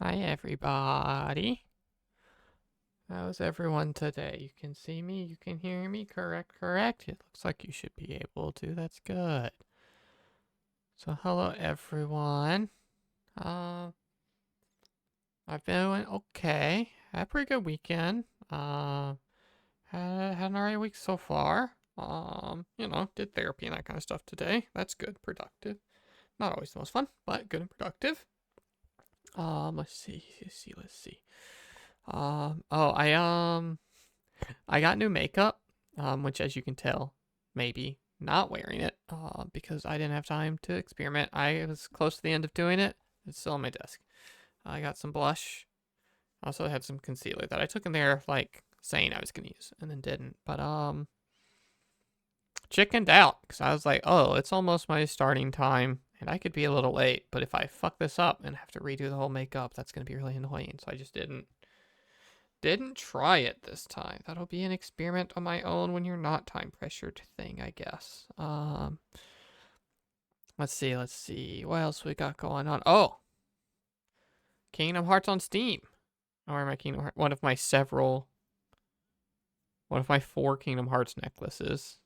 Hi, everybody. How's everyone today? You can see me, you can hear me, correct? It looks like you should be able to, that's good. So, hello, everyone. Uh, I've been doing okay. Had a pretty good weekend. Had an alright week so far. Did therapy and that kind of stuff today. That's good, productive. Not always the most fun, but good and productive. Let's see. I got new makeup, which, as you can tell, maybe not wearing it, because I didn't have time to experiment. I was close to the end of doing it. It's still on my desk. I got some blush. Also had some concealer that I took in there, like, saying I was going to use, and then didn't. But, chickened out, because I was like, oh, it's almost my starting time, and I could be a little late, but if I fuck this up and have to redo the whole makeup, that's going to be really annoying, so I just didn't try it this time. That'll be an experiment on my own when you're not time pressured thing, I guess. Let's see. What else we got going on? Oh, Kingdom Hearts on Steam. Or my Kingdom Hearts, one of my 4 Kingdom Hearts necklaces.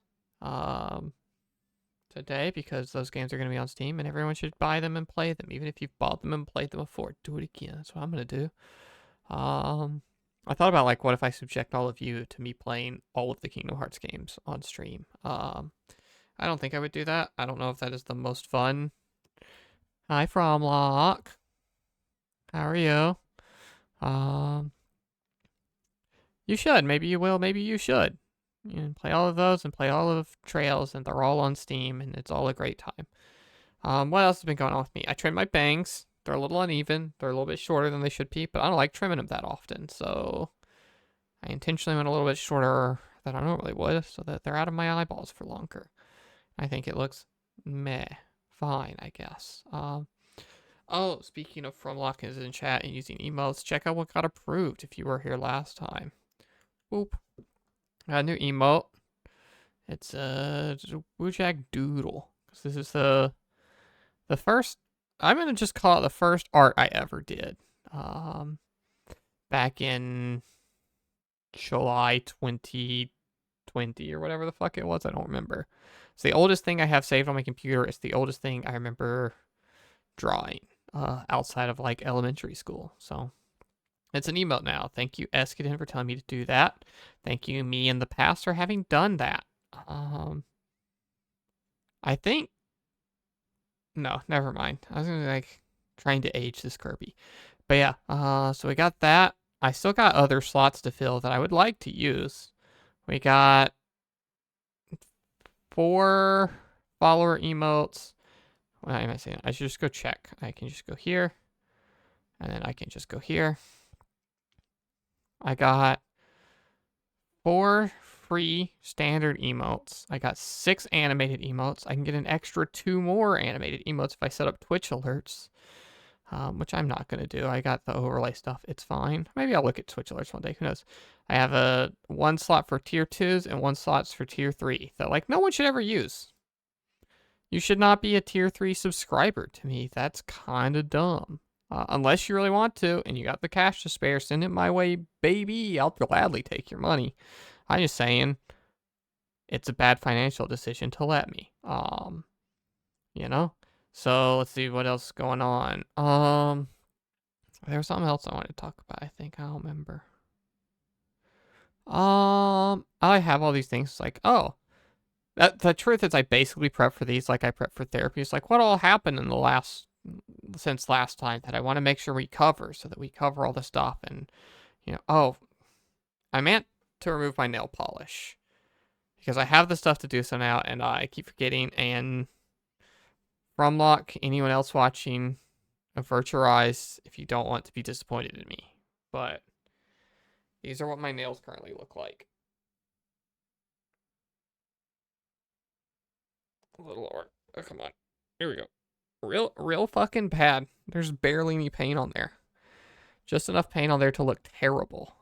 Today, because those games are going to be on Steam and everyone should buy them and play them, even if you've bought them and played them before. Do it again. That's what I'm going to do. I thought about, like, what if I subject all of you to me playing all of the Kingdom Hearts games on stream? I don't think I would do that. I don't know if that is the most fun. Hi, Fromlock. How are you? You should. Maybe you will. Maybe you should. You can play all of those and play all of Trails, and they're all on Steam, and it's all a great time. What else has been going on with me? I trimmed my bangs. They're a little uneven. They're a little bit shorter than they should be, but I don't like trimming them that often, so I intentionally went a little bit shorter than I normally would so that they're out of my eyeballs for longer. I think it looks fine, I guess. Oh, speaking of Fromlock is in chat and using emotes, check out what got approved if you were here last time. Boop. Got a new emote. It's a wujak doodle. This is the first, I'm going to just call it the first art I ever did. Back in July 2020 or whatever the fuck it was. I don't remember. It's the oldest thing I have saved on my computer. It's the oldest thing I remember drawing outside of, like, elementary school. So it's an emote now. Thank you, Eskiden, for telling me to do that. Thank you, me in the past, for having done that. I think. No, never mind. I was gonna, like, trying to age this Kirby. But yeah, so we got that. I still got other slots to fill that I would like to use. We got 4 follower emotes. What am I saying? I should just go check. I can just go here. And then I can just go here. I got 4 free standard emotes. I got 6 animated emotes. I can get an extra 2 more animated emotes if I set up Twitch alerts, which I'm not going to do. I got the overlay stuff. It's fine. Maybe I'll look at Twitch alerts one day. Who knows? I have a 1 slot for tier 2s and 1 slot for tier 3 that, like, no one should ever use. You should not be a tier 3 subscriber to me. That's kind of dumb. Unless you really want to and you got the cash to spare, send it my way, baby. I'll gladly take your money. I'm just saying it's a bad financial decision to let me. You know? So let's see what else is going on. There was something else I wanted to talk about. I think I don't remember. I have all these things like, oh, the truth is I basically prep for these like I prep for therapy. It's like, what all happened in the since last time that I want to make sure we cover so that we cover all the stuff. And, oh, I meant to remove my nail polish because I have the stuff to do so now and I keep forgetting. And Fromlock, anyone else watching, avert your eyes if you don't want to be disappointed in me. But these are what my nails currently look like. A little lower. Oh, come on. Here we go. Real fucking bad. There's barely any paint on there. Just enough paint on there to look terrible.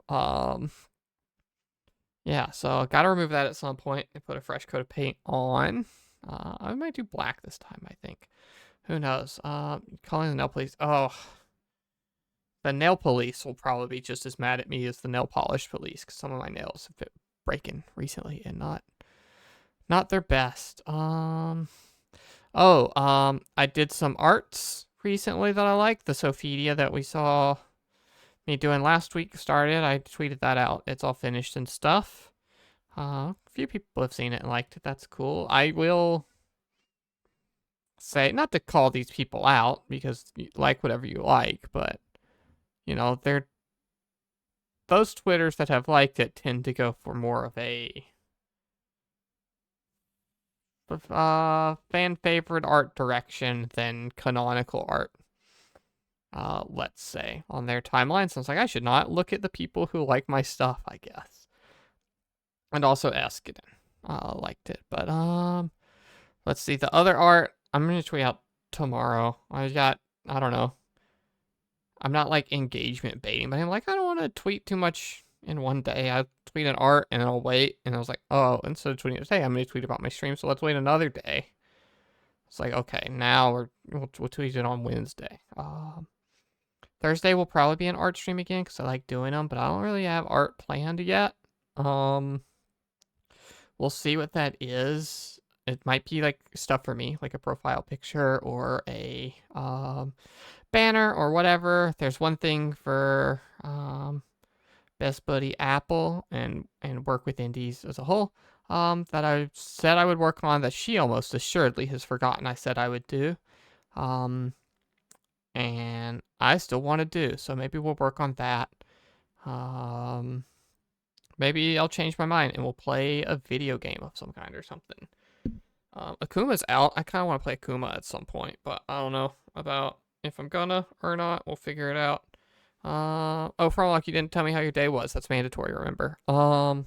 Yeah, so I gotta remove that at some point and put a fresh coat of paint on. I might do black this time, I think. Who knows? Calling the nail police. Oh. The nail police will probably be just as mad at me as the nail polish police, because some of my nails have been breaking recently and not their best. I did some arts recently that I like. The Sophidia that we saw me doing last week started. I tweeted that out. It's all finished and stuff. A few people have seen it and liked it. That's cool. I will say, not to call these people out, because you like whatever you like, but, they're those Twitters that have liked it tend to go for more of a fan favorite art direction than canonical art. Let's say on their timeline. So I was like, I should not look at the people who like my stuff, I guess. And also Eskiden liked it. But let's see, the other art I'm gonna tweet out tomorrow. I don't know. I'm not like engagement baiting, but I'm like, I don't want to tweet too much in one day. I tweet an art and then I'll wait. And I was like, oh, instead of tweeting today, I'm going to tweet about my stream. So let's wait another day. It's like, okay, now we'll tweet it on Wednesday. Thursday will probably be an art stream again because I like doing them, but I don't really have art planned yet. We'll see what that is. It might be like stuff for me, like a profile picture or a banner or whatever. There's one thing for Best Buddy Apple and work with indies as a whole that I said I would work on that she almost assuredly has forgotten I said I would do. And I still want to do, so maybe we'll work on that. Maybe I'll change my mind and we'll play a video game of some kind or something. Akuma's out. I kind of want to play Akuma at some point, but I don't know about if I'm gonna or not. We'll figure it out. Fromlock, you didn't tell me how your day was. That's mandatory, remember. Yeah,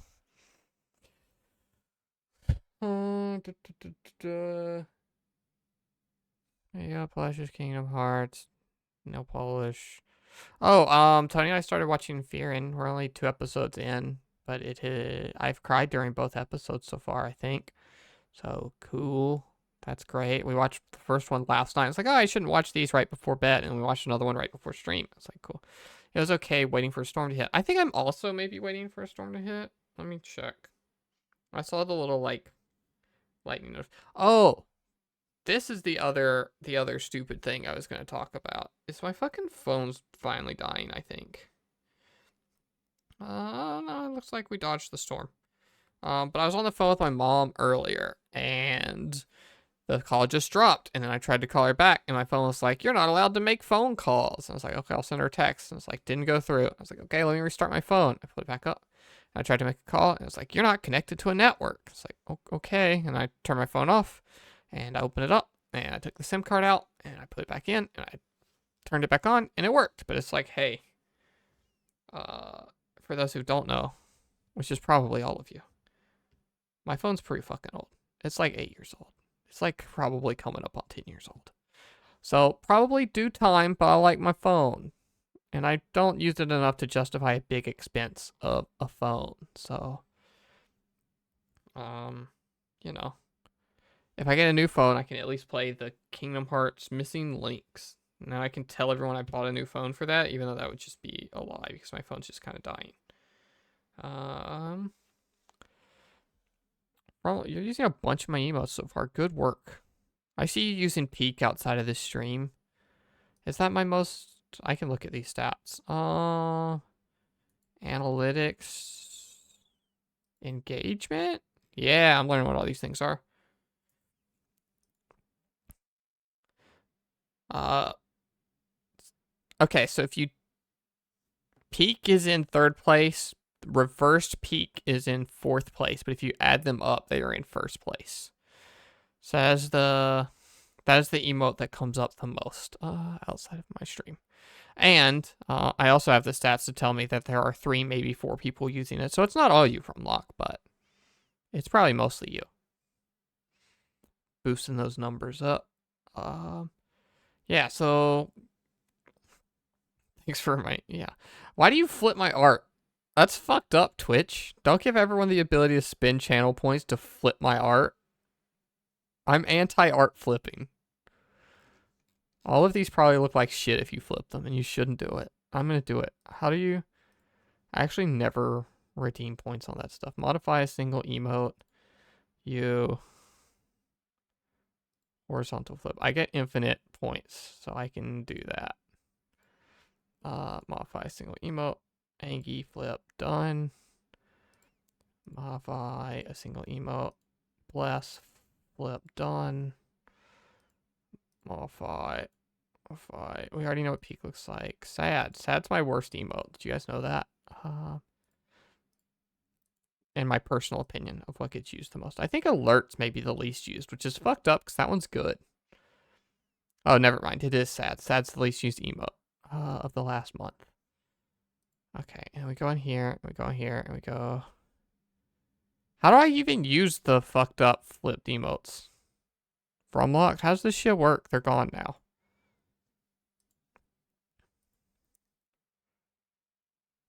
Polish's Kingdom Hearts. No Polish. Tony and I started watching Fear, and we're only 2 episodes in, but I've cried during both episodes so far, I think. So cool. That's great. We watched the first one last night. It's like, oh, I shouldn't watch these right before bed. And we watched another one right before stream. It's like, cool. It was okay waiting for a storm to hit. I think I'm also maybe waiting for a storm to hit. Let me check. I saw the little, like, lightning notice. Oh, this is the other stupid thing I was going to talk about. Is my fucking phone's finally dying, I think. No, it looks like we dodged the storm. But I was on the phone with my mom earlier, and the call just dropped, and then I tried to call her back, and my phone was like, you're not allowed to make phone calls. And I was like, okay, I'll send her a text. And it's like, didn't go through. I was like, okay, let me restart my phone. I put it back up. And I tried to make a call, and it was like, you're not connected to a network. It's like, okay. And I turned my phone off, and I opened it up, and I took the SIM card out, and I put it back in, and I turned it back on, and it worked. But it's like, hey, for those who don't know, which is probably all of you, my phone's pretty fucking old. It's like 8 years old. It's like probably coming up on 10 years old. So probably due time, but I like my phone. And I don't use it enough to justify a big expense of a phone. So, if I get a new phone, I can at least play the Kingdom Hearts Missing Links. Now I can tell everyone I bought a new phone for that, even though that would just be a lie because my phone's just kind of dying. Bro, you're using a bunch of my emotes so far. Good work. I see you using Peak outside of this stream. Is that my most... I can look at these stats. Analytics. Engagement? Yeah, I'm learning what all these things are. Okay, so if you... Peak is in 3rd place. Reversed Peak is in 4th place, but if you add them up, they are in 1st place. So that is the emote that comes up the most outside of my stream. And I also have the stats to tell me that there are 3, maybe 4 people using it. So it's not all you from Lock, but it's probably mostly you. Boosting those numbers up. Yeah, so thanks for why do you flip my art? That's fucked up, Twitch. Don't give everyone the ability to spend channel points to flip my art. I'm anti-art flipping. All of these probably look like shit if you flip them, and you shouldn't do it. I'm gonna do it. How do you? I actually never redeem points on that stuff. Modify a single emote. You horizontal flip. I get infinite points, so I can do that. Modify a single emote. Angie flip done. Modify a single emote. Bless flip done. Modify. We already know what peak looks like. Sad. Sad's my worst emote. Did you guys know that? In my personal opinion of what gets used the most. I think alerts may be the least used, which is fucked up because that one's good. Oh, never mind. It is sad. Sad's the least used emote of the last month. Okay, and we go in here, and we go in here, and we go... How do I even use the fucked up flipped emotes? From locked? How does this shit work? They're gone now.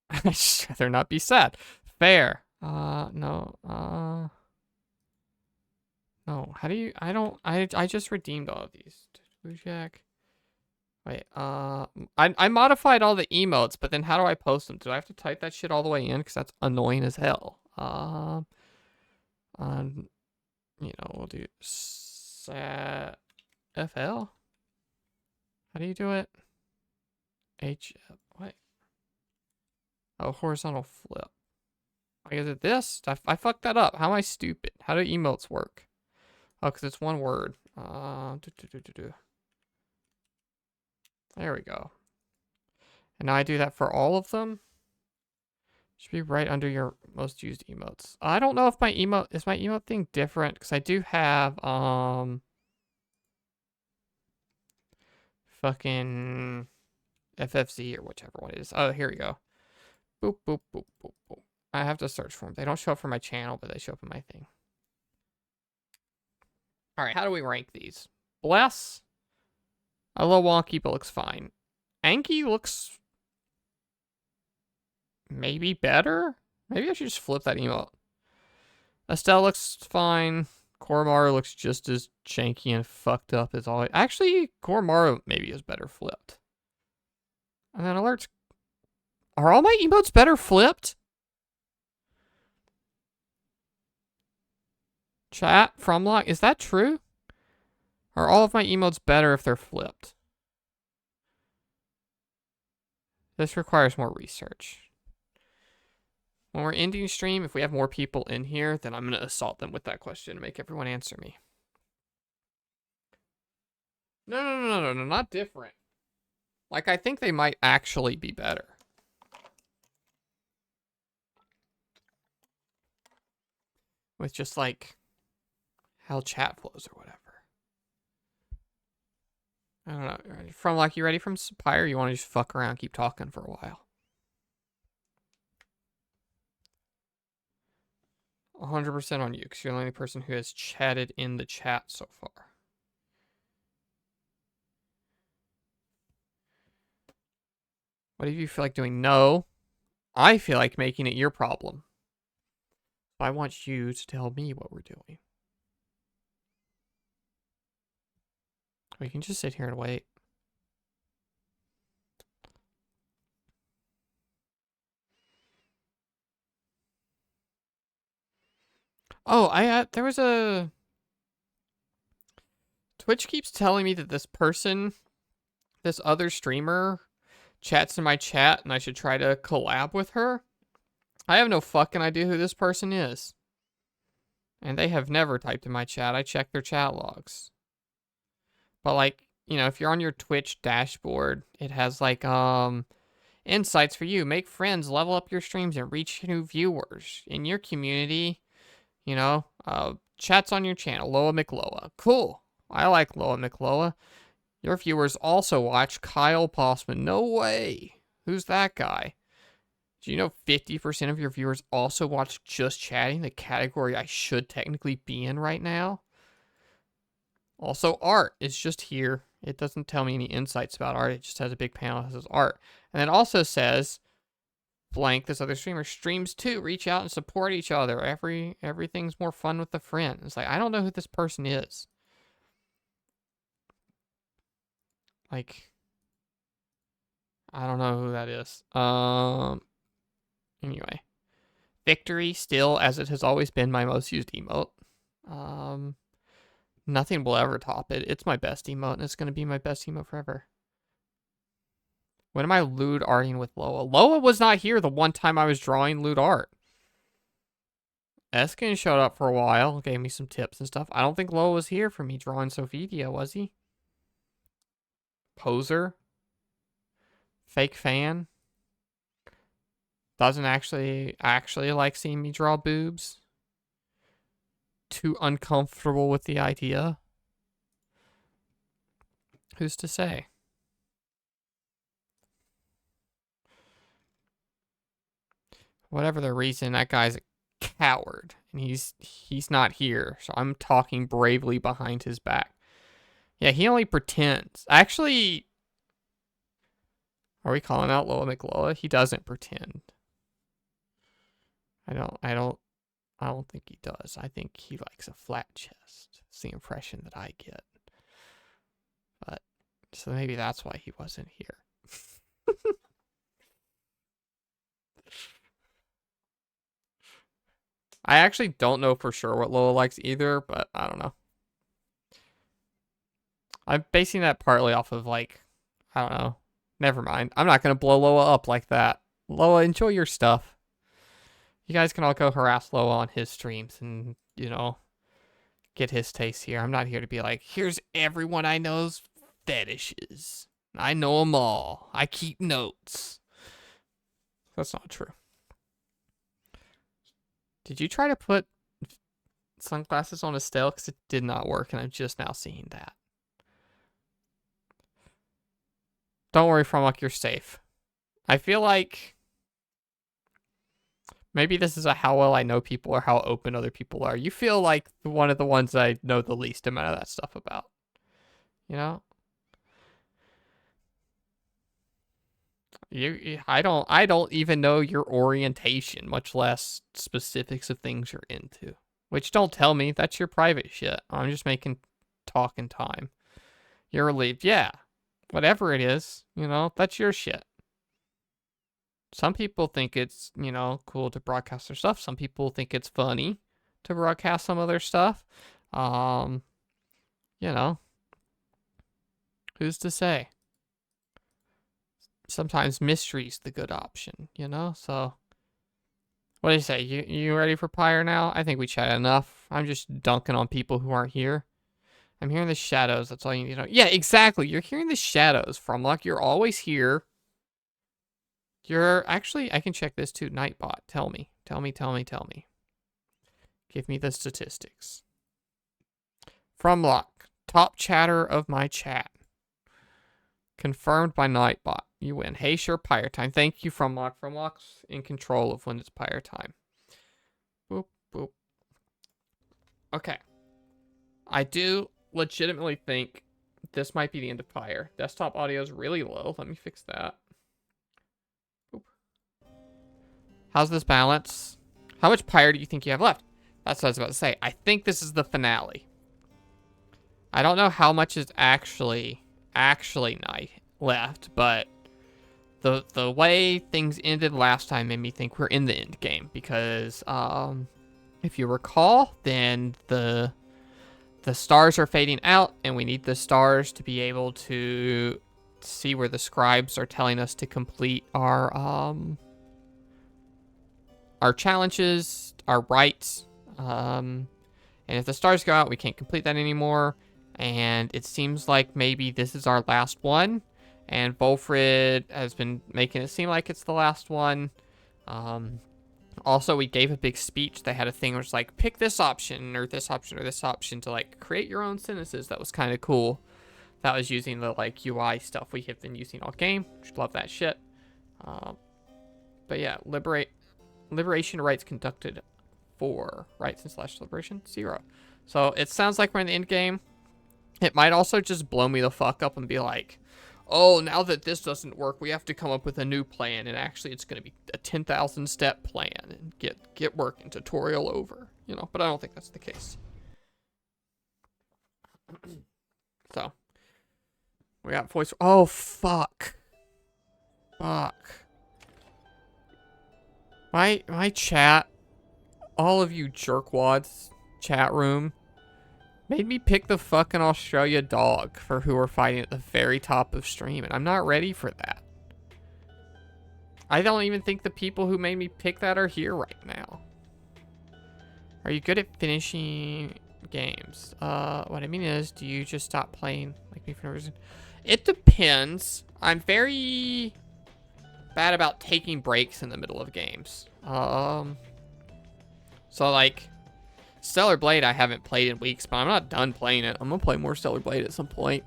I'd just rather not be sad. Fair. No. No. How do you... I just redeemed all of these. Wujak. Wait, I modified all the emotes, but then how do I post them? Do I have to type that shit all the way in? Because that's annoying as hell. We'll do sat FL. How do you do it? What? Oh, horizontal flip. Is it this? I fucked that up. How am I stupid? How do emotes work? Oh, because it's one word. There we go. And now I do that for all of them. Should be right under your most used emotes. I don't know if my emote thing different because I do have fucking FFZ or whichever one it is. Oh, here we go. Boop boop boop boop boop. I have to search for them. They don't show up for my channel, but they show up in my thing. All right, how do we rank these? Bless. A little wonky, but looks fine. Anki looks maybe better. Maybe I should just flip that emote. Estelle looks fine. Koromaru looks just as janky and fucked up as always. Actually, Koromaru maybe is better flipped. And then alerts. Are all my emotes better flipped? Chat, from lock, is that true? Are all of my emotes better if they're flipped? This requires more research. When we're ending stream, if we have more people in here, then I'm going to assault them with that question and make everyone answer me. No, not different. Like, I think they might actually be better. With just, like, how chat flows or whatever. I don't know. From, like, you ready from Pyre? You want to just fuck around, keep talking for a while? 100% on you, because you're the only person who has chatted in the chat so far. What do you feel like doing? No. I feel like making it your problem. I want you to tell me what we're doing. We can just sit here and wait. Oh, there was a... Twitch keeps telling me that this person, this other streamer, chats in my chat and I should try to collab with her. I have no fucking idea who this person is. And they have never typed in my chat. I check their chat logs. But like, you know, if you're on your Twitch dashboard, it has like, insights for you. Make friends, level up your streams, and reach new viewers. In your community, you know, chats on your channel. Loa McLoa. Cool. I like Loa McLoa. Your viewers also watch Kyle Possman. No way. Who's that guy? Do you know 50% of your viewers also watch Just Chatting, the category I should technically be in right now? Also, art is just here. It doesn't tell me any insights about art. It just has a big panel that says art. And it also says, blank, this other streamer streams too. Reach out and support each other. Everything's more fun with a friend. It's like, I don't know who this person is. Like, I don't know who that is. Anyway. Victory still, as it has always been, my most used emote. Um, Nothing will ever top it. It's my best emote, and it's going to be my best emote forever. When am I lewd arting with Loa? Loa was not here the one time I was drawing lewd art. Eskin showed up for a while, gave me some tips and stuff. I don't think Loa was here for me drawing Sophidia, was he? Poser? Fake fan? Doesn't actually like seeing me draw boobs? Too uncomfortable with the idea? Who's to say? Whatever the reason, that guy's a coward, and he's not here. So I'm talking bravely behind his back. Yeah, he only pretends. Actually, are we calling out Loa McLoa? He doesn't pretend. I don't think he does. I think he likes a flat chest. It's the impression that I get. But so maybe that's why he wasn't here. I actually don't know for sure what Loa likes either, but I don't know. I'm basing that partly off of, like, I don't know. Never mind. I'm not going to blow Loa up like that. Loa, enjoy your stuff. You guys can all go harass Loa on his streams and, you know, get his taste here. I'm not here to be like, here's everyone I know's fetishes. I know them all. I keep notes. That's not true. Did you try to put sunglasses on Estelle? Because it did not work, and I'm just now seeing that. Don't worry, Fromlock, you're safe. I feel like maybe this is a how well I know people or how open other people are. You feel like one of the ones I know the least amount of that stuff about. You know? I don't even know your orientation, much less specifics of things you're into. Which don't tell me, that's your private shit. I'm just making talking time. You're relieved. Yeah. Whatever it is, you know, that's your shit. Some people think it's, you know, cool to broadcast their stuff. Some people think it's funny to broadcast some of their stuff. Um, you know, who's to say? Sometimes mystery's the good option, you know? So, what do you say? You ready for Pyre now? I think we chatted enough. I'm just dunking on people who aren't here. I'm hearing the shadows. That's all you need to know. Yeah, exactly. You're hearing the shadows, Fromlock. You're always here. You're actually, I can check this too. Nightbot. Tell me. Give me the statistics. Fromlock. Top chatter of my chat. Confirmed by Nightbot. You win. Hey, sure, Pyre time. Thank you, Fromlock. Fromlock's in control of when it's Pyre time. Boop, boop. Okay. I do legitimately think this might be the end of Pyre. Desktop audio is really low. Let me fix that. Boop. How's this balance? How much Pyre do you think you have left? That's what I was about to say. I think this is the finale. I don't know how much is actually night left, but the way things ended last time made me think we're in the end game because if you recall, then the stars are fading out, and we need the stars to be able to see where the scribes are telling us to complete our challenges, our rites. And if the stars go out, we can't complete that anymore. And it seems like maybe this is our last one. And Volfrid has been making it seem like it's the last one. Also, we gave a big speech. They had a thing where it's like, pick this option or this option or this option to like create your own sentences. That was kind of cool. That was using the like UI stuff we have been using all game. Love that shit. But yeah, liberation rites conducted 4. Rites and / liberation 0. So it sounds like we're in the end game. It might also just blow me the fuck up and be like, oh, now that this doesn't work, we have to come up with a new plan, and actually it's going to be a 10,000 step plan, and get working, tutorial over, you know, but I don't think that's the case. So, we got voice, oh, fuck. Fuck. My chat, all of you jerkwads chat room, made me pick the fucking Australia dog for who are fighting at the very top of stream, and I'm not ready for that. I don't even think the people who made me pick that are here right now. Are you good at finishing games? What I mean is, do you just stop playing like me for no reason? It depends. I'm very bad about taking breaks in the middle of games. So like, Stellar Blade I haven't played in weeks, but I'm not done playing it. I'm gonna play more Stellar Blade at some point.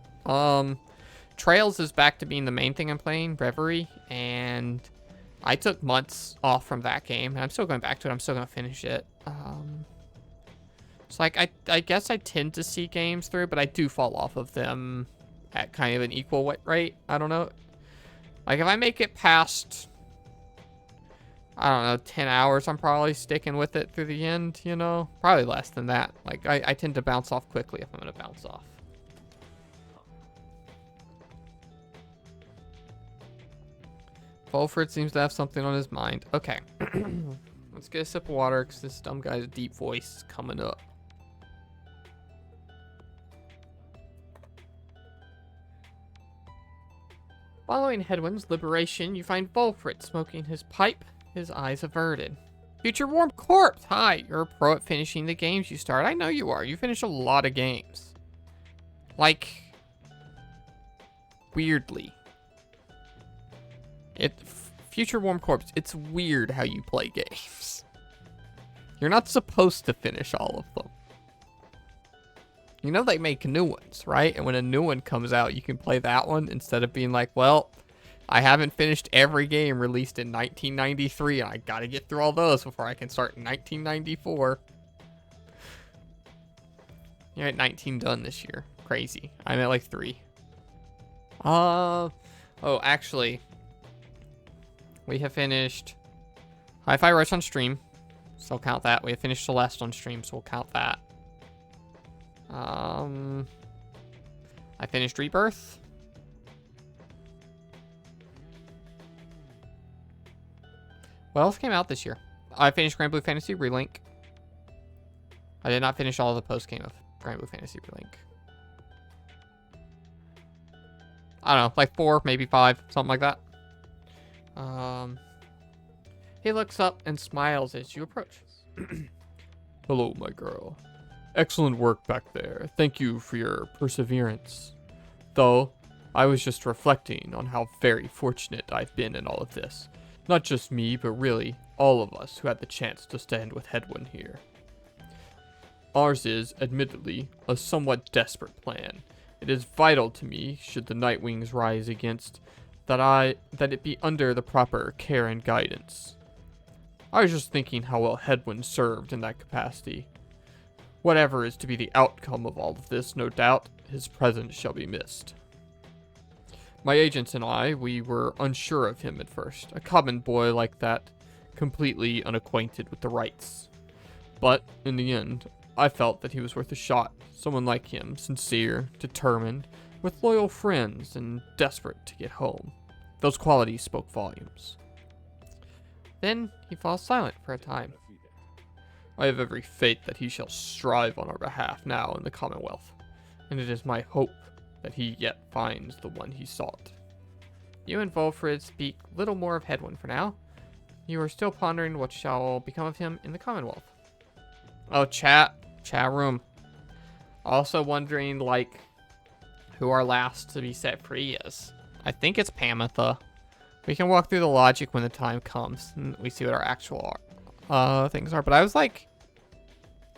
Trails is back to being the main thing I'm playing, Reverie, and I took months off from that game, and I'm still going back to it. I'm still gonna finish it. So like, I guess I tend to see games through, but I do fall off of them at kind of an equal rate. I don't know. Like, if I make it past, I don't know, 10 hours, I'm probably sticking with it through the end, you know? Probably less than that. Like, I tend to bounce off quickly if I'm going to bounce off. Fulford seems to have something on his mind. Okay. Let's get a sip of water, because this dumb guy's deep voice is coming up. Following Hedwyn's liberation, you find Volfred smoking his pipe, his eyes averted. Future Warm Corpse! Hi, you're a pro at finishing the games you start. I know you are. You finish a lot of games. Like, weirdly. Future Warm Corpse, it's weird how you play games. You're not supposed to finish all of them. You know they make new ones, right? And when a new one comes out, you can play that one instead of being like, well, I haven't finished every game released in 1993. And I gotta get through all those before I can start in 1994. You're at 19 done this year. Crazy. I'm at like 3. Oh, actually, we have finished Hi-Fi Rush on stream, so I'll count that. We have finished Celeste on stream, so we'll count that. I finished Rebirth. What else came out this year? I finished Grand Blue Fantasy Relink. I did not finish all of the post-game of Grand Blue Fantasy Relink. I don't know, like 4, maybe 5, something like that. He looks up and smiles as you approach. Hello, my girl. Excellent work back there. Thank you for your perseverance. Though, I was just reflecting on how very fortunate I've been in all of this. Not just me, but really all of us who had the chance to stand with Hedwyn here. Ours is, admittedly, a somewhat desperate plan. It is vital to me, should the Nightwings rise against, that it be under the proper care and guidance. I was just thinking how well Hedwyn served in that capacity. Whatever is to be the outcome of all of this, no doubt, his presence shall be missed. My agents and I, we were unsure of him at first. A common boy like that, completely unacquainted with the rights. But, in the end, I felt that he was worth a shot. Someone like him, sincere, determined, with loyal friends, and desperate to get home. Those qualities spoke volumes. Then, he falls silent for a time. I have every faith that he shall strive on our behalf now in the Commonwealth, and it is my hope that he yet finds the one he sought. You and Volfred speak little more of Hedwyn for now. You are still pondering what shall become of him in the Commonwealth. Oh, chat room. Also wondering, like, who our last to be set free is. I think it's Pamitha. We can walk through the logic when the time comes, and we see what our actual things are. But I was like,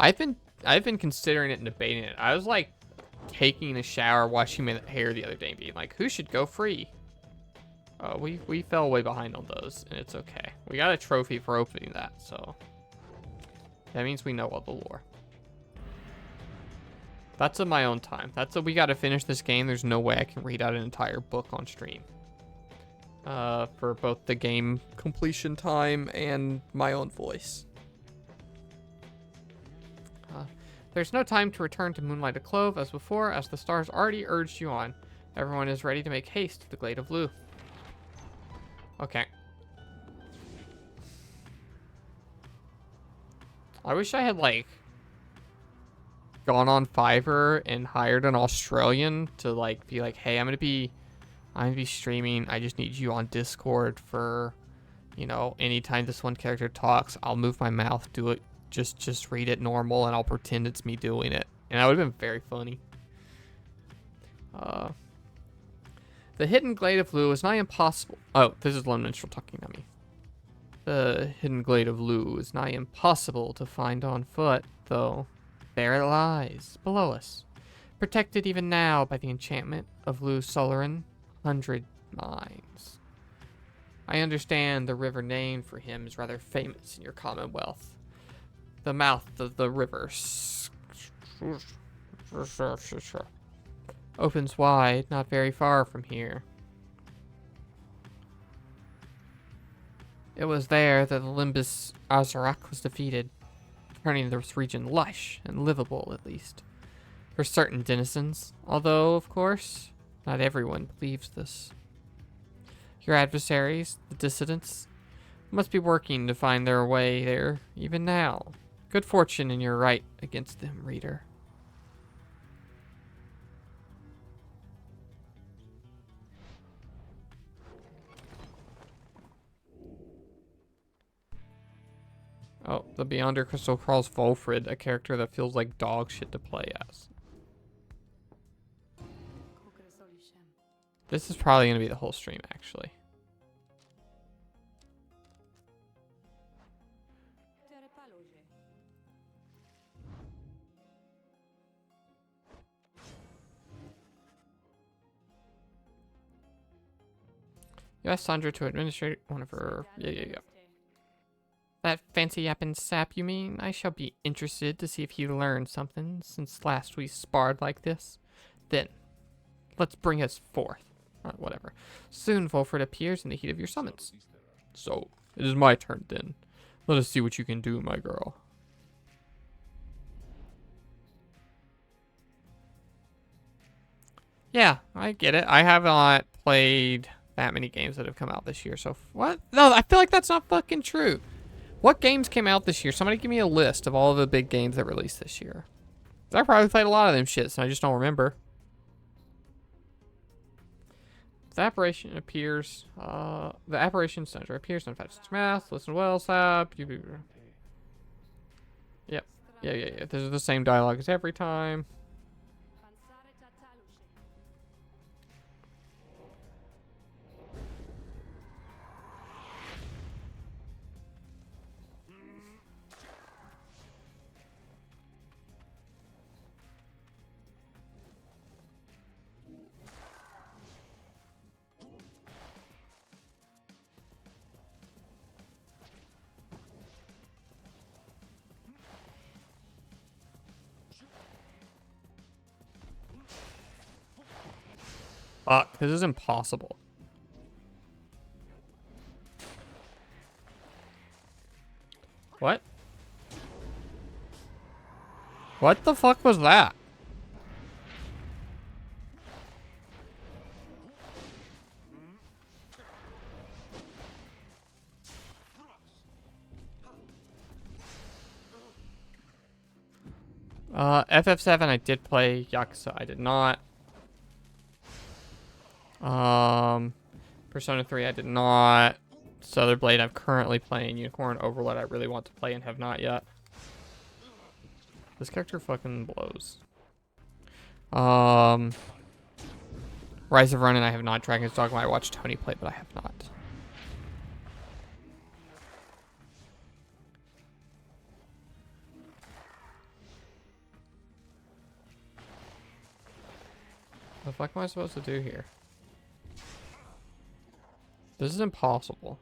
I've been considering it and debating it. I was like taking a shower, washing my hair the other day, and being like, who should go free? We fell way behind on those, and it's okay. We got a trophy for opening that, so that means we know all the lore. That's in my own time. We got to finish this game. There's no way I can read out an entire book on stream. For both the game completion time and my own voice. There's no time to return to Moonlighted Clove as before, as the stars already urged you on. Everyone is ready to make haste to the Glade of Lu. Okay. I wish I had, like, gone on Fiverr and hired an Australian to, like, be like, hey, I'm gonna be streaming. I just need you on Discord for, you know, anytime this one character talks, I'll move my mouth, do it, just read it normal, and I'll pretend it's me doing it. And that would have been very funny. The hidden glade of Lu is nigh impossible. Oh, this is Lone Minstrel talking to me. The hidden glade of Lu is nigh impossible to find on foot, though. There it lies, below us, protected even now by the enchantment of Lu Solaran, 100 Mines. I understand the river name for him is rather famous in your commonwealth. The mouth of the river opens wide, not very far from here. It was there that the Limbus Azarak was defeated, turning this region lush and livable, at least, for certain denizens, although, of course, not everyone believes this. Your adversaries, the dissidents, must be working to find their way there, even now. Good fortune in your right against them, reader. Oh, the Beyonder Crystal calls Volfrid, a character that feels like dog shit to play as. This is probably going to be the whole stream, actually. You asked Sandra to administrate one of her... Yeah. That fancy yapping sap, you mean? I shall be interested to see if you learned something since last we sparred like this. Then, let's bring us forth. Whatever. Soon Volfrid appears in the heat of your summons. So, it is my turn then. Let us see what you can do, my girl. Yeah, I get it. I have not played that many games that have come out this year. So, what? No, I feel like that's not fucking true. What games came out this year? Somebody give me a list of all of the big games that released this year. I probably played a lot of them shits, and I just don't remember. The apparition appears, the apparition center appears on Fetch Math, listen well, Sap, Yep. Yeah. This is the same dialogue as every time. Fuck, this is impossible. What? What the fuck was that? FF7 I did play, Yakuza I did not. Persona 3 I did not. Southern Blade I'm currently playing. Unicorn Overlord I really want to play and have not yet. This character fucking blows. Rise of Ronin I have not. Dragon's Dogma I watched Tony play, but I have not. What the fuck am I supposed to do here? This is impossible.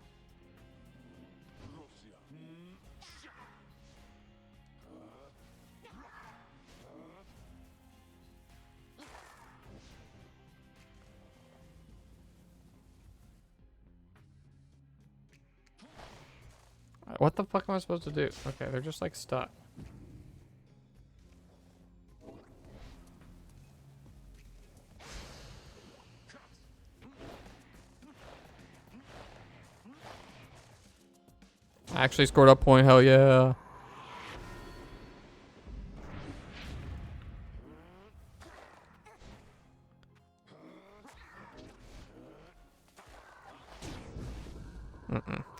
What the fuck am I supposed to do? Okay, they're just like stuck. Actually scored a point. Hell yeah.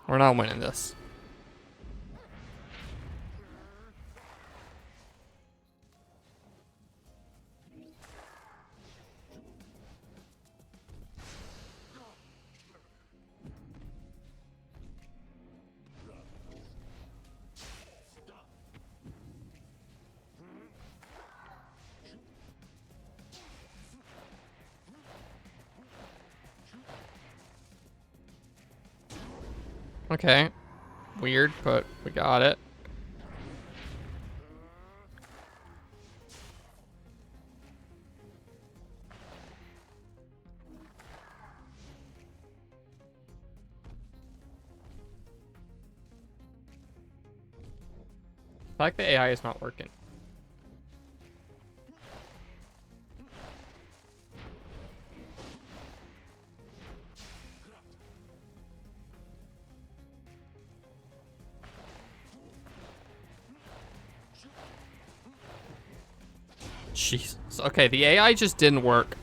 We're not winning this. Okay. Weird, but we got it. I like the AI is not working. Jesus. Okay, the AI just didn't work.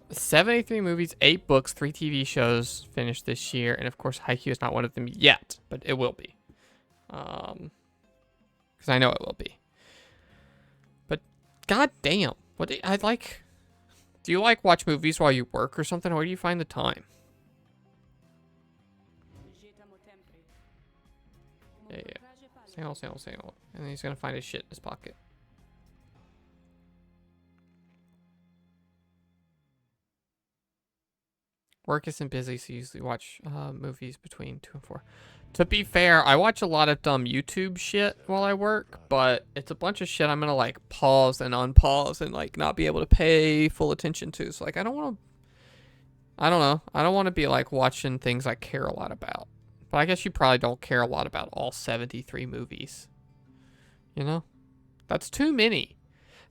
73 movies, 8 books, 3 TV shows finished this year, and of course Haikyuu is not one of them yet, but it will be. Because I know it will be. But god damn, what do I like? Do you like watch movies while you work or something? Where do you find the time? Yeah. Sail. And then he's gonna find his shit in his pocket. Work isn't busy, so you usually watch movies between 2 and 4. To be fair, I watch a lot of dumb YouTube shit while I work, but it's a bunch of shit I'm gonna like pause and unpause and like not be able to pay full attention to. So like I don't know. I don't want to be like watching things I care a lot about. But I guess you probably don't care a lot about all 73 movies. You know? That's too many.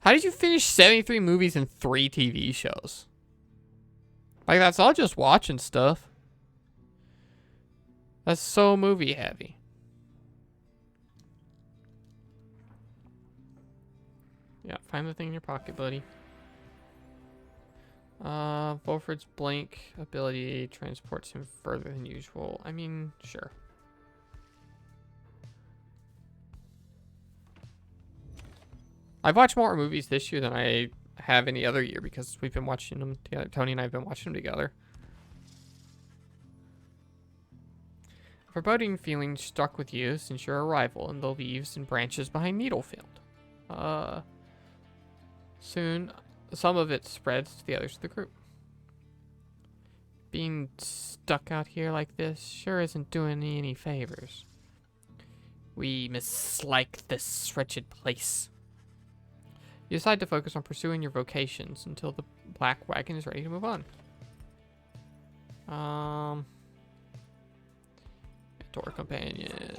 How did you finish 73 movies and 3 TV shows? Like, that's all just watching stuff. That's so movie heavy. Yeah, find the thing in your pocket, buddy. Volford's blink ability transports him further than usual. I mean, sure. I've watched more movies this year than I have any other year because we've been watching them together. Tony and I have been watching them together. A foreboding feeling struck with you since your arrival in the leaves and branches behind Needlefield. Soon, some of it spreads to the others of the group. Being stuck out here like this sure isn't doing me any favors. We mislike this wretched place. You decide to focus on pursuing your vocations until the black wagon is ready to move on. Mentor companion.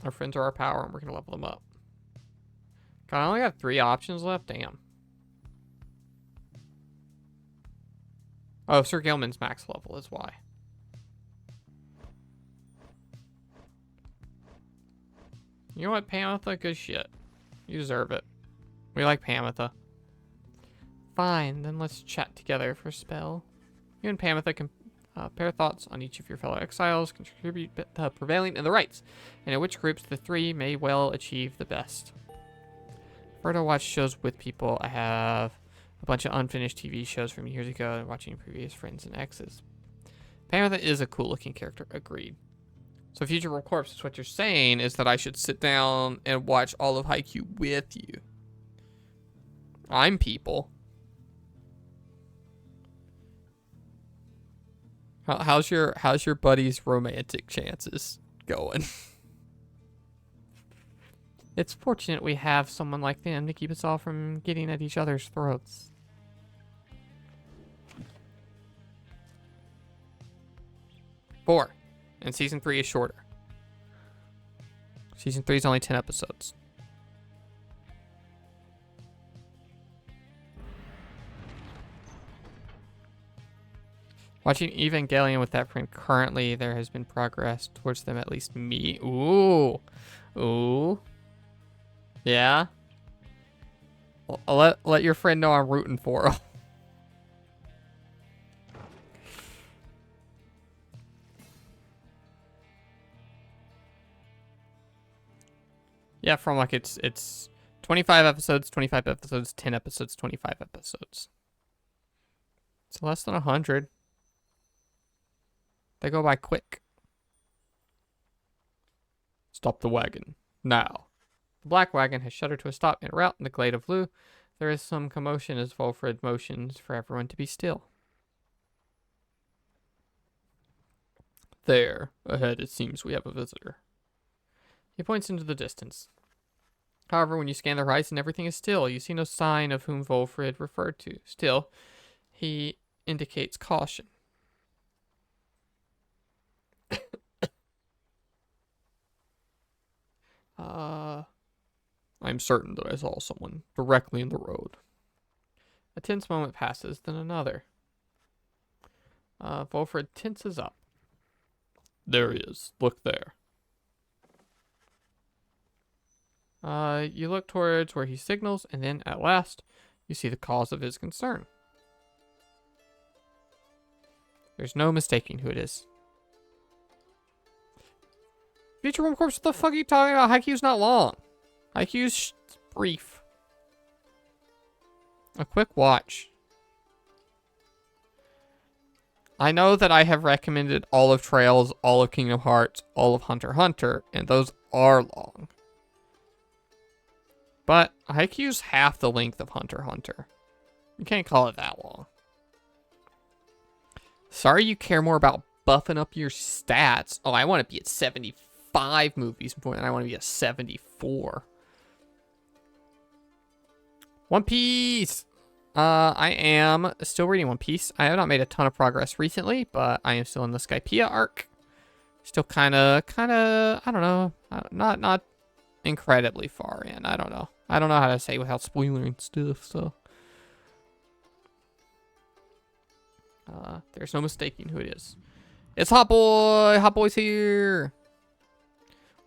Our friends are our power, and we're gonna level them up. God, I only got 3 options left. Damn. Oh, Sir Gilman's max level is why. You know what, Pamitha? Good shit. You deserve it. We like Pamitha. Fine, then let's chat together for a spell. You and Pamitha can pair thoughts on each of your fellow exiles, contribute to prevailing in the rights, and in which groups the 3 may well achieve the best. Prefer to watch shows with people. I have a bunch of unfinished TV shows from years ago and watching previous friends and exes. Pamitha is a cool looking character, agreed. So Future World Corpse, what you're saying is that I should sit down and watch all of Haikyuu with you. I'm people. How's your buddy's romantic chances going? It's fortunate we have someone like them to keep us all from getting at each other's throats. Four. And season 3 is shorter. Season 3 is only 10 episodes. Watching Evangelion with that friend currently, there has been progress towards them, at least me. Ooh. Ooh. Yeah. I'll let your friend know I'm rooting for her. Yeah, from like it's 25 episodes, 25 episodes, 10 episodes, 25 episodes. It's less than 100. They go by quick. Stop the wagon. Now. The black wagon has shuddered to a stop en route in the glade of Lu. There is some commotion as Volfred motions for everyone to be still. There. Ahead, it seems we have a visitor. He points into the distance. However, when you scan the horizon, everything is still. You see no sign of whom Volfred referred to. Still, he indicates caution. I'm certain that I saw someone directly in the road. A tense moment passes, then another. Volfred tenses up. There he is. Look there. You look towards where he signals, and then, at last, you see the cause of his concern. There's no mistaking who it is. Future Worm Corpse, what the fuck are you talking about? Haikyuu's not long. Haikyuu's brief. A quick watch. I know that I have recommended all of Trails, all of Kingdom Hearts, all of Hunter x Hunter, and those are long. But Haikyuu's half the length of Hunter x Hunter. You can't call it that long. Sorry you care more about buffing up your stats. Oh, I want to be at 75 movies more than I want to be at 74. One Piece! I am still reading One Piece. I have not made a ton of progress recently, but I am still in the Skypiea arc. Still kind of, I don't know. Not incredibly far in. I don't know. I don't know how to say without spoiling stuff, so. There's no mistaking who it is. It's Hot Boy! Hot Boy's here!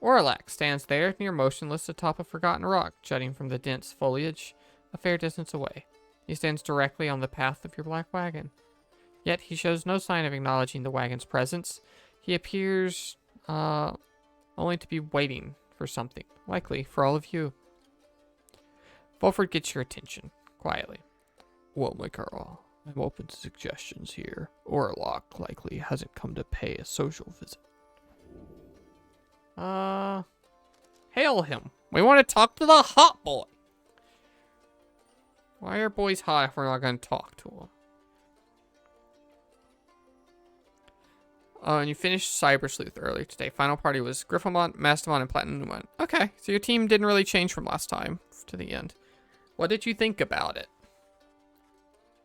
Orlac stands there, near motionless atop a forgotten rock, jutting from the dense foliage a fair distance away. He stands directly on the path of your black wagon. Yet he shows no sign of acknowledging the wagon's presence. He appears only to be waiting for something, likely for all of you. Volfred gets your attention, quietly. Well, my Carl, I'm open to suggestions here. Orlac likely hasn't come to pay a social visit. Hail him. We want to talk to the hot boy. Why are boys hot if we're not going to talk to them? And you finished Cyber Sleuth earlier today. Final party was Griffomon, Mastamon, and Platinumon. Okay, so your team didn't really change from last time to the end. What did you think about it?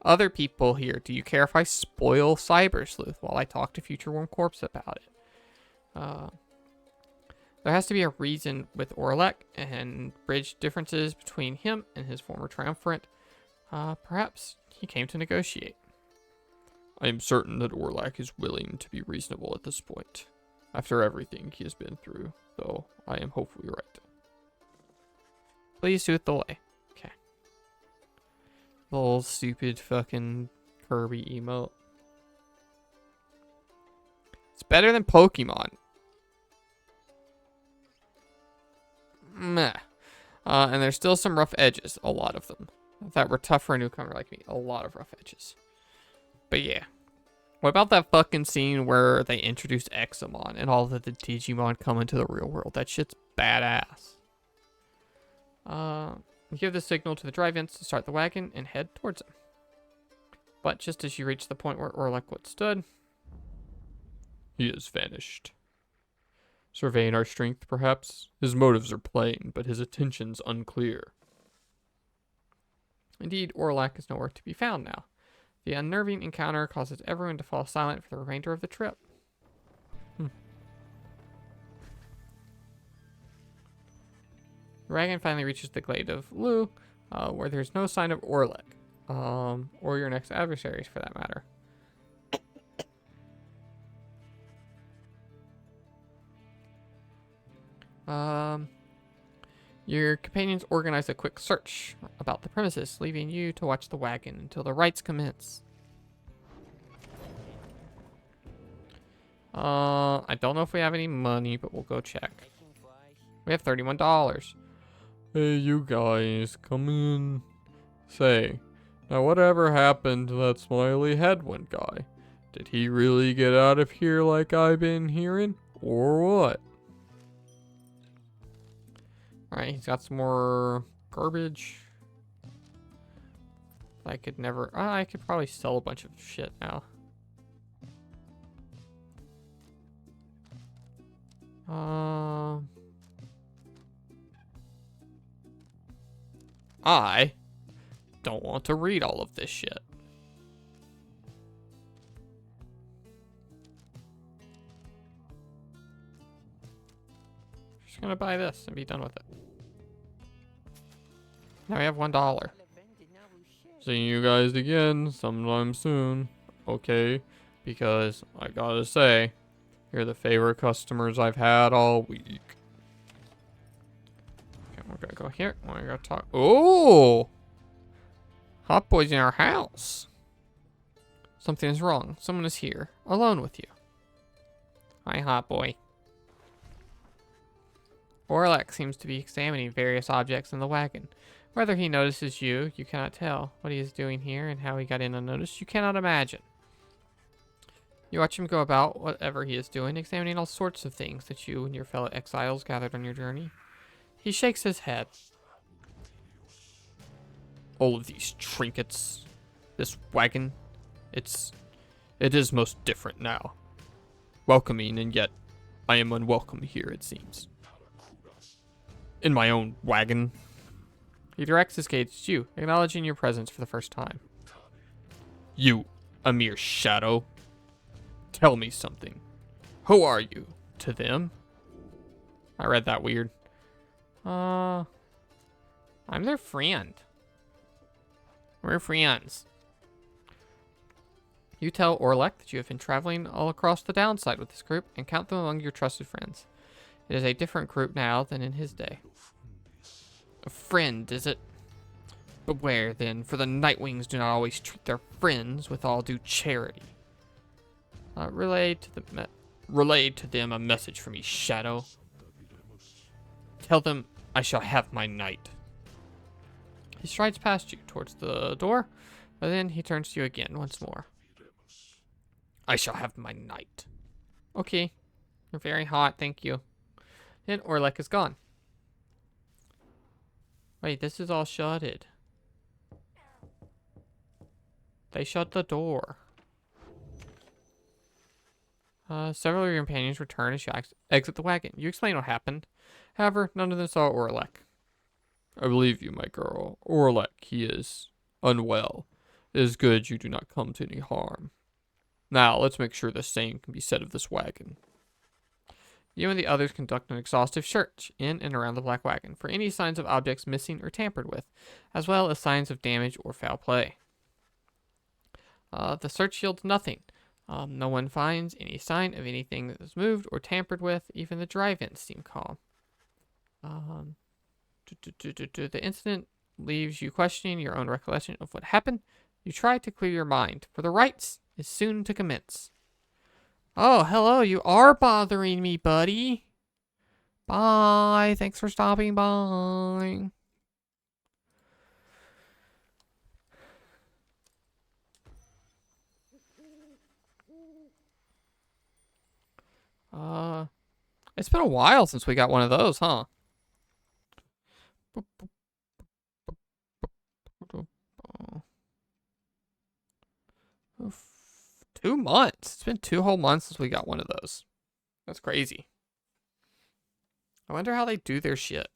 Other people here, do you care if I spoil Cyber Sleuth while I talk to Future Worm Corpse about it? There has to be a reason with Orlac and bridge differences between him and his former triumvirate. Perhaps he came to negotiate. I am certain that Orlac is willing to be reasonable at this point. After everything he has been through, though, I am hopefully right. Please do it the way. Okay. Little stupid fucking Kirby emote. It's better than Pokemon. Meh. And there's still some rough edges. A lot of them. That were tough for a newcomer like me. A lot of rough edges. But yeah. What about that fucking scene where they introduced Examon and all of the Digimon come into the real world? That shit's badass. You give the signal to the drive-ins to start the wagon and head towards him. But just as you reach the point where Orlac stood, he has vanished. Surveying our strength, perhaps? His motives are plain, but his attention's unclear. Indeed, Orlac is nowhere to be found now. The unnerving encounter causes everyone to fall silent for the remainder of the trip. The wagon finally reaches the glade of Lu, where there's no sign of Orlac, or your next adversaries for that matter. Your companions organize a quick search about the premises, leaving you to watch the wagon until the rites commence. I don't know if we have any money, but we'll go check. We have $31. Hey, you guys, come in. Say, now whatever happened to that smiley headwind guy? Did he really get out of here like I've been hearing, or what? Alright, he's got some more garbage. I could never... I could probably sell a bunch of shit now. I don't want to read all of this shit. Just gonna buy this and be done with it. Now we have $1. Seeing you guys again sometime soon. Okay, because I gotta say, you're the favorite customers I've had all week. Okay, we're gonna go here. We're gonna talk. Oh! Hot Boy's in our house. Something is wrong. Someone is here, alone with you. Hi, Hot Boy. Orlek seems to be examining various objects in the wagon. Whether he notices you, you cannot tell. What he is doing here and how he got in unnoticed, you cannot imagine. You watch him go about whatever he is doing, examining all sorts of things that you and your fellow exiles gathered on your journey. He shakes his head. All of these trinkets, this wagon, it is most different now. Welcoming, and yet I am unwelcome here, it seems. In my own wagon. He directs his gaze at you, acknowledging your presence for the first time. You, a mere shadow. Tell me something. Who are you? To them? I read that weird. I'm their friend. We're friends. You tell Orlek that you have been traveling all across the downside with this group and count them among your trusted friends. It is a different group now than in his day. A friend, is it? Beware, then, for the Nightwings do not always treat their friends with all due charity. Relay to them a message from me, Shadow. Tell them I shall have my night. He strides past you towards the door, but then he turns to you again once more. I shall have my night. Okay. You're very hot, thank you. Then Orlek is gone. Wait, this is all shutted. They shut the door. Several of your companions return as you exit the wagon. You explain what happened. However, none of them saw Orlek. I believe you, my girl. Orlek, he is unwell. It is good you do not come to any harm. Now, let's make sure the same can be said of this wagon. You and the others conduct an exhaustive search in and around the black wagon for any signs of objects missing or tampered with, as well as signs of damage or foul play. The search yields nothing. No one finds any sign of anything that was moved or tampered with. Even the drive-ins seem calm. The incident leaves you questioning your own recollection of what happened. You try to clear your mind, for the rites is soon to commence. Oh, hello, you are bothering me, buddy. Bye, thanks for stopping by. It's been a while since we got one of those, huh? 2 months. It's been 2 whole months since we got one of those. That's crazy. I wonder how they do their shit.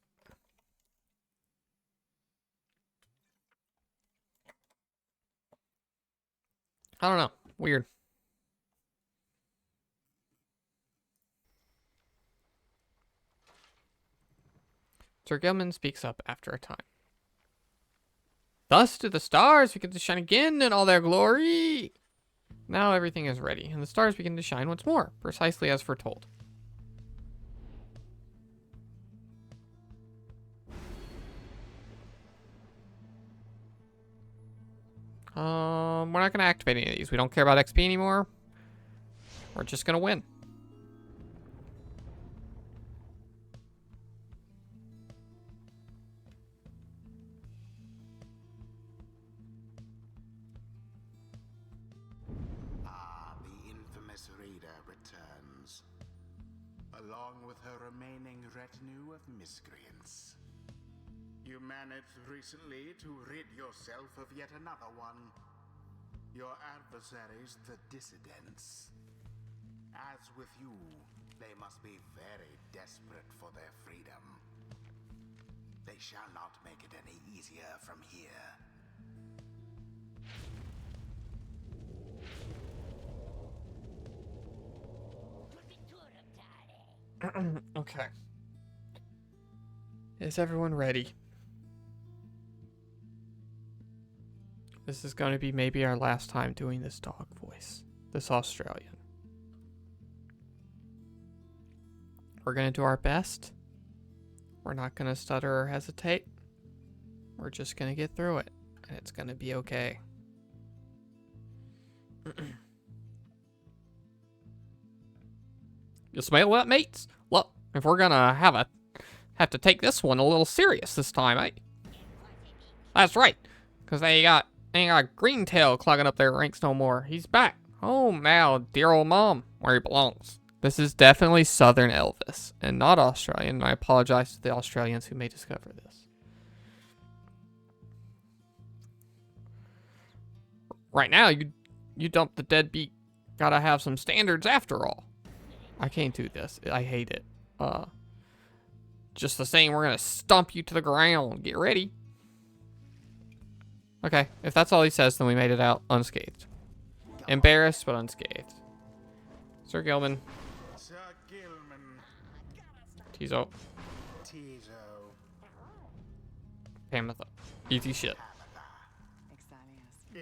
I don't know. Weird. Sir Gilman speaks up after a time. Thus do the stars begin to shine again in all their glory. Now everything is ready, and the stars begin to shine once more, precisely as foretold. We're not gonna activate any of these. We don't care about XP anymore. We're just gonna win. The infamous Rita returns, along with her remaining retinue of miscreants. You managed recently to rid yourself of yet another one. Your adversaries, the dissidents. As with you, they must be very desperate for their freedom. They shall not make it any easier from here. Okay. Is everyone ready? This is going to be maybe our last time doing this dog voice. This Australian. We're going to do our best. We're not going to stutter or hesitate. We're just going to get through it. And it's going to be okay. You smell that, mates? Look, if we're going to have to take this one a little serious this time, eh? That's right. Because they ain't got Greentail clogging up their ranks no more. He's back. Home now, dear old mom, where he belongs. This is definitely Southern Elvis, and not Australian. I apologize to the Australians who may discover this. Right now, you dump the deadbeat. Gotta have some standards after all. I can't do this. I hate it. Just the same, we're gonna stomp you to the ground. Get ready. Okay, if that's all he says, then we made it out unscathed. Embarrassed, but unscathed. Sir Gilman. Sir Gilman. Tizo. Tizo. Pamatha. Easy shit.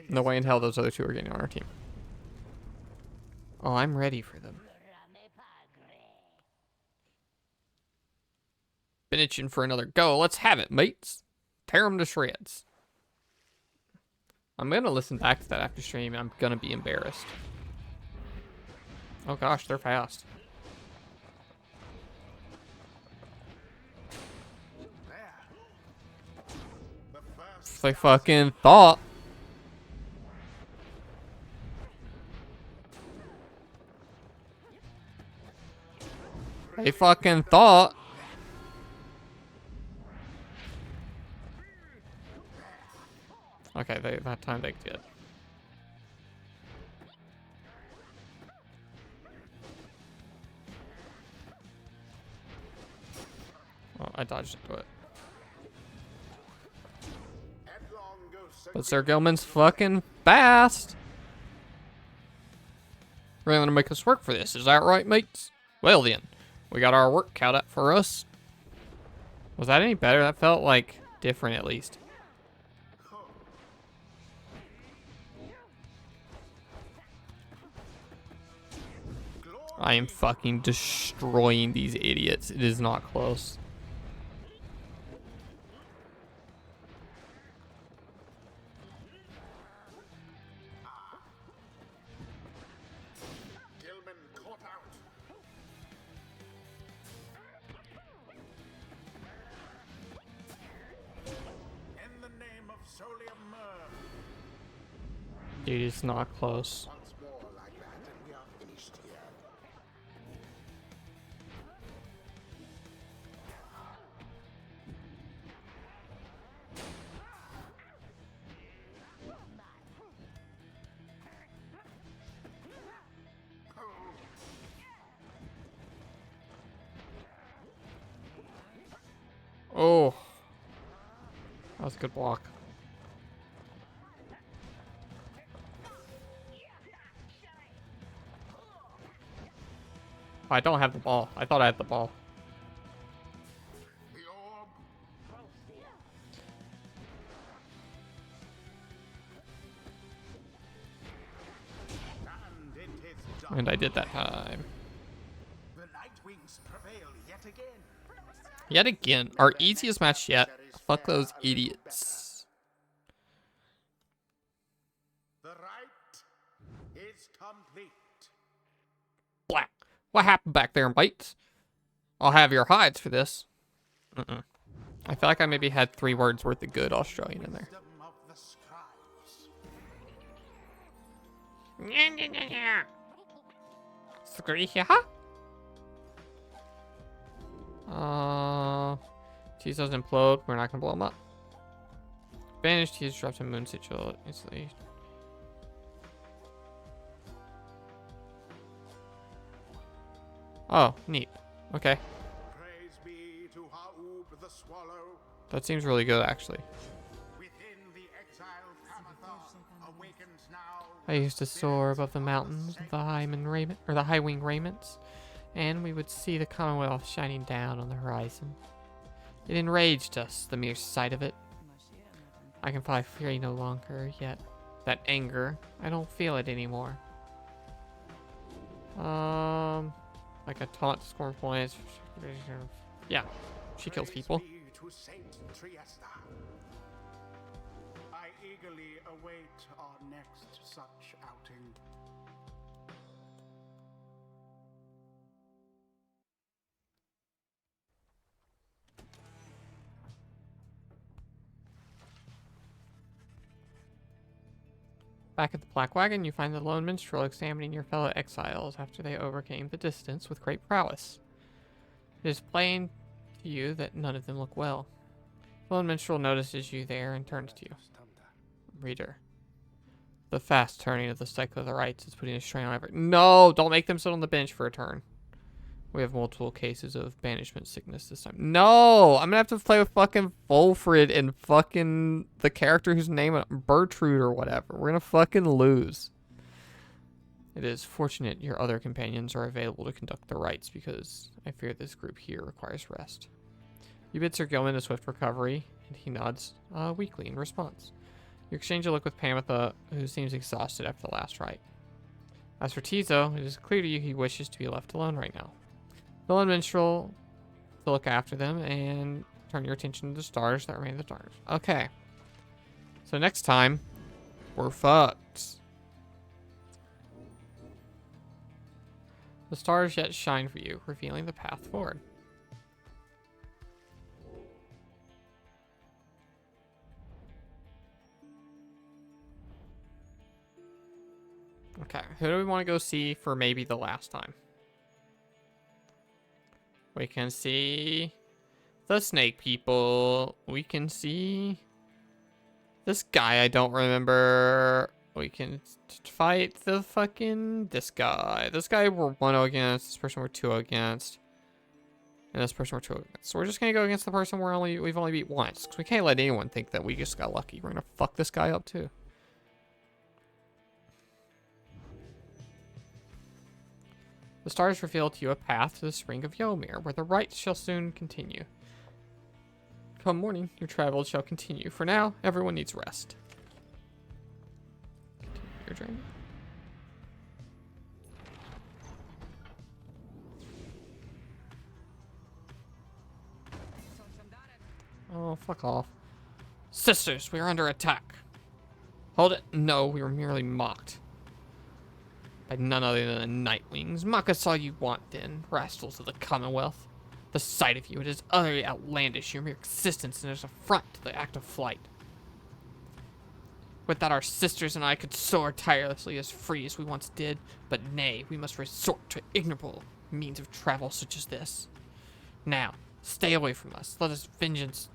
No way in hell those other two are getting on our team. Oh, I'm ready for them. Been itching for another go. Let's have it, mates. Tear them to shreds. I'm gonna listen back to that after stream, and I'm gonna be embarrassed. Oh gosh, they're fast. They fucking thought. They fucking thought. Okay, that time they did. Oh, I dodged into it. But Sir Gilman's fucking fast. Really gonna make us work for this, is that right, mates? Well then, we got our work cut out for us. Was that any better? That felt like different at least. I am fucking destroying these idiots. It is not close. Gilman caught out. In the name of Solium Myrrh. Dude, it's not close. Once more like that, and we are finished here. Oh. That was a good block. I don't have the ball. I thought I had the ball. The orb. And it is done. And I did that time. The Nightwings prevail yet again. Yet again, our easiest match yet. Fuck those idiots. What happened back there, mates? I'll have your hides for this. I feel like I maybe had 3 words worth of good Australian in there. Wisdom of the scribes. Tizo's implode. We're not gonna blow him up. Banished. Tizo drops a moon sigil instantly. Oh, neat. Okay. Praise be to Ha'ub the Swallow. That seems really good, actually. Within the exiled Kamatha awakens now. I used to soar above the mountains of the high wing raiments, and we would see the Commonwealth shining down on the horizon. It enraged us, the mere sight of it. I can fly free no longer, yet that anger, I don't feel it anymore. Like a taunt, scornful points. Yeah, she kills people. Praise be to Saint Triesta. I eagerly await our next such outing. Back at the Black Wagon, you find the lone minstrel examining your fellow exiles after they overcame the distance with great prowess. It is plain to you that none of them look well. The lone minstrel notices you there and turns to you. Reader. The fast turning of the cycle of the rites is putting a strain on every— No! Don't make them sit on the bench for a turn. We have multiple cases of banishment sickness this time. No! I'm gonna have to play with fucking Wolfred and fucking the character whose name is Bertrude or whatever. We're gonna fucking lose. It is fortunate your other companions are available to conduct the rites, because I fear this group here requires rest. You bid Sir Gilman a swift recovery, and he nods weakly in response. You exchange a look with Pamitha, who seems exhausted after the last rite. As for Tizo, it is clear to you he wishes to be left alone right now. Villain Minstrel to look after them and turn your attention to the stars that remain in the dark. Okay. So next time, we're fucked. The stars yet shine for you, revealing the path forward. Okay, who do we want to go see for maybe the last time? We can see the snake people. We can see this guy I don't remember. We can fight the fucking this guy. This guy we're 1-0 against. This person we're 2-0 against. And this person we're 2-0 against. So we're just gonna go against the person we've only beat once. Because we can't let anyone think that we just got lucky. We're gonna fuck this guy up too. The stars reveal to you a path to the spring of Ymir, where the rites shall soon continue. Come morning, your travels shall continue. For now, everyone needs rest. Continue your journey. Oh, fuck off. Sisters, we are under attack. Hold it. No, we were merely mocked. By none other than the Nightwings. Mock us all you want, then, rascals of the Commonwealth. The sight of you, it is utterly outlandish. Your mere existence is an affront to the act of flight. Would that our sisters and I could soar tirelessly as free as we once did, but nay, we must resort to ignoble means of travel such as this. Now, stay away from us. Let us vengeance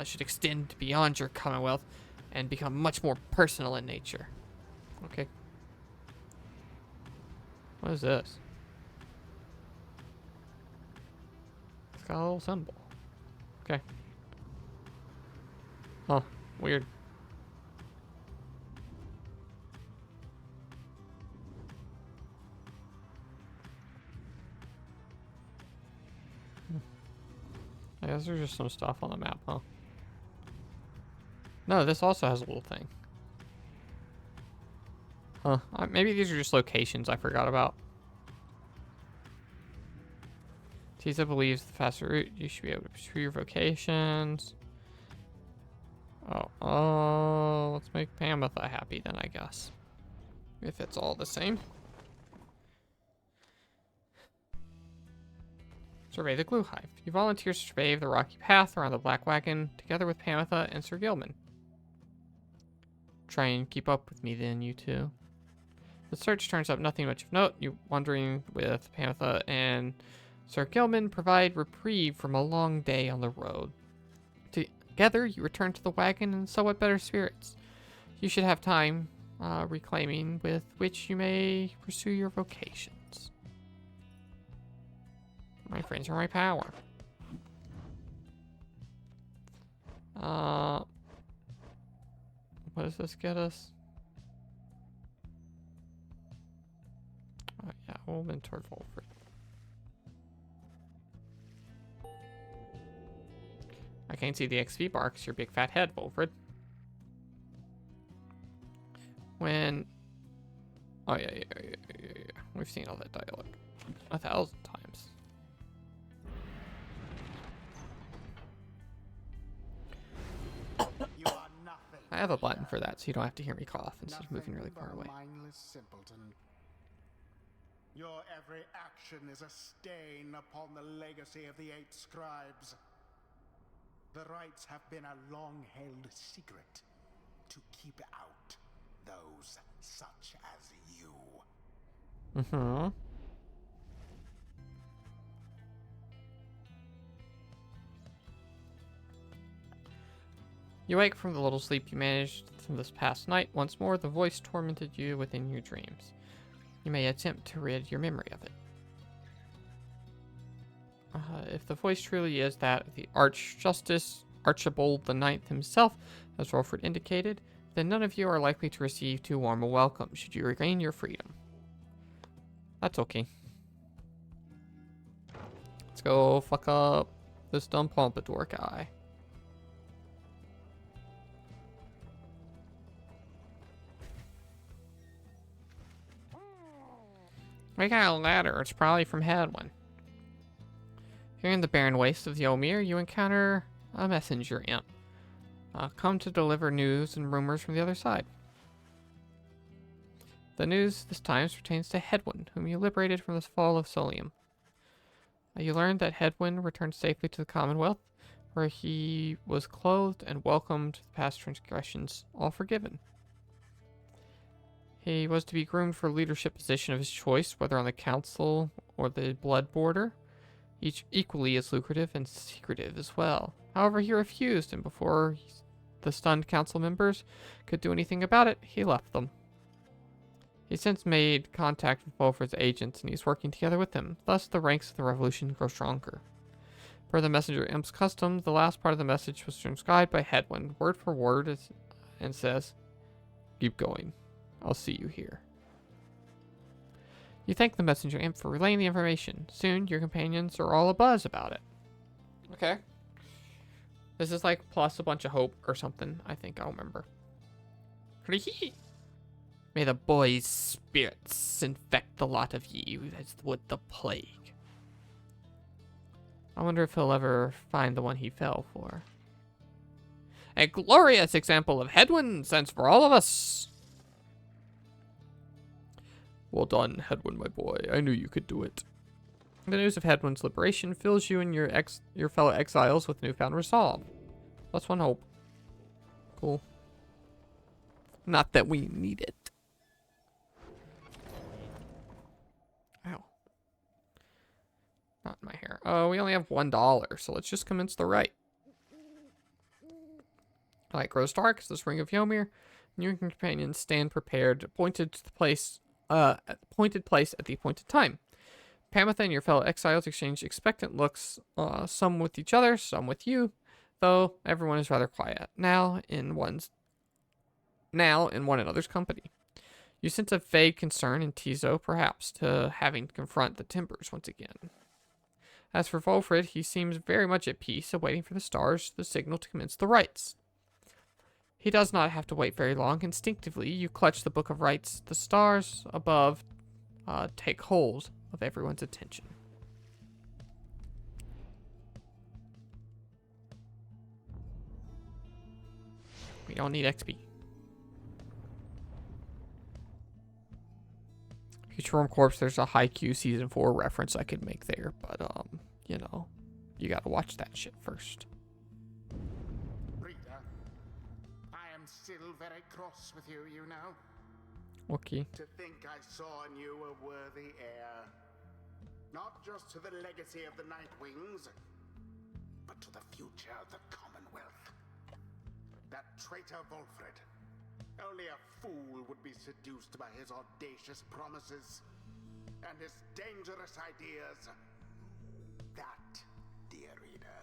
should extend beyond your Commonwealth and become much more personal in nature. Okay. What is this? It's got a little symbol. Okay. Huh. Weird. I guess there's just some stuff on the map, huh? No, this also has a little thing. Huh. Maybe these are just locations I forgot about. Tiza believes the faster route, you should be able to pursue your vocations. Oh, let's make Pamitha happy then, I guess. If it's all the same. Survey the glue hive. You volunteer to survey the rocky path around the black wagon together with Pamitha and Sir Gilman. Try and keep up with me then, you two. The search turns up nothing much of note. You wandering with Pamitha and Sir Gilman provide reprieve from a long day on the road. Together, you return to the wagon in somewhat better spirits. You should have time reclaiming with which you may pursue your vocations. My friends are my power. What does this get us? Oh yeah, we'll mentor Volfred. I can't see the XP bar because your big fat head, Volfred. When... Oh yeah. We've seen all that dialogue 1,000 times. I have a button for that, so you don't have to hear me cough instead of moving really far away. Mindless simpleton. Your every action is a stain upon the legacy of the 8 scribes. The rites have been a long-held secret to keep out those such as you. Mm-hmm. You wake from the little sleep you managed from this past night. Once more, the voice tormented you within your dreams. You may attempt to rid your memory of it. If the voice truly is that of the Archjustice Archibald the Ninth himself, as Rolfred indicated, then none of you are likely to receive too warm a welcome should you regain your freedom. That's okay. Let's go fuck up this dumb Pompadour guy. We got a letter. It's probably from Hadwin. Here in the barren waste of the Omir, you encounter a messenger imp. Come to deliver news and rumors from the other side. The news this time pertains to Hedwin, whom you liberated from the fall of Solium. You learned that Hedwin returned safely to the Commonwealth, where he was clothed and welcomed the past transgressions, all forgiven. He was to be groomed for a leadership position of his choice, whether on the council or the blood border, each equally as lucrative and secretive as well. However, he refused, and before the stunned council members could do anything about it, he left them. He's since made contact with Volfred's agents, and he's working together with them. Thus, the ranks of the revolution grow stronger. Per the messenger imp's custom, the last part of the message was transcribed by Hedwin, word for word, and says, "Keep going. I'll see you here." You thank the messenger imp for relaying the information. Soon, your companions are all abuzz about it. Okay. This is like plus a bunch of hope or something. I think I'll remember. May the boy's spirits infect the lot of ye as would the plague. I wonder if he'll ever find the one he fell for. A glorious example of Hedwin sense for all of us. Well done, Hedwin, my boy. I knew you could do it. The news of Hedwin's liberation fills you and your fellow exiles with newfound resolve. Plus one hope. Cool. Not that we need it. Ow. Not in my hair. Oh, we only have $1, so let's just commence the rite. Light grows dark as this ring of Ymir. You and your companions stand prepared, appointed to the place at the appointed place at the appointed time. Pamitha and your fellow exiles exchange expectant looks, some with each other, some with you, though everyone is rather quiet now in one another's company. You sense a vague concern in Tizo, perhaps, to having to confront the Timbers once again. As for Volfred, he seems very much at peace, awaiting for the stars, the signal to commence the rites. He does not have to wait very long. Instinctively, you clutch the book of rites. The stars above take hold of everyone's attention. We don't need XP. Future Corpse, there's a Haikyuu Season 4 reference I could make there, but you know, you gotta watch that shit first. Rita, I am still very cross with you, you know. Okay. To think I saw in you a worthy heir. Not just to the legacy of the Nightwings, but to the future of the Commonwealth. That traitor Volfred. Only a fool would be seduced by his audacious promises and his dangerous ideas. That, dear reader,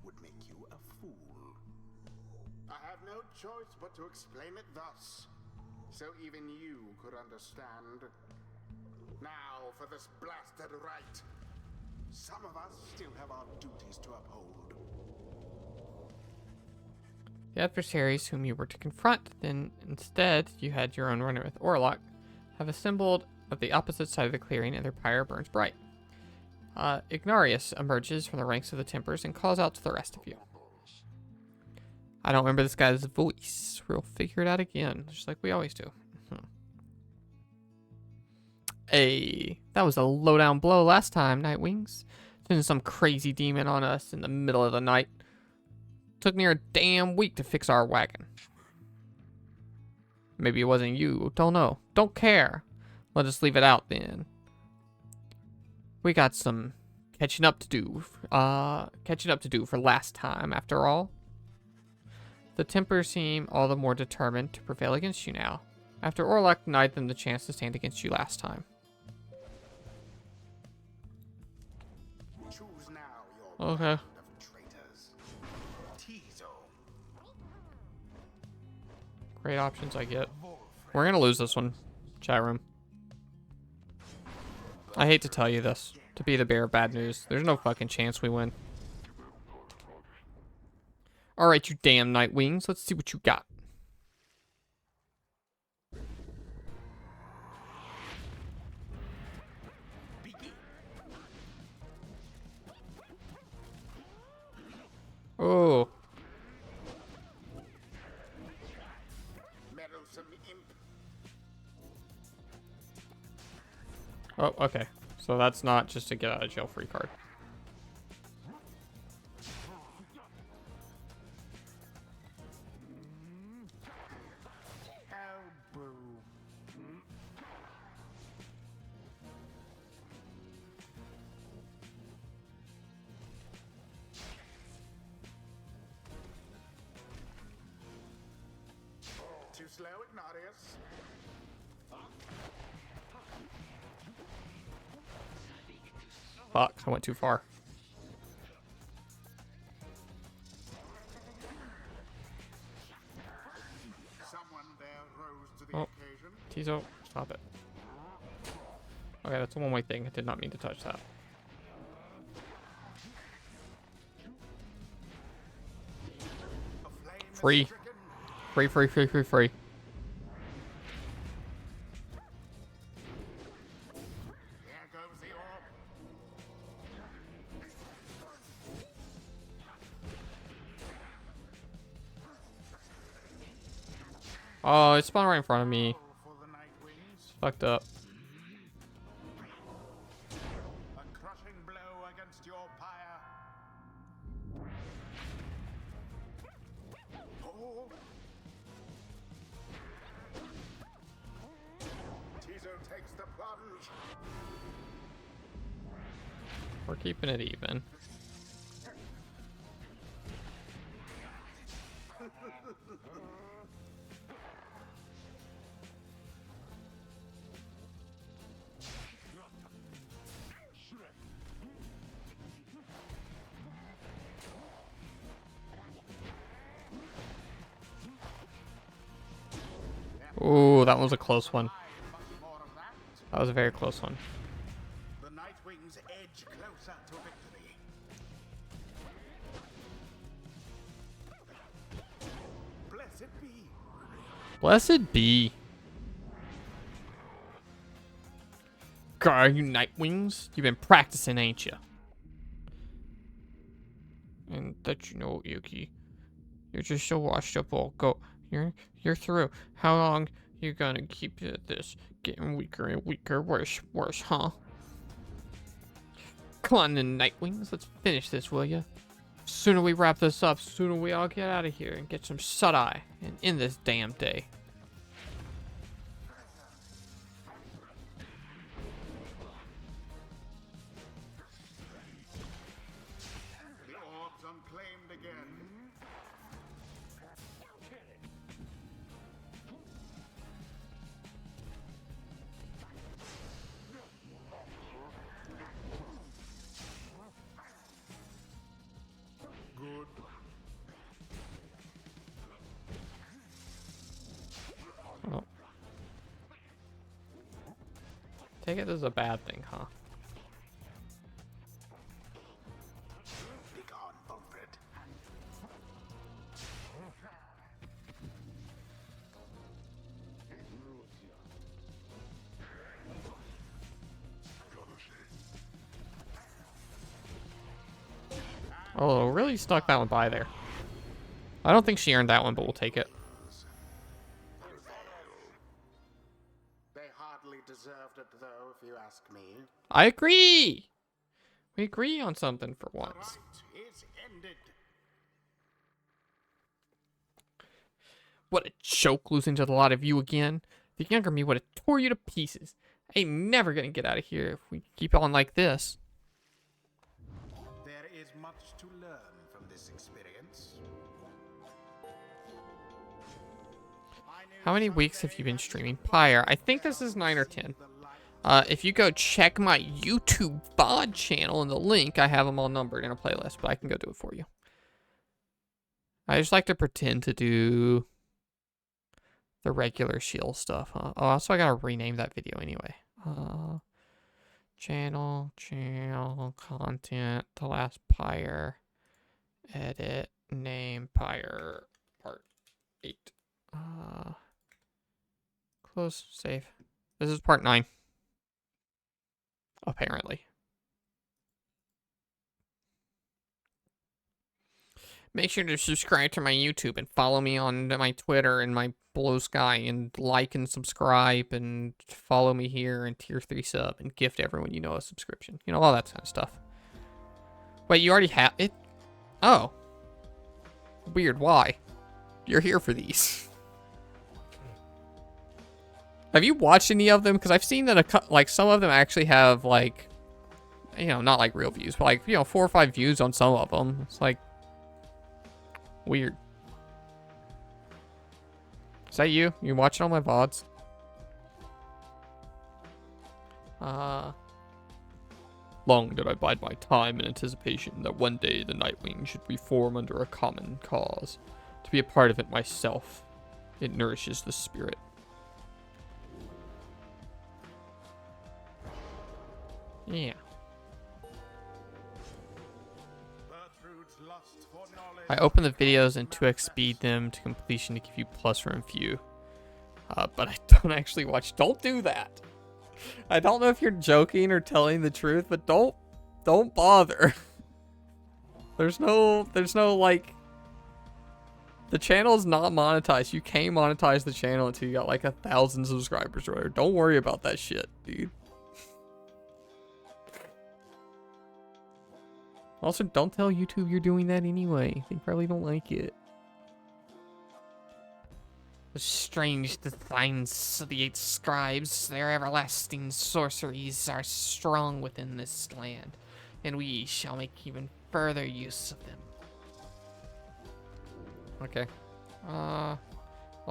would make you a fool. I have no choice but to explain it thus, so even you could understand. Now for this blasted right. Some of us still have our duties to uphold. The adversaries whom you were to confront, then instead you had your own runner with Orlok, have assembled of the opposite side of the clearing, and their pyre burns bright. Ignarius emerges from the ranks of the Tempers and calls out to the rest of you. I don't remember this guy's voice. We'll figure it out again, just like we always do. Hey, that was a lowdown blow last time, Nightwings. Sending some crazy demon on us in the middle of the night. Took near a damn week to fix our wagon. Maybe it wasn't you. Don't know. Don't care. Let us leave it out then. We got some catching up to do. For last time, after all. The Tempers seem all the more determined to prevail against you now, after Orlok denied them the chance to stand against you last time. Choose now your Okay. band of traitors. Tizo. Great options I get. We're gonna lose this one, chat room. I hate to tell you this. To be the bearer of bad news, there's no fucking chance we win. Alright, you damn Nightwings. Let's see what you got. Oh. Meddlesome imp. Oh, okay. So that's not just a get out of jail free card. Oh, boo. Too slow, Ignatius. Fuck, I went too far. Someone there rose to the Oh. occasion. Tizo, stop it. Okay, that's a one-way thing. I did not mean to touch that. A flame is Free. stricken. Free, free, free, free, free. Here goes the orb. Oh, it spawned right in front of me. For the Nightwings. Fucked up. A crushing blow against your pyre. Oh. Tizo takes the plunge. We're keeping it even. Ooh, that was a close one. Much more of that. That was a very close one. The Nightwings edge closer to victory. Blessed be. Blessed be. God, you Nightwings. You've been practicing, ain't you? And that you know, Yuki. You're just so washed up, all go. You're through. How long you gonna keep this? Getting weaker and weaker, worse, huh? Come on then, Nightwings. Let's finish this, will ya? Sooner we wrap this up, sooner we all get out of here and get some shut-eye and end this damn day. The orb's unclaimed again. Good. Oh. Take it as a bad thing, huh? Be gone, Bulfred. Oh, really stuck that one by there. I don't think she earned that one, but we'll take it. They hardly deserved it, though, if you ask me. I agree! We agree on something for The once. right is ended. What a joke losing to the lot of you again. The younger me would have tore you to pieces. I ain't never gonna get out of here if we keep on like this. There is much to learn from this experience. How many weeks have you been streaming Pyre? I think this is 9 or 10. If you go check my YouTube VOD channel in the link, I have them all numbered in a playlist, but I can go do it for you. I just like to pretend to do the regular shield stuff, huh? Oh, also I gotta rename that video anyway. Channel, content, the last Pyre, edit, name, Pyre, part 8. Close, save. This is part 9. Apparently. Make sure to subscribe to my YouTube and follow me on my Twitter and my Blue Sky and like and subscribe and follow me here and tier 3 sub and gift everyone you know a subscription. You know, all that kind of stuff. Wait, you already have it? Oh. Weird, why? You're here for these. Have you watched any of them? Because I've seen that like some of them actually have like, you know, not like real views, but like, you know, 4 or 5 views on some of them. It's like weird. Is that you? You watching all my VODs? Long did I bide my time in anticipation that one day the Nightwing should reform under a common cause. To be a part of it myself, it nourishes the spirit. Yeah. I open the videos and 2x speed them to completion to give you plus from view. But I don't actually watch. Don't do that. I don't know if you're joking or telling the truth, but don't bother. There's no like, the channel is not monetized. You can't monetize the channel until you got like 1,000 subscribers or whatever. Don't worry about that shit, dude. Also, don't tell YouTube you're doing that anyway. They probably don't like it. The strange designs of the 8 scribes, their everlasting sorceries are strong within this land, and we shall make even further use of them. Okay. While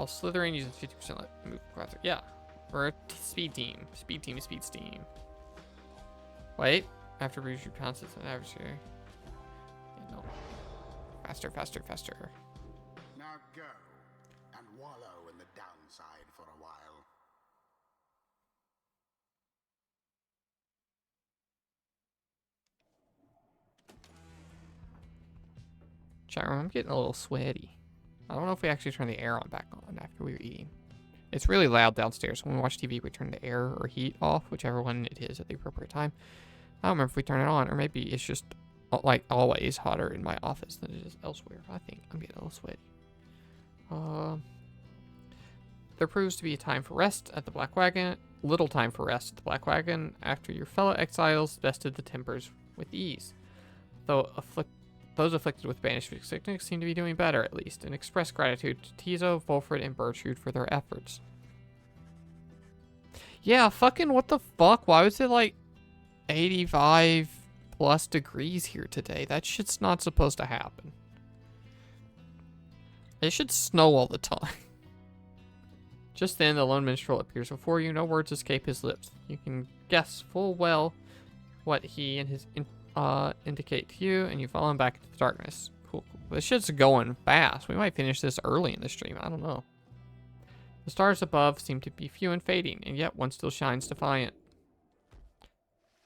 Slytherin uses 50% move faster. Yeah. We're a speed team. Speed team is speed steam. Wait. After Bruce, you pounce it an adversary. No. Faster, faster, faster. Now go and wallow in the downside for a while. Chat room, I'm getting a little sweaty. I don't know if we actually turned the air on back on after we were eating. It's really loud downstairs. When we watch TV, we turn the air or heat off, whichever one it is at the appropriate time. I don't remember if we turn it on, or maybe it's just like always hotter in my office than it is elsewhere. I think I'm getting a little sweaty. There proves to be a time for rest at the Black Wagon. Little time for rest at the Black Wagon after your fellow exiles bested the timbers with ease. Though those afflicted with banished sickness seem to be doing better, at least, and express gratitude to Tizo, Volfred, and Bertrude for their efforts. Yeah, fucking what the fuck? Why was it like 85 plus degrees here today? That shit's not supposed to happen. It should snow all the time. Just then, the lone minstrel appears before you. No words escape his lips. You can guess full well what he and his indicate to you, and you follow him back into the darkness. Cool. This shit's going fast. We might finish this early in the stream. I don't know. The stars above seem to be few and fading, and yet one still shines defiant.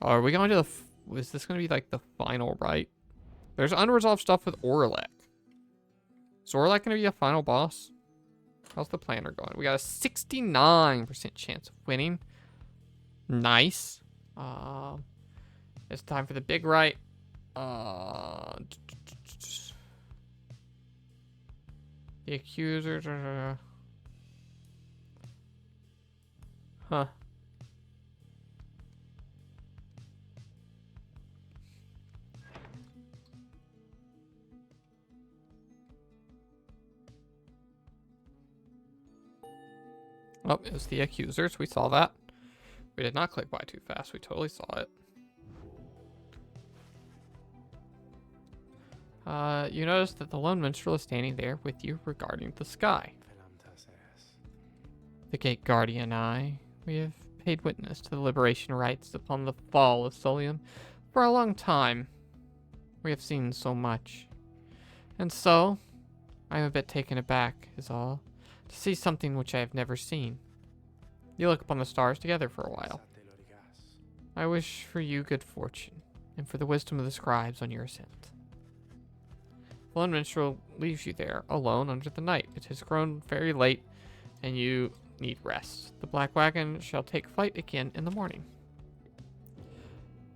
Are we going to the... is this going to be like the final, right? There's unresolved stuff with Orlek. Is Orlek going to be a final boss? How's the planner going? We got a 69% chance of winning. Nice. It's time for the big right. The accusers are... Huh. Oh, it was the accusers. We saw that. We did not click by too fast. We totally saw it. You notice that the lone minstrel is standing there with you regarding the sky. The gate guardian and I, we have paid witness to the liberation rites upon the fall of Solium for a long time. We have seen so much. And so, I am a bit taken aback, is all, to see something which I have never seen. You look upon the stars together for a while. I wish for you good fortune, and for the wisdom of the scribes on your ascent. The lone minstrel leaves you there, alone under the night. It has grown very late, and you need rest. The black wagon shall take flight again in the morning.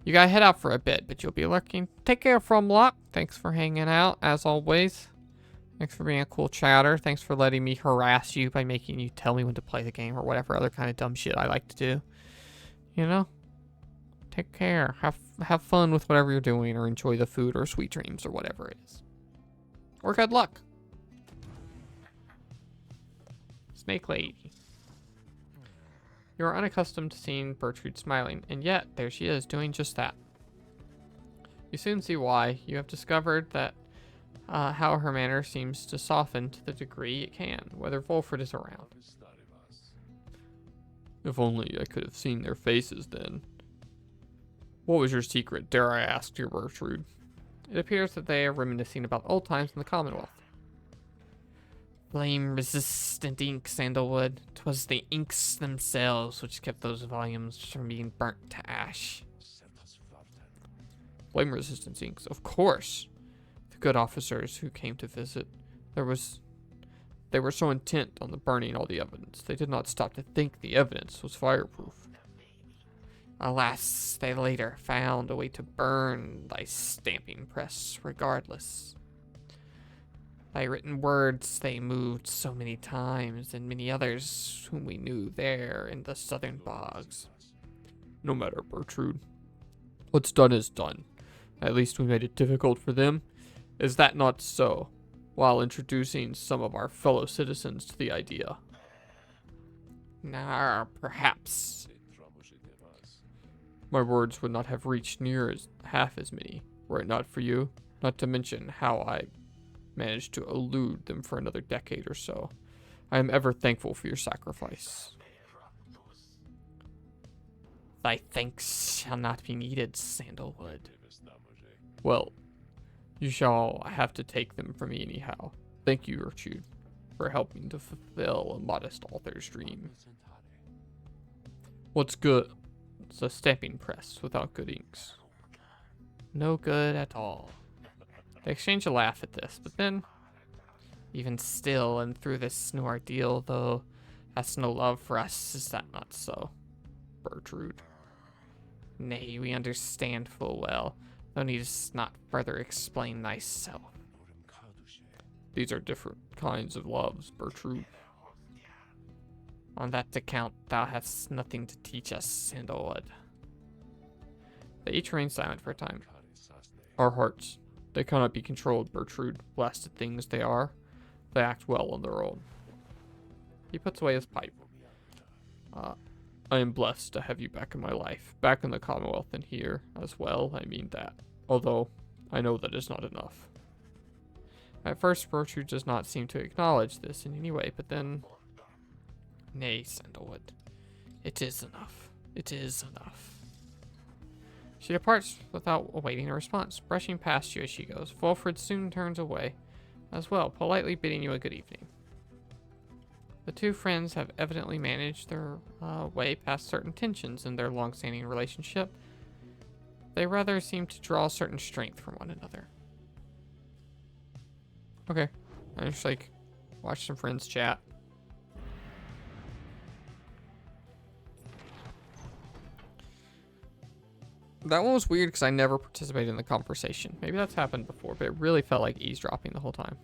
You gotta head out for a bit, but you'll be lurking. Take care, Fromlock. Thanks for hanging out, as always. Thanks for being a cool chatter. Thanks for letting me harass you by making you tell me when to play the game or whatever other kind of dumb shit I like to do. You know? Take care. Have fun with whatever you're doing, or enjoy the food or sweet dreams or whatever it is. Or good luck. Snake Lady. You are unaccustomed to seeing Bertrude smiling, and yet there she is doing just that. You soon see why. You have discovered that how her manner seems to soften to the degree it can, whether Volfred is around. If only I could have seen their faces then. What was your secret, dare I ask, dear Bertrude? It appears that they are reminiscing about old times in the Commonwealth. Flame-resistant ink, Sandalwood. 'Twas the inks themselves which kept those volumes from being burnt to ash. Flame-resistant inks, of course. The good officers who came to visit, they were so intent on the burning all the evidence, they did not stop to think the evidence was fireproof. Alas, they later found a way to burn thy stamping press regardless. Thy written words they moved so many times, and many others whom we knew there in the southern bogs. No matter, Bertrude. What's done is done. At least we made it difficult for them. Is that not so? While introducing some of our fellow citizens to the idea. Nah, perhaps. My words would not have reached near as half as many, were it not for you, not to mention how I managed to elude them for another decade or so. I am ever thankful for your sacrifice. Thy thanks shall not be needed, Sandalwood. Well, you shall have to take them from me anyhow. Thank you, Bertrude, for helping to fulfill a modest author's dream. What's good? It's a stamping press without good inks. No good at all. They exchange a laugh at this, but then, even still, and through this new ordeal, though, hast no love for us, is that not so, Bertrude? Nay, we understand full well, thou needest not further explain thyself. These are different kinds of loves, Bertrude. On that account, thou hast nothing to teach us, Sandalwood. They each remain silent for a time. our hearts. They cannot be controlled, Bertrude. Blasted things they are. They act well on their own. He puts away his pipe. I am blessed to have you back in my life. Back in the Commonwealth and here as well, I mean that. Although, I know that is not enough. At first, Bertrude does not seem to acknowledge this in any way, but then... Nay, Sandalwood. It is enough. It is enough. She departs without awaiting a response, brushing past you as she goes. Wolfred soon turns away, as well, politely bidding you a good evening. The two friends have evidently managed their way past certain tensions in their long-standing relationship. They rather seem to draw certain strength from one another. Okay. I just, like, watch some friends chat. That one was weird because I never participated in the conversation. Maybe that's happened before, but it really felt like eavesdropping the whole time.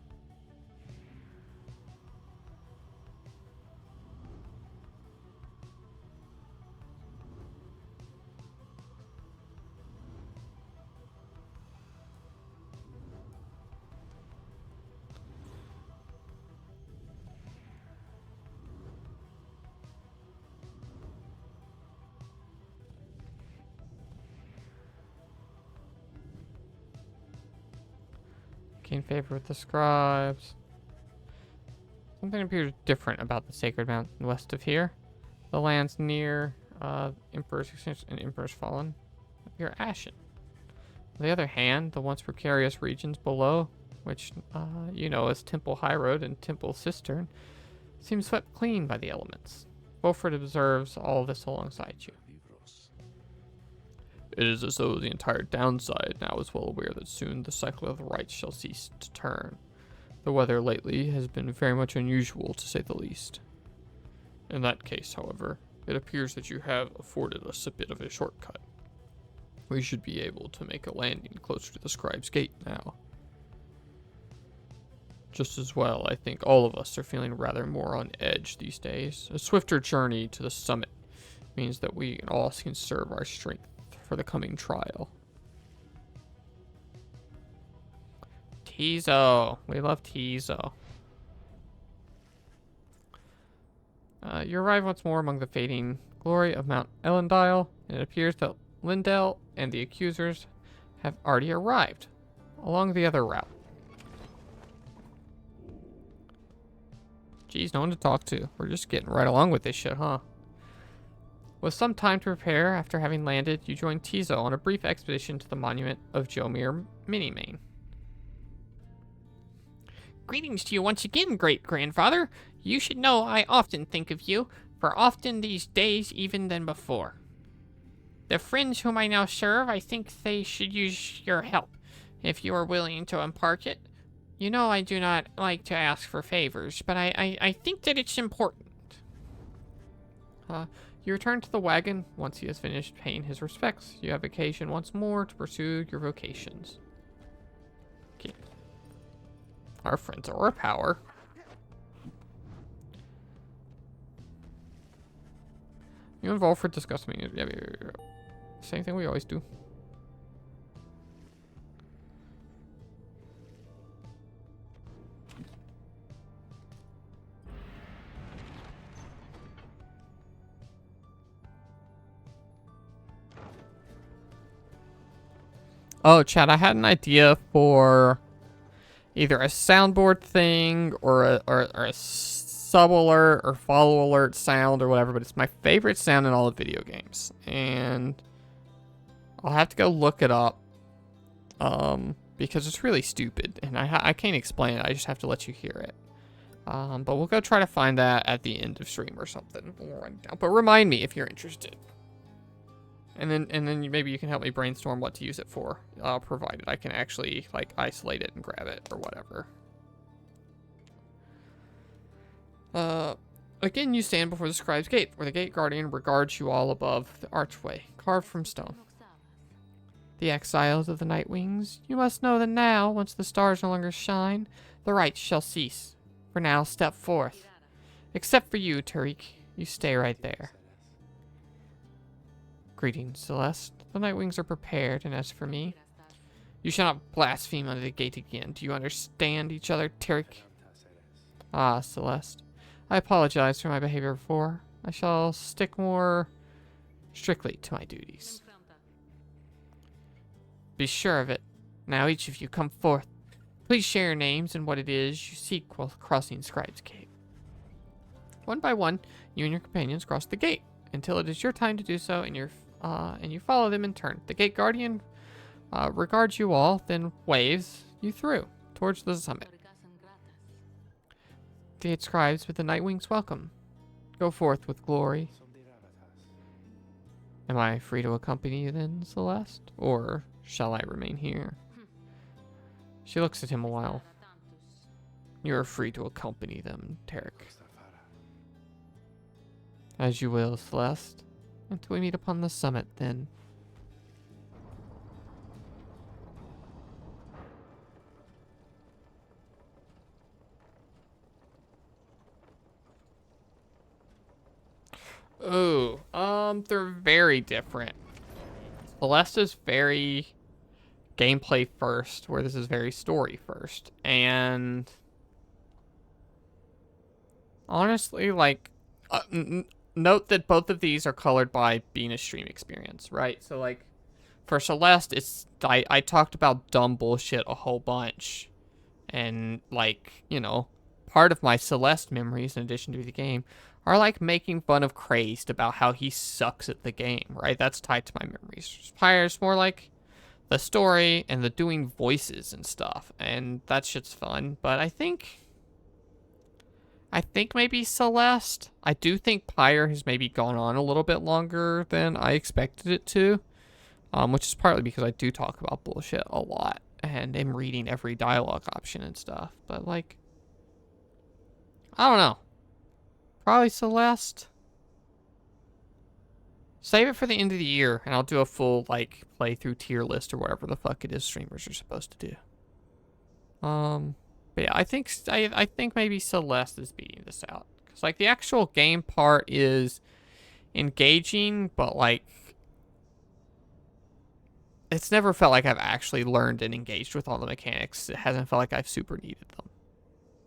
In favor with the scribes. Something appears different about the sacred mountain west of here. The lands near Emperor's Extinction and Emperor's Fallen appear ashen. On the other hand, the once precarious regions below, which you know as Temple High Road and Temple Cistern, seem swept clean by the elements. Wolfred observes all this alongside you. It is as though the entire downside now is well aware that soon the cycle of the rights shall cease to turn. The weather lately has been very much unusual, to say the least. In that case, however, it appears that you have afforded us a bit of a shortcut. We should be able to make a landing closer to the Scribe's Gate now. Just as well, I think all of us are feeling rather more on edge these days. A swifter journey to the summit means that we all can serve our strength for the coming trial. Tizo. We love Tizo. You arrive once more among the fading glory of Mount Elendile, and it appears that Lindell and the accusers have already arrived along the other route. Geez, no one to talk to. We're just getting right along with this shit, huh? With some time to prepare, after having landed, you join Tizo on a brief expedition to the monument of Jomir Minimane. Greetings to you once again, great-grandfather. You should know I often think of you, for often these days even than before. The friends whom I now serve, I think they should use your help, if you are willing to impart it. You know I do not like to ask for favors, but I think that it's important. You return to the wagon once he has finished paying his respects. You have occasion once more to pursue your vocations. Okay. Our friends are our power. You and Wolfred discuss me. Yeah. Same thing we always do. Oh, Chad, I had an idea for either a soundboard thing or a sub alert or follow alert sound or whatever, but it's my favorite sound in all of video games. And I'll have to go look it up because it's really stupid and I can't explain it. I just have to let you hear it. But we'll go try to find that at the end of stream or something. We'll run down. But remind me if you're interested. And then maybe you can help me brainstorm what to use it for, provided I can actually, like, isolate it and grab it or whatever. Again, you stand before the Scribe's Gate, where the Gate Guardian regards you all above the archway, carved from stone. The exiles of the Night Wings, you must know that now, once the stars no longer shine, the rites shall cease. For now, step forth. Except for you, Tariq. You stay right there. Greetings, Celeste. The Night Wings are prepared, and as for me, You shall not blaspheme under the gate again. Do you understand each other, Tarek? Ah, Celeste. I apologize for my behavior before. I shall stick more strictly to my duties. Be sure of it. Now each of you come forth. Please share your names and what it is you seek while crossing Scribe's Cave. One by one, you and your companions cross the gate until it is your time to do so, and you follow them in turn. The gate guardian regards you all, then waves you through towards the summit. The gate scribes with the Nightwing's welcome. Go forth with glory. Am I free to accompany you then, Celeste? Or shall I remain here? She looks at him a while. You are free to accompany them, Tarek. As you will, Celeste. Until we meet upon the summit, then. Ooh, they're very different. Celeste is very gameplay first, where this is very story first. And honestly, like, note that both of these are colored by being a stream experience, right? So, like, for Celeste, it's I talked about dumb bullshit a whole bunch. And, like, you know, part of my Celeste memories, in addition to the game, are, like, making fun of Crazed about how he sucks at the game, right? That's tied to my memories. Pyre's more like the story and the doing voices and stuff, and that shit's fun. But I think maybe Celeste. I do think Pyre has maybe gone on a little bit longer than I expected it to, which is partly because I do talk about bullshit a lot and am reading every dialogue option and stuff. But, like, I don't know. Probably Celeste. Save it for the end of the year, and I'll do a full, like, playthrough tier list or whatever the fuck it is streamers are supposed to do. But yeah, I think maybe Celeste is beating this out. Because, like, the actual game part is engaging, but, like, it's never felt like I've actually learned and engaged with all the mechanics. It hasn't felt like I've super needed them.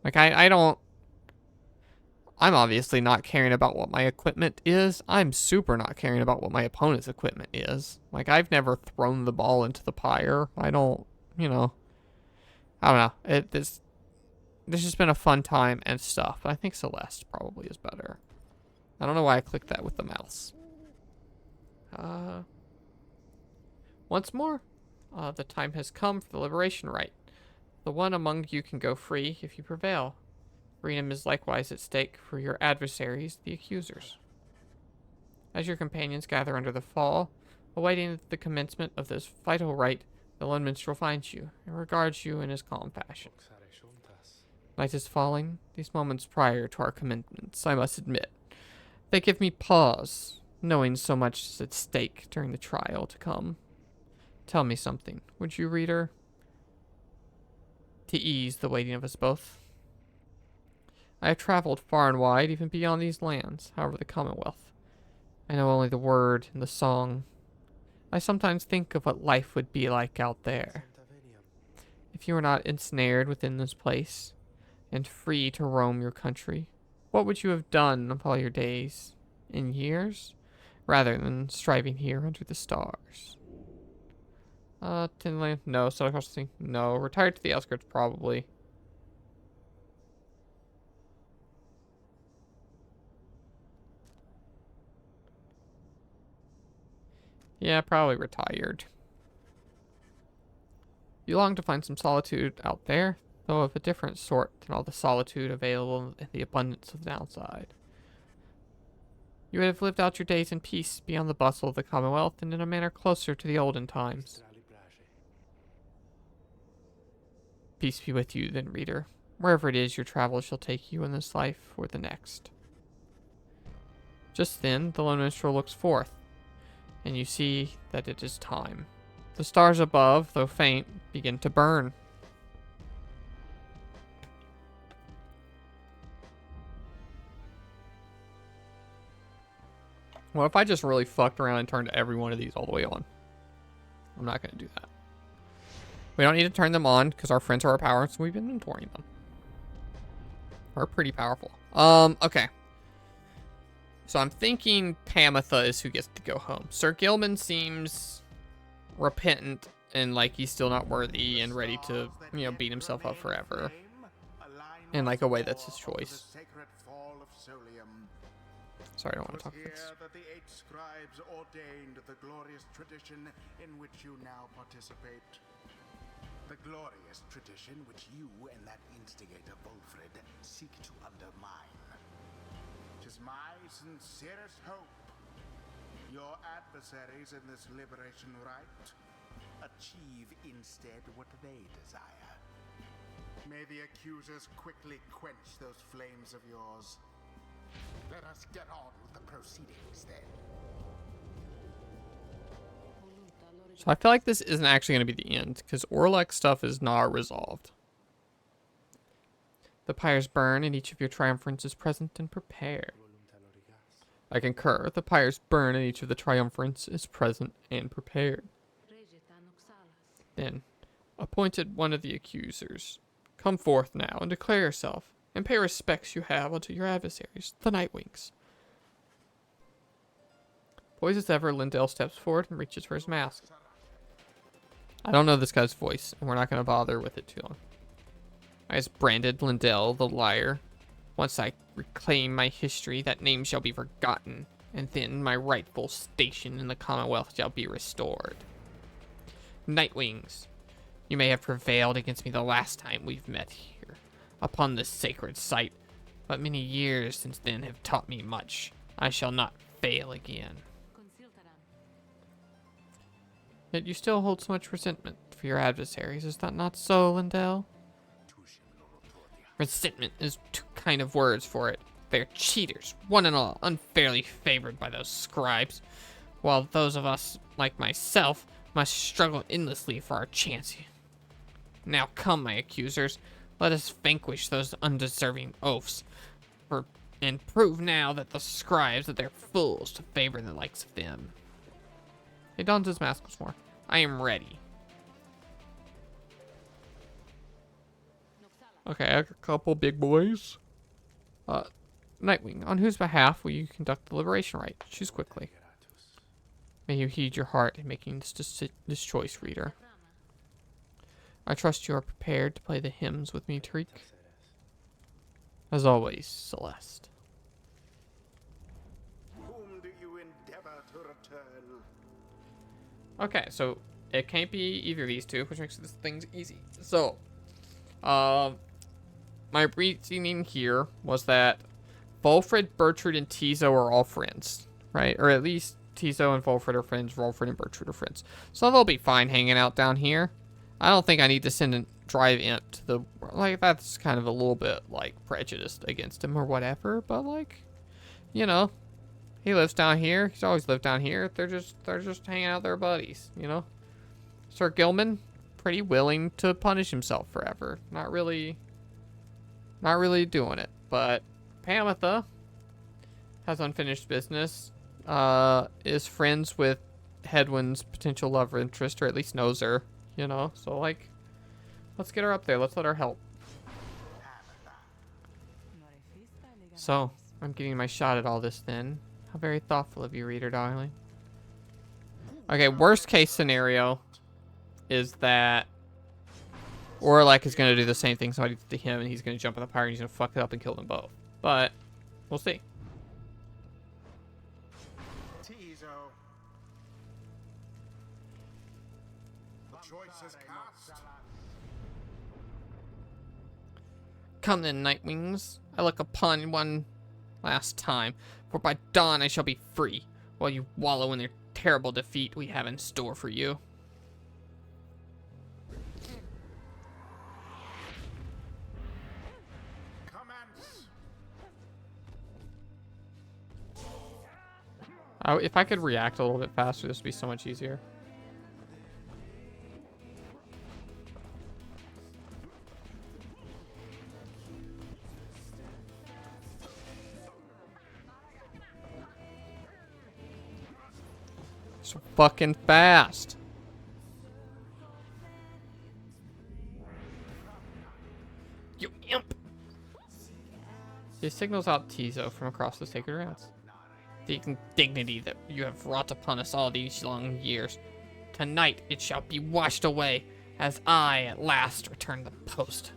Like, I'm obviously not caring about what my equipment is. I'm super not caring about what my opponent's equipment is. Like, I've never thrown the ball into the pyre. I don't know. This just been a fun time and stuff. But I think Celeste probably is better. I don't know why I clicked that with the mouse. Once more, the time has come for the liberation rite. The one among you can go free if you prevail. Freedom is likewise at stake for your adversaries, the accusers. As your companions gather under the fall, awaiting the commencement of this vital rite, the lone minstrel finds you and regards you in his calm fashion. Night is falling. These moments prior to our commencements, I must admit, they give me pause, knowing so much is at stake during the trial to come. Tell me something, would you, reader? To ease the waiting of us both. I have traveled far and wide, even beyond these lands, however the Commonwealth. I know only the word and the song. I sometimes think of what life would be like out there. If you were not ensnared within this place, and free to roam your country, what would you have done of all your days, in years, rather than striving here under the stars? Tinley, no. Southern Crossing, no. Retired to the outskirts, probably. Yeah, probably retired. You long to find some solitude out there, though of a different sort than all the solitude available in the abundance of the downside. You would have lived out your days in peace beyond the bustle of the Commonwealth and in a manner closer to the olden times. Peace be with you, then, reader, wherever it is your travels shall take you in this life or the next. Just then, the lone minstrel looks forth, and you see that it is time. The stars above, though faint, begin to burn. What if I just really fucked around and turned every one of these all the way on? I'm not going to do that. We don't need to turn them on because our friends are our power, so we've been inventorying them. We're pretty powerful. Okay. So I'm thinking Pamitha is who gets to go home. Sir Gilman seems repentant and like he's still not worthy and ready to, you know, beat himself up forever. In like a way that's his choice. Sorry, I don't want to talk about this. That the 8 scribes ordained the glorious tradition in which you now participate. The glorious tradition which you and that instigator Wolfred seek to undermine. Tis my sincerest hope your adversaries in this liberation rite achieve instead what they desire. May the accusers quickly quench those flames of yours. Let us get on with the proceedings then. So I feel like this isn't actually going to be the end, because Orlek's stuff is not resolved. The pyres burn, and each of your triumphants is present and prepared. I concur. The pyres burn, and each of the triumphants is present and prepared. Then, appointed one of the accusers, come forth now and declare yourself, and pay respects you have unto your adversaries, the Nightwings. Poised as ever, Lindell steps forward and reaches for his mask. I don't know this guy's voice, and we're not going to bother with it too long. I just branded Lindell the liar. Once I reclaim my history, that name shall be forgotten, and then my rightful station in the Commonwealth shall be restored. Nightwings, you may have prevailed against me the last time we've met here, upon this sacred site, but many years since then have taught me much. I shall not fail again. Yet you still hold so much resentment for your adversaries, is that not so, Lindell? Resentment is two kind of words for it. They're cheaters, one and all, unfairly favored by those scribes, while those of us, like myself, must struggle endlessly for our chance. Now come, my accusers, let us vanquish those undeserving oafs, and prove now that the scribes that they're fools to favor the likes of them. He dons his mask once more. I am ready. Okay, I got a couple big boys. Nightwing, on whose behalf will you conduct the liberation rite? Choose quickly. May you heed your heart in making this choice, reader. I trust you are prepared to play the hymns with me, Tariq. As always, Celeste. Whom do you endeavor to return? Okay, so it can't be either of these two, which makes this things easy. So, my reasoning here was that Wolfred, Bertrud, and Tizo are all friends, right? Or at least Tizo and Wolfred are friends, Wolfred and Bertrud are friends. So they'll be fine hanging out down here. I don't think I need to send a drive imp to the, like, that's kind of a little bit, like, prejudiced against him or whatever, but, like, you know, he lives down here. He's always lived down here. They're just hanging out with their buddies, you know? Sir Gilman, pretty willing to punish himself forever. Not really doing it, but Pamitha has unfinished business, is friends with Hedwyn's potential love interest, or at least knows her, you know? So, like, let's get her up there. Let's let her help. So, I'm getting my shot at all this then. How very thoughtful of you, reader darling. Okay, worst case scenario is that Orlek is going to do the same thing somebody did to him, and he's going to jump on the pyre and he's going to fuck it up and kill them both. But, we'll see. Tizo. The choice is cast. Come then, Nightwings. I look upon one last time, for by dawn I shall be free, while you wallow in the terrible defeat we have in store for you. If I could react a little bit faster, this would be so much easier. So fucking fast. He signals out Tizo from across the sacred realms. The indignity that you have wrought upon us all these long years. Tonight it shall be washed away, as I at last return the post.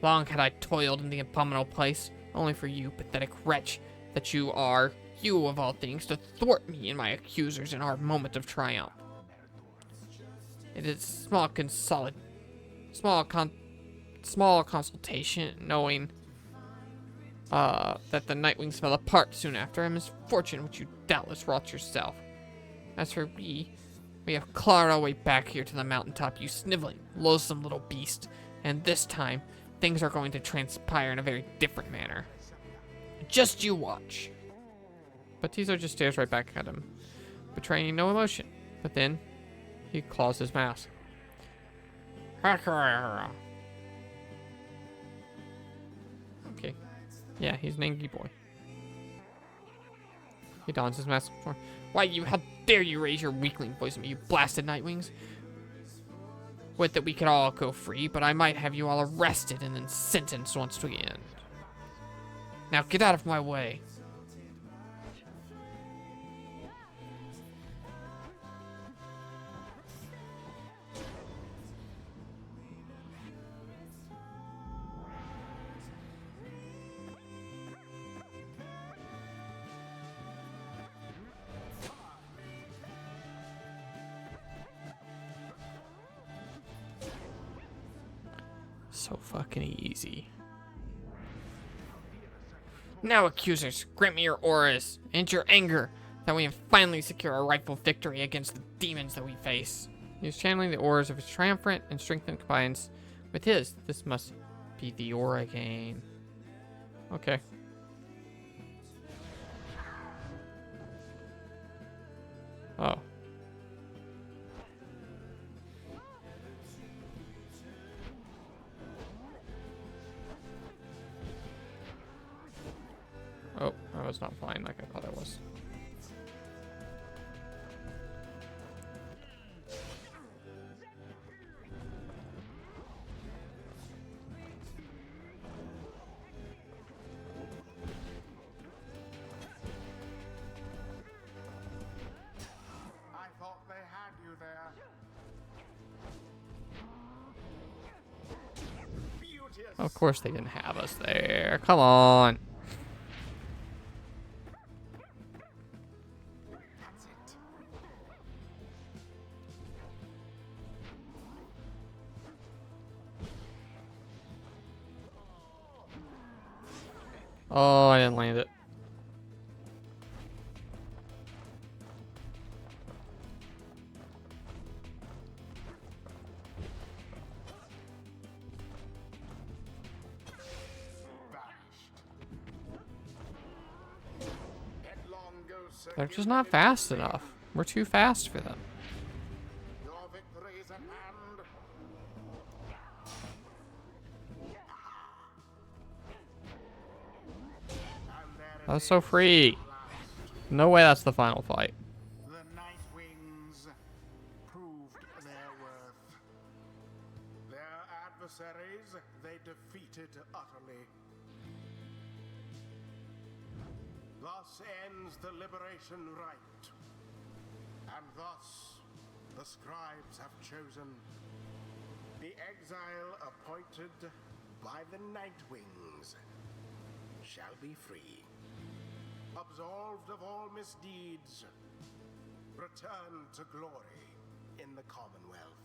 Long had I toiled in the abominable place, only for you, pathetic wretch, that you are, you of all things, to thwart me and my accusers in our moment of triumph. It is small consultation, knowing that the Nightwings fell apart soon after a misfortune which you doubtless wrought yourself. As for we have clawed our way back here to the mountaintop, you sniveling, loathsome little beast, and this time, things are going to transpire in a very different manner. Just you watch. But Tizo just stares right back at him, betraying no emotion. But then, he claws his mask. Okay. Yeah, he's an angry boy. He dons his mask. Why, how dare you raise your weakling voice at me, you blasted Nightwings? Would that we could all go free, but I might have you all arrested and then sentenced once again. Now get out of my way. So fucking easy. Now, accusers, grant me your auras and your anger, that we can finally secure a rightful victory against the demons that we face. He is channeling the auras of his triumphant and strengthened combines with his. This must be the aura game. Okay. Oh. Oh, I was not flying like I thought I was. I thought they had you there. Beauteous. Of course they didn't have us there. Come on. That's it. Oh, I didn't land it. They're just not fast enough. We're too fast for them. Your victory is at hand. That was so free. No way that's the final fight. The Nightwings proved their worth. Their adversaries they defeated utterly. Thus ends the liberation rite. And thus the scribes have chosen the exile appointed by the Nightwings shall be free. Absolved of all misdeeds, return to glory in the Commonwealth.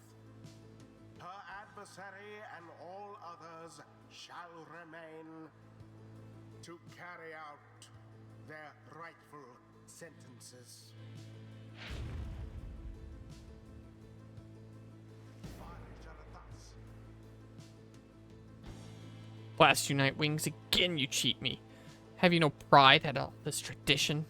Her adversary and all others shall remain to carry out their rightful sentences. Blast you, Nightwings. Again, you cheat me. Have you no pride at all this tradition?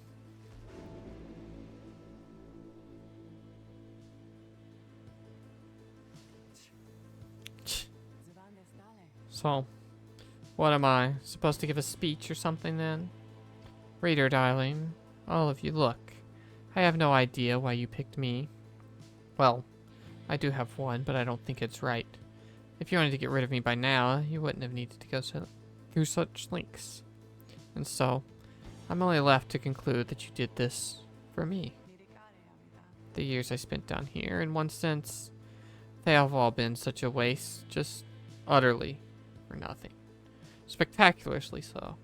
So, what am I? Supposed to give a speech or something then? Reader, darling, all of you, look. I have no idea why you picked me. Well, I do have one, but I don't think it's right. If you wanted to get rid of me by now, you wouldn't have needed to go through such lengths. And so, I'm only left to conclude that you did this for me. The years I spent down here, in one sense, they have all been such a waste, just utterly for nothing. Spectacularly so.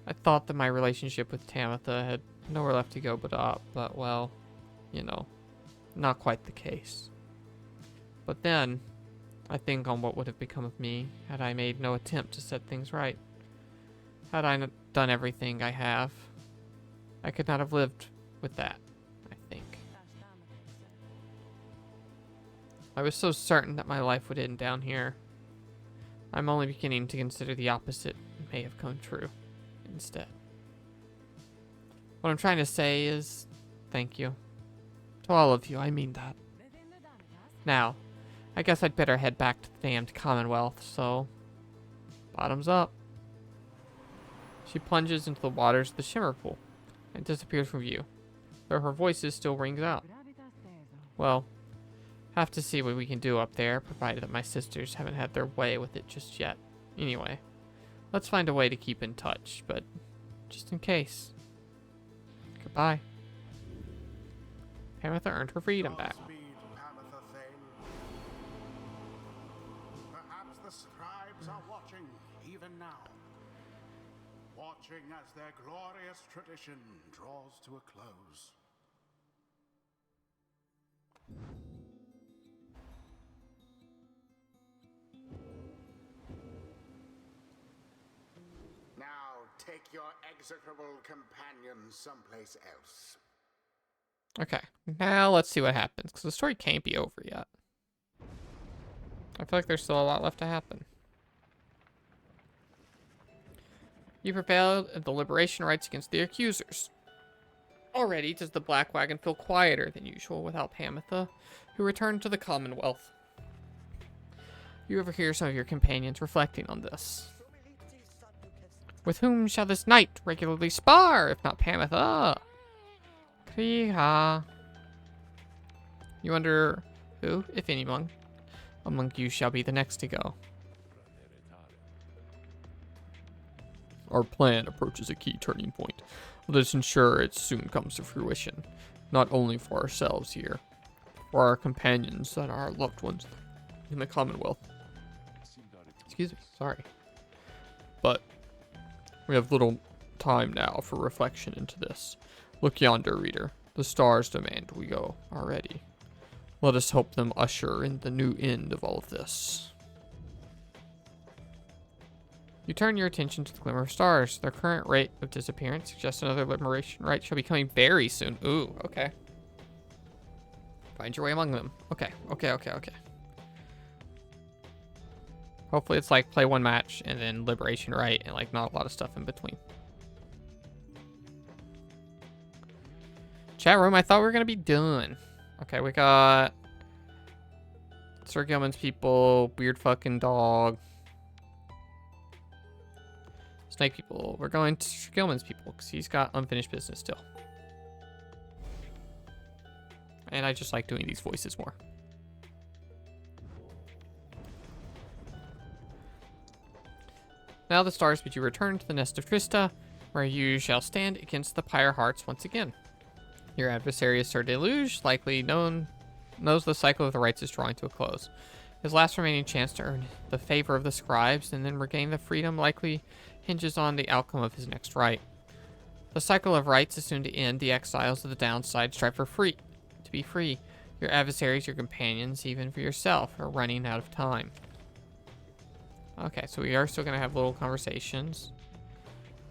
I thought that my relationship with Tamitha had nowhere left to go but up, but well, you know, not quite the case. But then, I think on what would have become of me had I made no attempt to set things right. Had I done everything I have, I could not have lived with that, I think. I was so certain that my life would end down here. I'm only beginning to consider the opposite may have come true instead. What I'm trying to say is, thank you. To all of you, I mean that. Now, I guess I'd better head back to the damned Commonwealth, so... bottoms up. She plunges into the waters of the Shimmer Pool and disappears from view, though her voice still rings out. Well, have to see what we can do up there, provided that my sisters haven't had their way with it just yet. Anyway, let's find a way to keep in touch, but just in case. Goodbye. Tamitha earned her freedom back. Perhaps the scribes are watching even now. Watching as their glorious tradition draws to a close. Now take your execrable companions someplace else. Okay, now let's see what happens, because the story can't be over yet. I feel like there's still a lot left to happen. You prevailed at the liberation rites against the accusers. Already does the Black Wagon feel quieter than usual without Tamitha, who returned to the Commonwealth. You overhear some of your companions reflecting on this. With whom shall this knight regularly spar, if not Tamitha? Kriha. You wonder who, if anyone, among you shall be the next to go. Our plan approaches a key turning point. Let us ensure it soon comes to fruition, not only for ourselves here, but for our companions and our loved ones in the Commonwealth. Excuse me, sorry. But we have little time now for reflection into this. Look yonder, reader. The stars demand we go already. Let us help them usher in the new end of all of this. You turn your attention to the glimmer of stars. Their current rate of disappearance suggests another liberation rite shall be coming very soon. Ooh, okay. Find your way among them. Okay. Hopefully it's like play one match and then liberation rite and like not a lot of stuff in between. Chat room, I thought we were going to be done. Okay, we got Sir Gilman's people, weird fucking dog. Snake people. We're going to Sir Gilman's people because he's got unfinished business still. And I just like doing these voices more. Now the stars bid you return to the nest of Trista, where you shall stand against the Pyre hearts once again. Your adversary is Sir Deluge, likely knows the cycle of the rites is drawing to a close. His last remaining chance to earn the favor of the scribes and then regain the freedom likely hinges on the outcome of his next rite. The cycle of rites is soon to end. The exiles of the downside strive to be free. Your adversaries, your companions, even for yourself, are running out of time. Okay, so we are still going to have little conversations,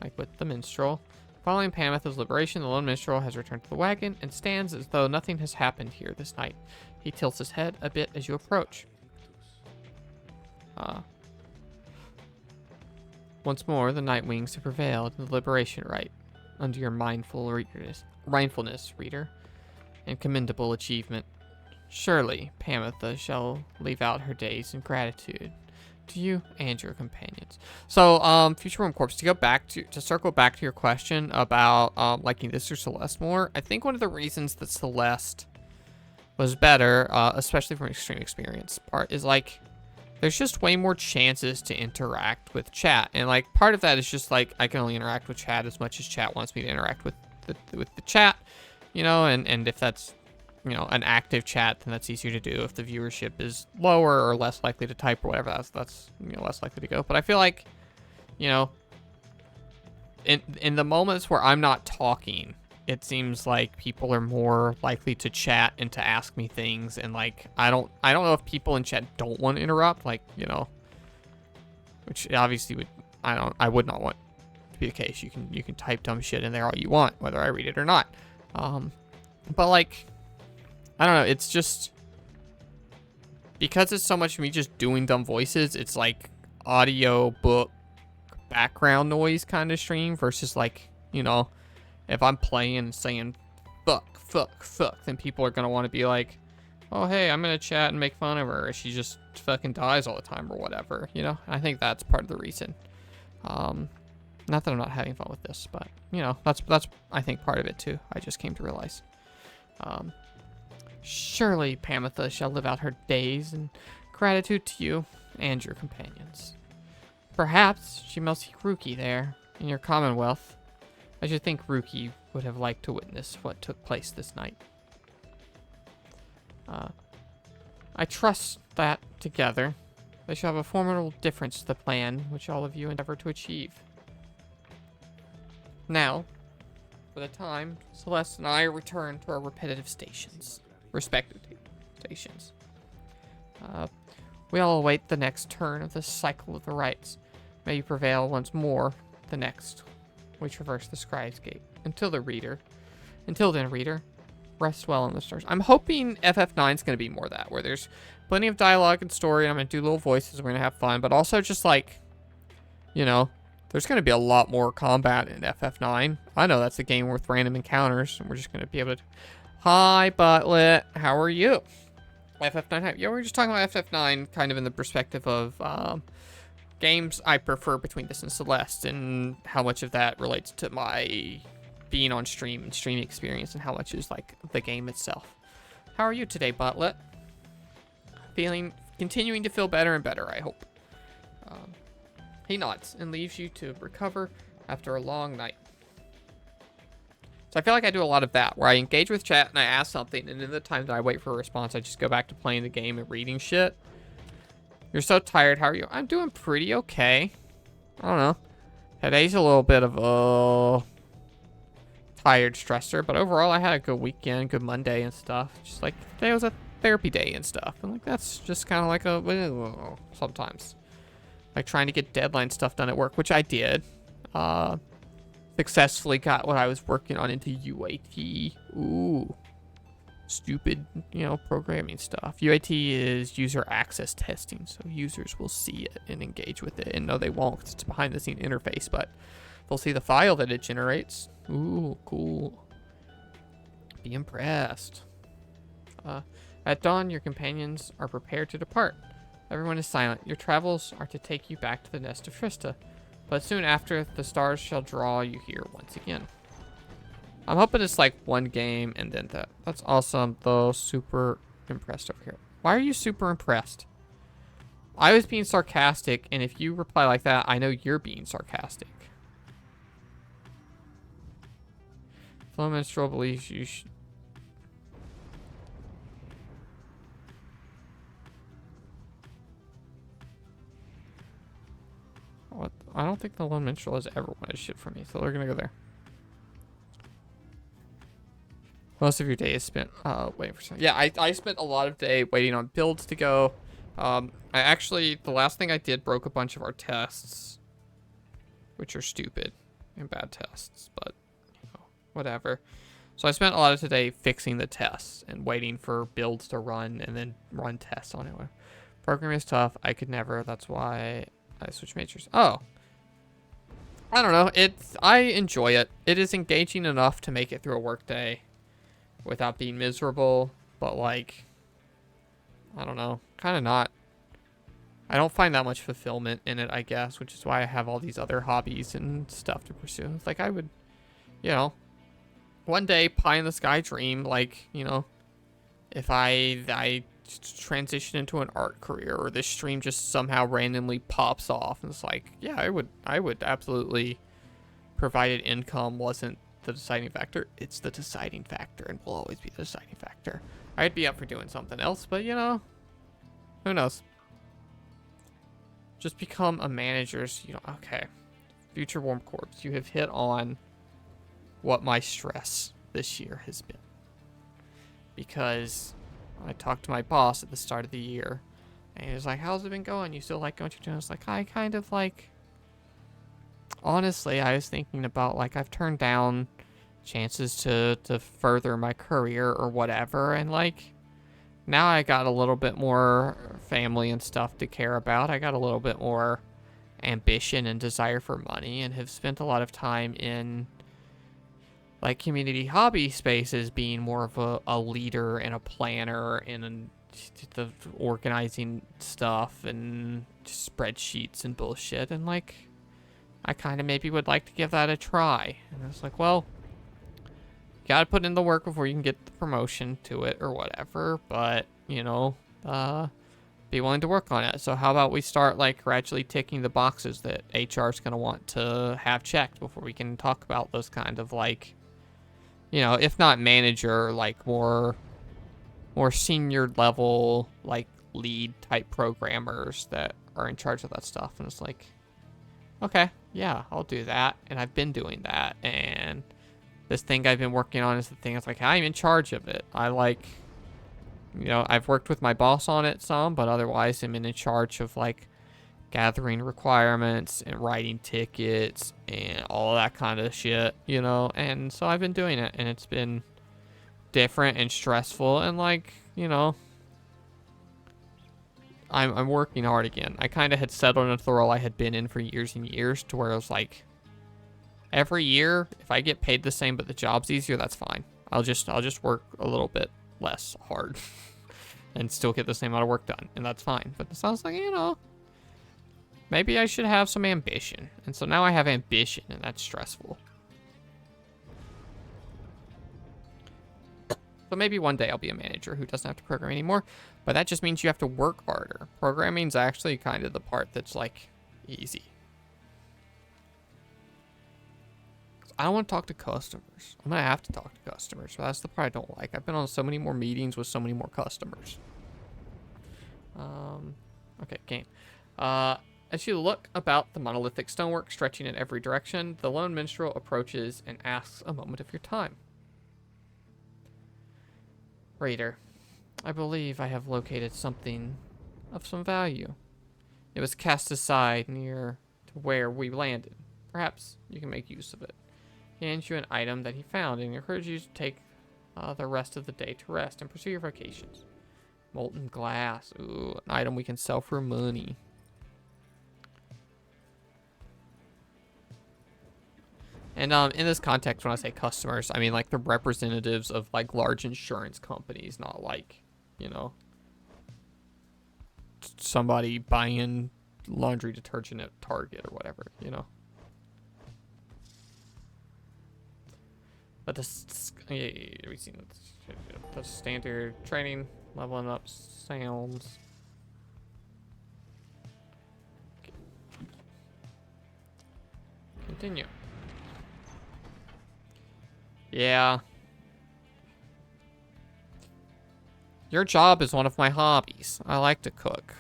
like with the minstrel. Following Tamitha's liberation, the lone minstrel has returned to the wagon and stands as though nothing has happened here this night. He tilts his head a bit as you approach. Once more, the Night Wings have prevailed in the liberation rite, under your mindfulness, reader, and commendable achievement. Surely, Tamitha shall leave out her days in gratitude to you and your companions. So, Future Room Corpse, to circle back to your question about liking this or Celeste more, I think one of the reasons that Celeste was better, especially from extreme experience part, is like there's just way more chances to interact with chat. And like part of that is just like I can only interact with chat as much as chat wants me to interact with the chat, you know, and if that's, you know, an active chat, then that's easier to do. If the viewership is lower or less likely to type or whatever, that's you know, less likely to go. But I feel like, you know, in the moments where I'm not talking, it seems like people are more likely to chat and to ask me things. And like, I don't know if people in chat don't want to interrupt, like, you know, which obviously I would not want to be the case. You can type dumb shit in there all you want, whether I read it or not. But like, I don't know. It's just because it's so much me just doing dumb voices. It's like audio book background noise kind of stream versus like, you know, if I'm playing and saying fuck, then people are gonna want to be like, oh hey, I'm gonna chat and make fun of her. She just fucking dies all the time or whatever, you know. I think that's part of the reason. Not that I'm not having fun with this, but you know, that's I think part of it too. I just came to realize. Surely Pamitha shall live out her days in gratitude to you and your companions. Perhaps she must see Ruki there, in your commonwealth. I should think Ruki would have liked to witness what took place this night. I trust that, together, they shall have a formidable difference to the plan which all of you endeavor to achieve. Now, for the time, Celeste and I return to our respective stations. We all await the next turn of the cycle of the rites. May you prevail once more, the next. We traverse the Scribe's Gate. Until then, reader, rest well in the stars. I'm hoping FF9 is going to be more of that, where there's plenty of dialogue and story, and I'm going to do little voices, we're going to have fun, but also just like, you know, there's going to be a lot more combat in FF9. I know that's a game with random encounters, and we're just going to be able to... Hi, Butlet. How are you? FF9. Yeah, we're just talking about FF9 kind of in the perspective of games I prefer between this and Celeste, and how much of that relates to my being on stream and streaming experience, and how much is like the game itself. How are you today, Butlet? Continuing to feel better and better, I hope. He nods and leaves you to recover after a long night. So I feel like I do a lot of that, where I engage with chat and I ask something, and in the time that I wait for a response, I just go back to playing the game and reading shit. You're so tired. How are you? I'm doing pretty okay. I don't know. Today's a little bit of a tired stressor, but overall I had a good weekend, good Monday and stuff. Just like today was a therapy day and stuff, and like that's just kind of like a sometimes. Like trying to get deadline stuff done at work, which I did. Successfully got what I was working on into UAT. Ooh. Stupid, you know, programming stuff. UAT is user access testing, so users will see it and engage with it. And no, they won't, 'cause it's a behind the scene interface, but they'll see the file that it generates. Ooh, cool. Be impressed. At dawn, your companions are prepared to depart. Everyone is silent. Your travels are to take you back to the nest of Trista, but soon after, the stars shall draw you here once again. I'm hoping it's like one game and then that. That's awesome, though. Super impressed over here. Why are you super impressed? I was being sarcastic, and if you reply like that, I know you're being sarcastic. Flo Minstrel believes you should... What? I don't think the Lone Minstrel has ever wanted shit from me, so they're gonna go there. Most of your day is spent waiting for something. Yeah, I spent a lot of day waiting on builds to go. I actually, the last thing I did broke a bunch of our tests, which are stupid and bad tests, but you know, whatever. So I spent a lot of today fixing the tests and waiting for builds to run and then run tests on it. Programming is tough. I could never. That's why I switched majors. Oh. I don't know. I enjoy it. It is engaging enough to make it through a work day without being miserable, but like, I don't know, kind of not. I don't find that much fulfillment in it, I guess, which is why I have all these other hobbies and stuff to pursue. It's like I would, you know, one day pie in the sky dream, like, you know, if I transition into an art career, or this stream just somehow randomly pops off, and it's like, yeah, I would absolutely, provided income wasn't the deciding factor. It's the deciding factor, and will always be the deciding factor. I'd be up for doing something else, but you know, who knows? Just become a manager's, you know, okay. Future Warm Corpse, you have hit on what my stress this year has been. Because I talked to my boss at the start of the year, and he was like, how's it been going? You still like what you're doing? I was like, I kind of like, honestly, I was thinking about, like, I've turned down chances to further my career or whatever, and like, now I got a little bit more family and stuff to care about. I got a little bit more ambition and desire for money, and have spent a lot of time in like community hobby spaces, being more of a leader and a planner and the organizing stuff and spreadsheets and bullshit. And like, I kind of maybe would like to give that a try. And I was like, well, you gotta put in the work before you can get the promotion to it or whatever. But, you know, be willing to work on it. So how about we start like gradually ticking the boxes that HR is going to want to have checked before we can talk about those kind of like, you know, if not manager, like more senior level, like lead type programmers that are in charge of that stuff. And it's like, okay, yeah, I'll do that. And I've been doing that. And this thing I've been working on is the thing. It's like, I'm in charge of it. I like, you know, I've worked with my boss on it some, but otherwise I'm in charge of like gathering requirements and writing tickets and all that kind of shit, you know. And so I've been doing it, and it's been different and stressful, and like, you know, I'm working hard again. I kind of had settled into the role I had been in for years and years, to where I was like, every year if I get paid the same but the job's easier, that's fine. I'll just work a little bit less hard and still get the same amount of work done, and that's fine. But it sounds like, you know, maybe I should have some ambition. And so now I have ambition, and that's stressful. So maybe one day I'll be a manager who doesn't have to program anymore, but that just means you have to work harder. Programming's actually kind of the part that's like easy. I don't want to talk to customers. I'm going to have to talk to customers, but that's the part I don't like. I've been on so many more meetings with so many more customers. Okay, game. As you look about the monolithic stonework stretching in every direction, the lone minstrel approaches and asks a moment of your time. Raider, I believe I have located something of some value. It was cast aside near to where we landed. Perhaps you can make use of it. He hands you an item that he found and encourages you to take the rest of the day to rest and pursue your vocations. Molten glass. Ooh, an item we can sell for money. And in this context, when I say customers, I mean like the representatives of like large insurance companies, not like, you know, somebody buying laundry detergent at Target or whatever, you know. But we've seen the standard training, leveling up sounds. Okay. Continue. Yeah. Your job is one of my hobbies. I like to cook.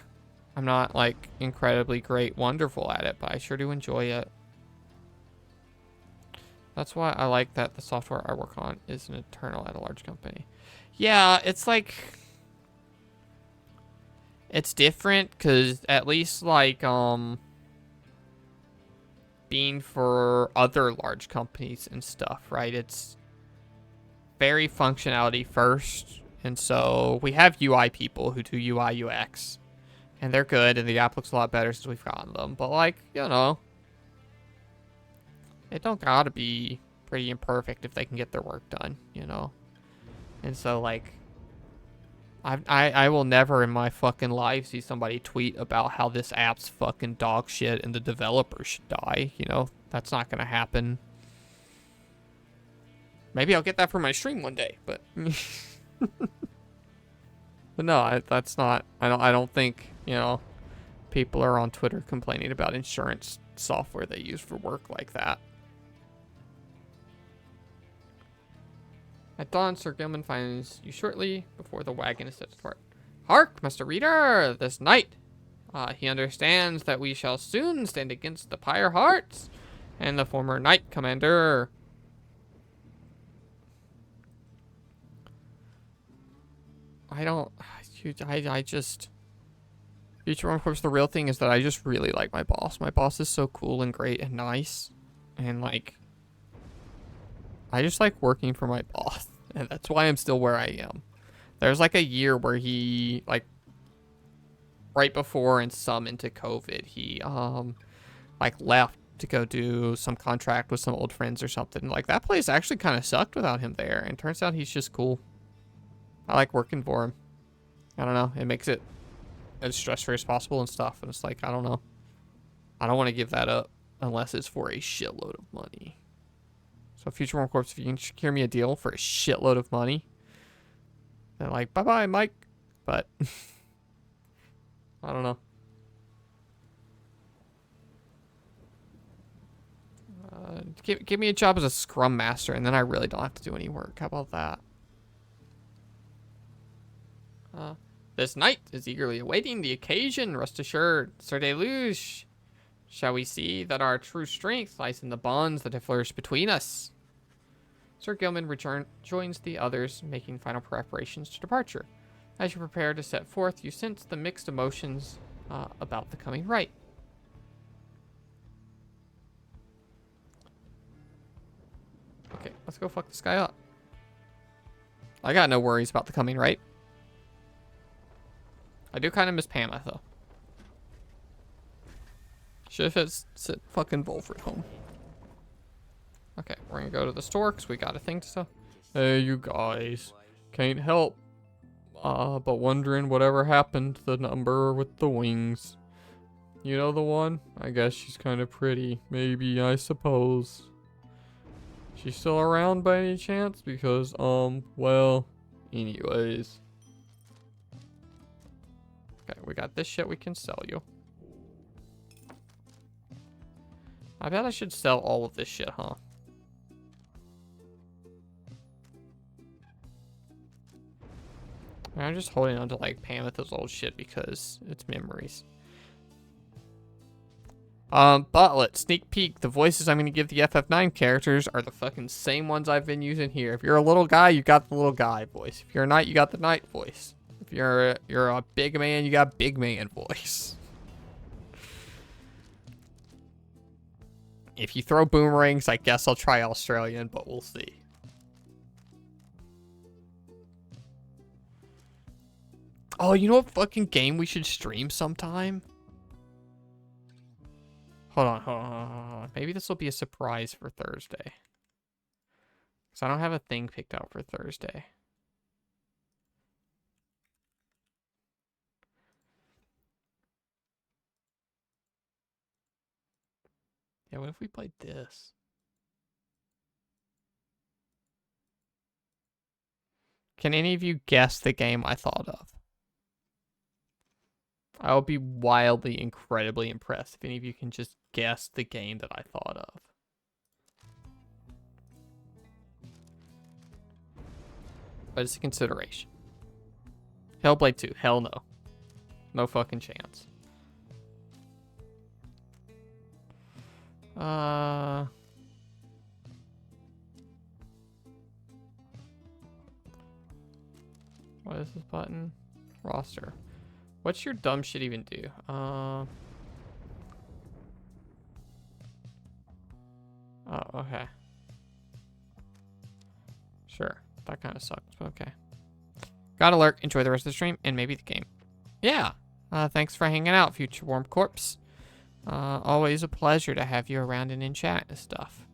I'm not, like, incredibly great, wonderful at it, but I sure do enjoy it. That's why I like that the software I work on is an internal at a large company. Yeah, it's like, it's different, because at least, like, being for other large companies and stuff, right? It's very functionality first. And so we have UI people who do UI UX, and they're good, and the app looks a lot better since we've gotten them. But like, you know, it don't gotta be pretty imperfect if they can get their work done, you know? And so like, I will never in my fucking life see somebody tweet about how this app's fucking dog shit and the developer should die, you know? That's not gonna happen. Maybe I'll get that for my stream one day, but But no, that's not. I don't think, you know, people are on Twitter complaining about insurance software they use for work like that. At dawn, Sir Gilman finds you shortly before the wagon is set to depart. Hark, Master Reader, this night. He understands that we shall soon stand against the Pyre Hearts and the former Knight Commander. I just... Future One Corpse, the real thing is that I just really like my boss. My boss is so cool and great and nice. And, like, I just like working for my boss. And that's why I'm still where I am. There's, like, a year where he, like, right before and some into COVID, he, like, left to go do some contract with some old friends or something. Like, that place actually kind of sucked without him there. And turns out he's just cool. I like working for him. I don't know. It makes it as stress-free as possible and stuff. And it's like, I don't know. I don't want to give that up unless it's for a shitload of money. So Future Worm Corps, if you can secure me a deal for a shitload of money, then like, bye-bye, Mike. But I don't know. Give me a job as a scrum master, and then I really don't have to do any work. How about that? This knight is eagerly awaiting the occasion. Rest assured, Sir Deluge, shall we see that our true strength lies in the bonds that have flourished between us. Sir Gilman joins the others, making final preparations to departure. As you prepare to set forth, you sense the mixed emotions about the coming rite. Okay, let's go fuck this guy up. I got no worries about the coming rite. I do kind of miss Pama, though. Should have sent fucking Volfred home. Okay, we're gonna go to the store because we got a thing to sell. Hey, you guys. Can't help but wondering whatever happened to the number with the wings. You know the one? I guess she's kind of pretty. Maybe, I suppose. She's still around by any chance? Because, well, anyways. Okay, we got this shit we can sell you. I bet I should sell all of this shit, huh? I'm just holding on to, like, Pamitha's old shit because it's memories. Botlet, sneak peek. The voices I'm going to give the FF9 characters are the fucking same ones I've been using here. If you're a little guy, you got the little guy voice. If you're a knight, you got the knight voice. If you're a big man, you got big man voice. If you throw boomerangs, I guess I'll try Australian, but we'll see. Oh, you know what fucking game we should stream sometime? Hold on. Maybe this will be a surprise for Thursday. Because I don't have a thing picked out for Thursday. Yeah, what if we played this? Can any of you guess the game I thought of? I will be wildly, incredibly impressed if any of you can just guess the game that I thought of. But it's a consideration. Hellblade 2. Hell no. No fucking chance. What is this button? Roster. What's your dumb shit even do? Oh, okay. Sure. That kind of sucks, but okay. Got alert. Enjoy the rest of the stream and maybe the game. Yeah. Thanks for hanging out, Future Warm Corpse. Always a pleasure to have you around and in chat and stuff.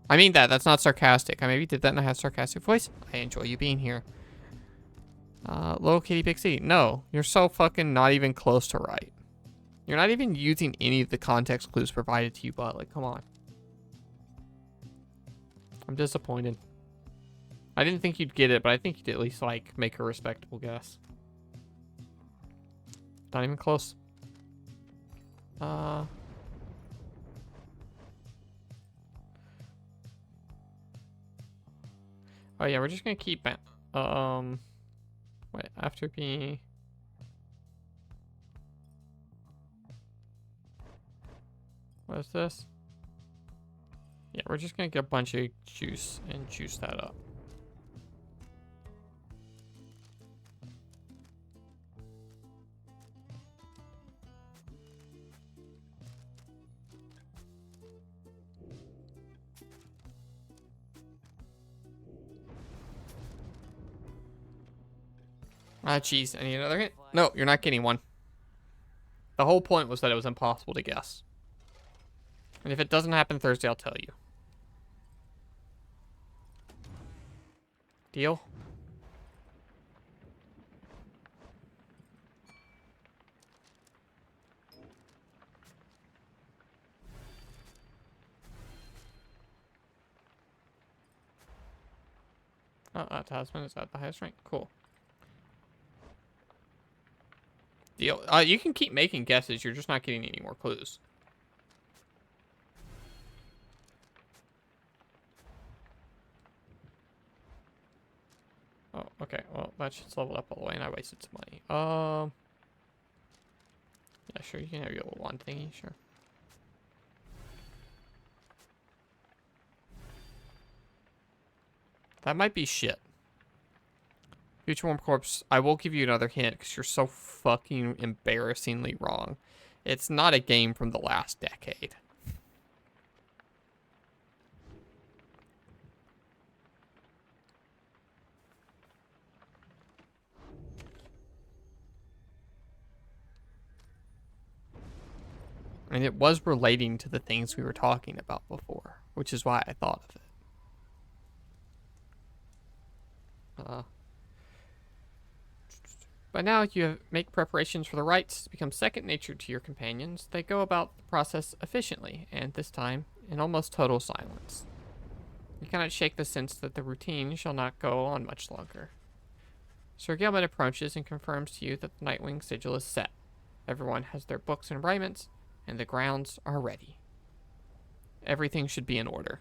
I mean that. That's not sarcastic. I maybe did that in a sarcastic voice. I enjoy you being here. Little Kitty Big C. No, you're so fucking not even close to right. You're not even using any of the context clues provided to you, but like, come on. I'm disappointed. I didn't think you'd get it, but I think you'd at least, like, make a respectable guess. Not even close. Oh yeah, we're just gonna keep wait, after being what is this? Yeah, we're just gonna get a bunch of juice and juice that up. Ah, jeez, I need another hint. No, you're not getting one. The whole point was that it was impossible to guess. And if it doesn't happen Thursday, I'll tell you. Deal? Tasman is at the highest rank. Cool. Deal. You can keep making guesses. You're just not getting any more clues. Oh, okay. Well, that shit's leveled up all the way, and I wasted some money. Yeah, sure. You can have your little wand thingy. Sure. That might be shit. Future Warm Corpse, I will give you another hint because you're so fucking embarrassingly wrong. It's not a game from the last decade. And it was relating to the things we were talking about before, which is why I thought of it. By now, you make preparations for the rites to become second nature to your companions. They go about the process efficiently, and this time, in almost total silence. You cannot shake the sense that the routine shall not go on much longer. Sir Gilman approaches and confirms to you that the Nightwing sigil is set. Everyone has their books and raiments, and the grounds are ready. Everything should be in order.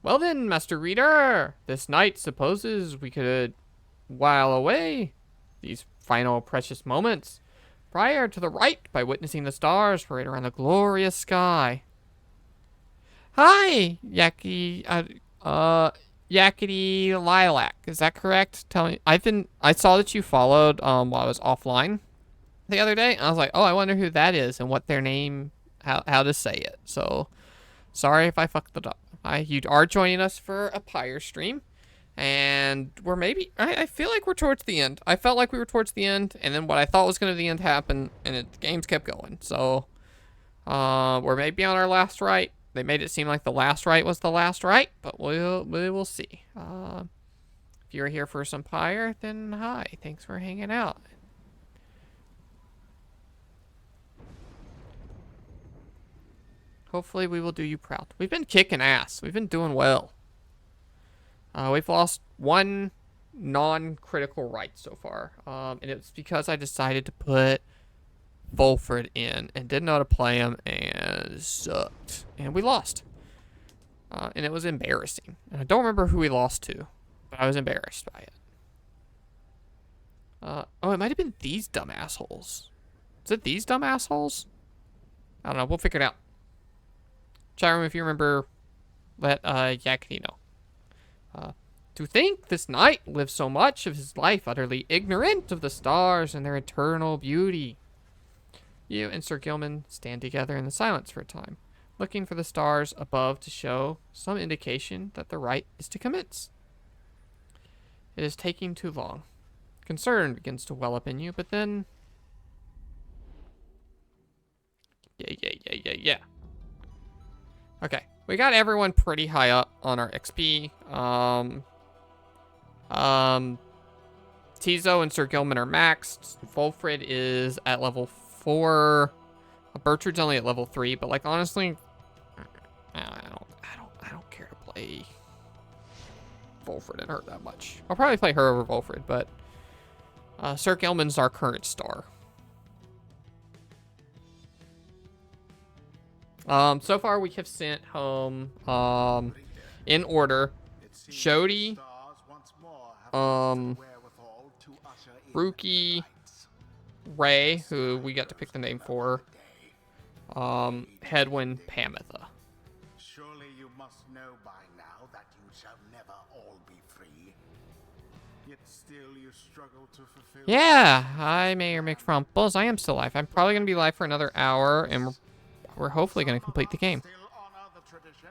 Well then, Master Reader, this night supposes we could while away these final precious moments prior to the rite by witnessing the stars parade around the glorious sky. Hi, Yakety Lilac. Is that correct? Tell me. I saw that you followed while I was offline the other day, and I was like, oh, I wonder who that is and what their name, how to say it. So sorry if I fucked it up. You are joining us for a Pyre stream, and we're maybe, I feel like we're towards the end. I felt like we were towards the end, and then what I thought was going to be the end happened, and the games kept going. So, we're maybe on our last rite. They made it seem like the last rite was the last rite, but we will see. If you're here for some Pyre, then hi. Thanks for hanging out. Hopefully we will do you proud. We've been kicking ass. We've been doing well. We've lost one non-critical rite so far. And it's because I decided to put Volfred in and didn't know how to play him and sucked. And we lost. And it was embarrassing. And I don't remember who we lost to, but I was embarrassed by it. Oh, it might have been these dumb assholes. Is it these dumb assholes? I don't know. We'll figure it out. Chat room, if you remember, let Yakety know. To think this knight lives so much of his life utterly ignorant of the stars and their eternal beauty. You and Sir Gilman stand together in the silence for a time, looking for the stars above to show some indication that the rite is to commence. It is taking too long. Concern begins to well up in you, but then... Yeah. Okay, we got everyone pretty high up on our XP. Tizo and Sir Gilman are maxed. Volfred is at level 4. Bertrand's only at level 3, but like honestly, I don't care to play Volfred didn't hurt that much. I'll probably play her over Volfred, but Sir Gelman's our current star. So far we have sent home, in order, Jody, Rookie, Ray, who we got to pick the name for, Hedwyn, Pamitha. Surely you must know by now that you shall never all be free. Yet still you struggle to fulfill. Yeah, hi, Mayor McFrumples. I am still live. I'm probably gonna be live for another hour, and we're hopefully gonna complete the game. Still honor the tradition.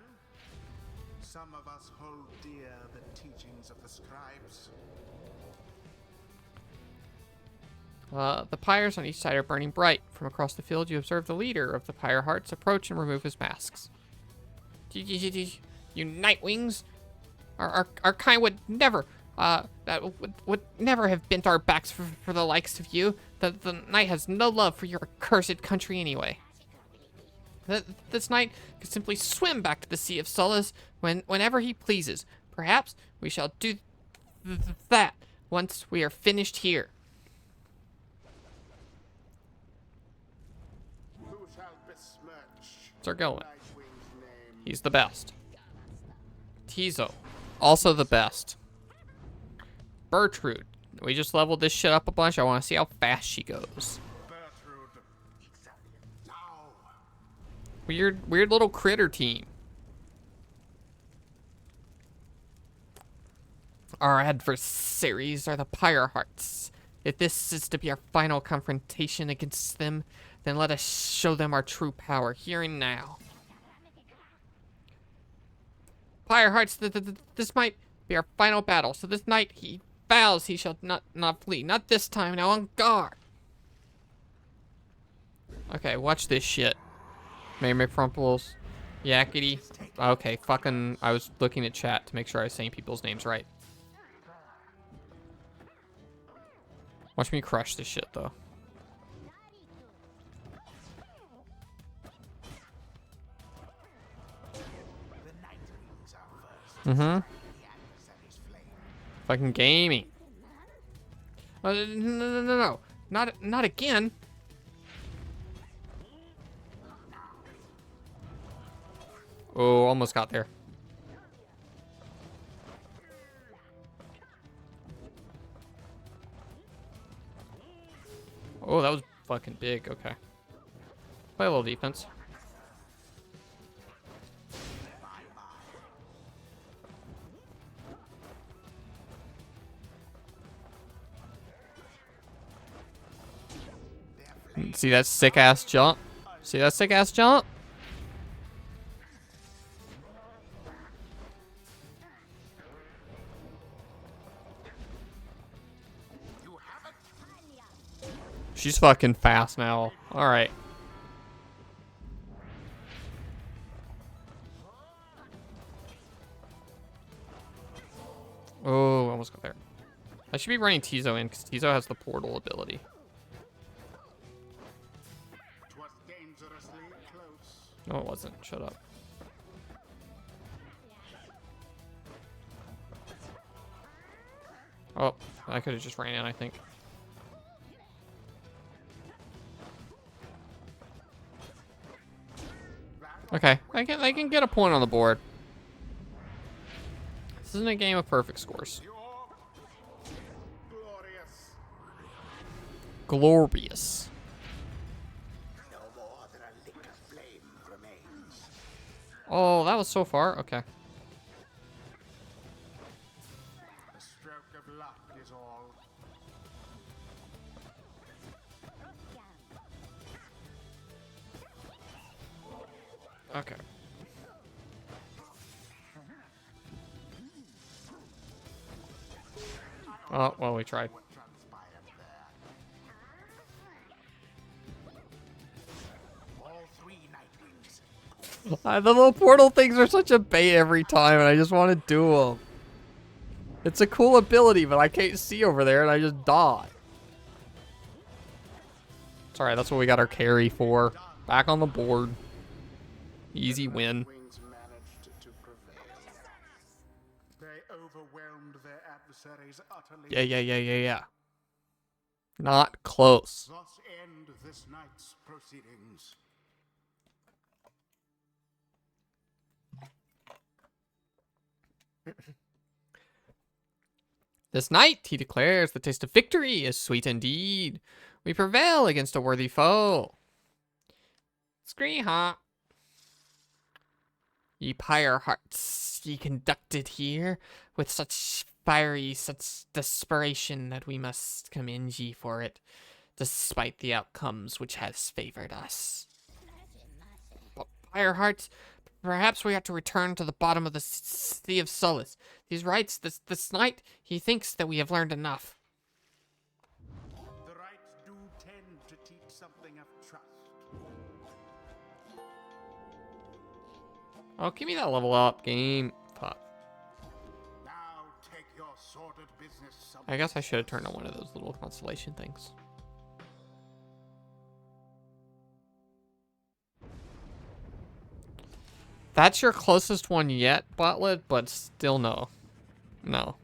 Some of us hold dear the teachings of the scribes. The pyres on each side are burning bright. From across the field, you observe the leader of the Pyre Hearts approach and remove his masks. You Nightwings, our kind would never, would never have bent our backs for the likes of you. The knight has no love for your accursed country anyway. This knight could simply swim back to the Sea of Solace whenever he pleases. Perhaps we shall do that once we are finished here. Who shall besmirch Sir Gelman. Nightwing's name? He's the best. Tizo, also the best. Bertrude. We just leveled this shit up a bunch. I want to see how fast she goes. Bertrude. Now. Weird little critter team. Our adversaries are the Pyre Hearts. If this is to be our final confrontation against them, then let us show them our true power here and now. Pyre Hearts, this might be our final battle. So this night he vows he shall not flee. Not this time. Now on guard. Okay, watch this shit. Mayor McFrumples, Yakety. Okay, fucking. I was looking at chat to make sure I was saying people's names right. Watch me crush this shit though. Mm-hmm. Fucking gaming. No. Not again. Oh, almost got there. Oh, that was fucking big. Okay. Play a little defense. See that sick ass jump? See that sick ass jump? She's fucking fast now. Alright. Oh, almost got there. I should be running Tizo in because Tizo has the portal ability. Twas dangerously close. No, it wasn't. Shut up. Oh, I could have just ran in, I think. Okay, I can get a point on the board. This isn't a game of perfect scores. Glorious. No more than a lick of flame remains. Oh, that was so far. Okay. A stroke of luck is all. Okay. Oh, well, we tried. What transpired there? All three Nightwings. The little portal things are such a bait every time, and I just want to do them. It's a cool ability, but I can't see over there, and I just die. It's alright, that's what we got our carry for. Back on the board. Easy win. Nightwings managed to prevail. They overwhelmed adversaries utterly. Yeah. Not close. Thus end this night's proceedings. This night, he declares, the taste of victory is sweet indeed. We prevail against a worthy foe. Scree ha. Ye pyre hearts, ye conducted here with such fiery, such desperation that we must commend ye for it, despite the outcomes which has favored us. But pyre hearts, perhaps we ought to return to the bottom of the sea of solace. These rites, this night, he thinks that we have learned enough. The rites do tend to teach something of trust. Oh, give me that level up, game. Fuck. Now take your sordid business. I guess I should have turned on one of those little constellation things. That's your closest one yet, Botlet, but still no. No.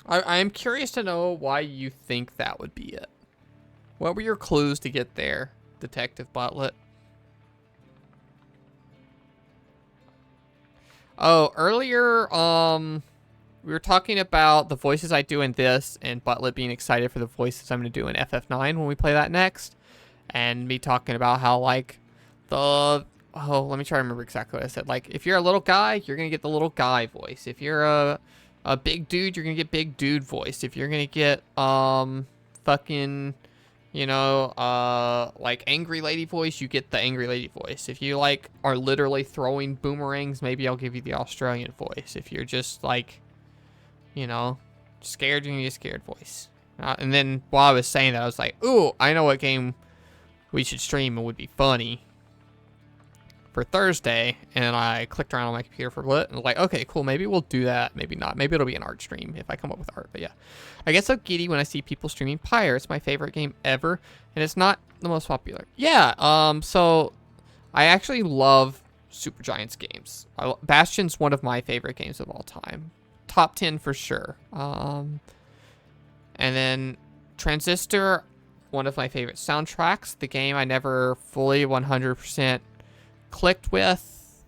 I am curious to know why you think that would be it. What were your clues to get there, Detective Botlet? Oh, earlier, we were talking about the voices I do in this, and Butlet being excited for the voices I'm going to do in FF9 when we play that next. And me talking about how, like, oh, let me try to remember exactly what I said. Like, if you're a little guy, you're going to get the little guy voice. If you're a big dude, you're going to get big dude voice. If you're going to get, fucking, you know, like angry lady voice, you get the angry lady voice. If you like are literally throwing boomerangs, maybe I'll give you the Australian voice. If you're just like, you know, scared, you're gonna get a scared voice. And then while I was saying that, I was like, ooh, I know what game we should stream and would be funny for Thursday. And I clicked around on my computer for a bit and was like, okay, cool, maybe we'll do that, maybe not. Maybe it'll be an art stream if I come up with art. But yeah, I get so giddy when I see people streaming Pyre. It's my favorite game ever, and it's not the most popular. Yeah, so I actually love Supergiant's games. Bastion's one of my favorite games of all time. Top 10 for sure. And then Transistor, one of my favorite soundtracks. The game I never fully 100% clicked with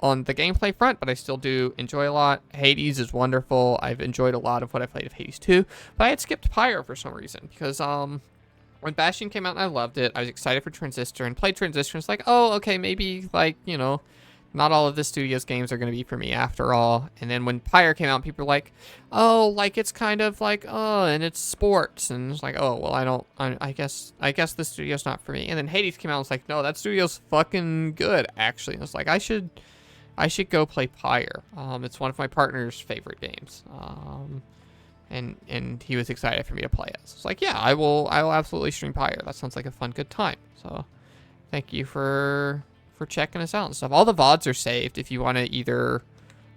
on the gameplay front, but I still do enjoy a lot. Hades is wonderful. I've enjoyed a lot of what I played of Hades 2, but I had skipped Pyre for some reason because when Bastion came out and I loved it, I was excited for Transistor and played Transistor. It's like, oh, okay, maybe like, you know, not all of the studio's games are going to be for me after all. And then when Pyre came out, people were like, oh, like it's kind of like, oh, and it's sports. And it's like, oh, well, I guess the studio's not for me. And then Hades came out and was like, no, that studio's fucking good, actually. And it's like, I should go play Pyre. It's one of my partner's favorite games. And he was excited for me to play it. So it's like, yeah, I will absolutely stream Pyre. That sounds like a fun, good time. So thank you for checking us out and stuff. All the VODs are saved if you want to either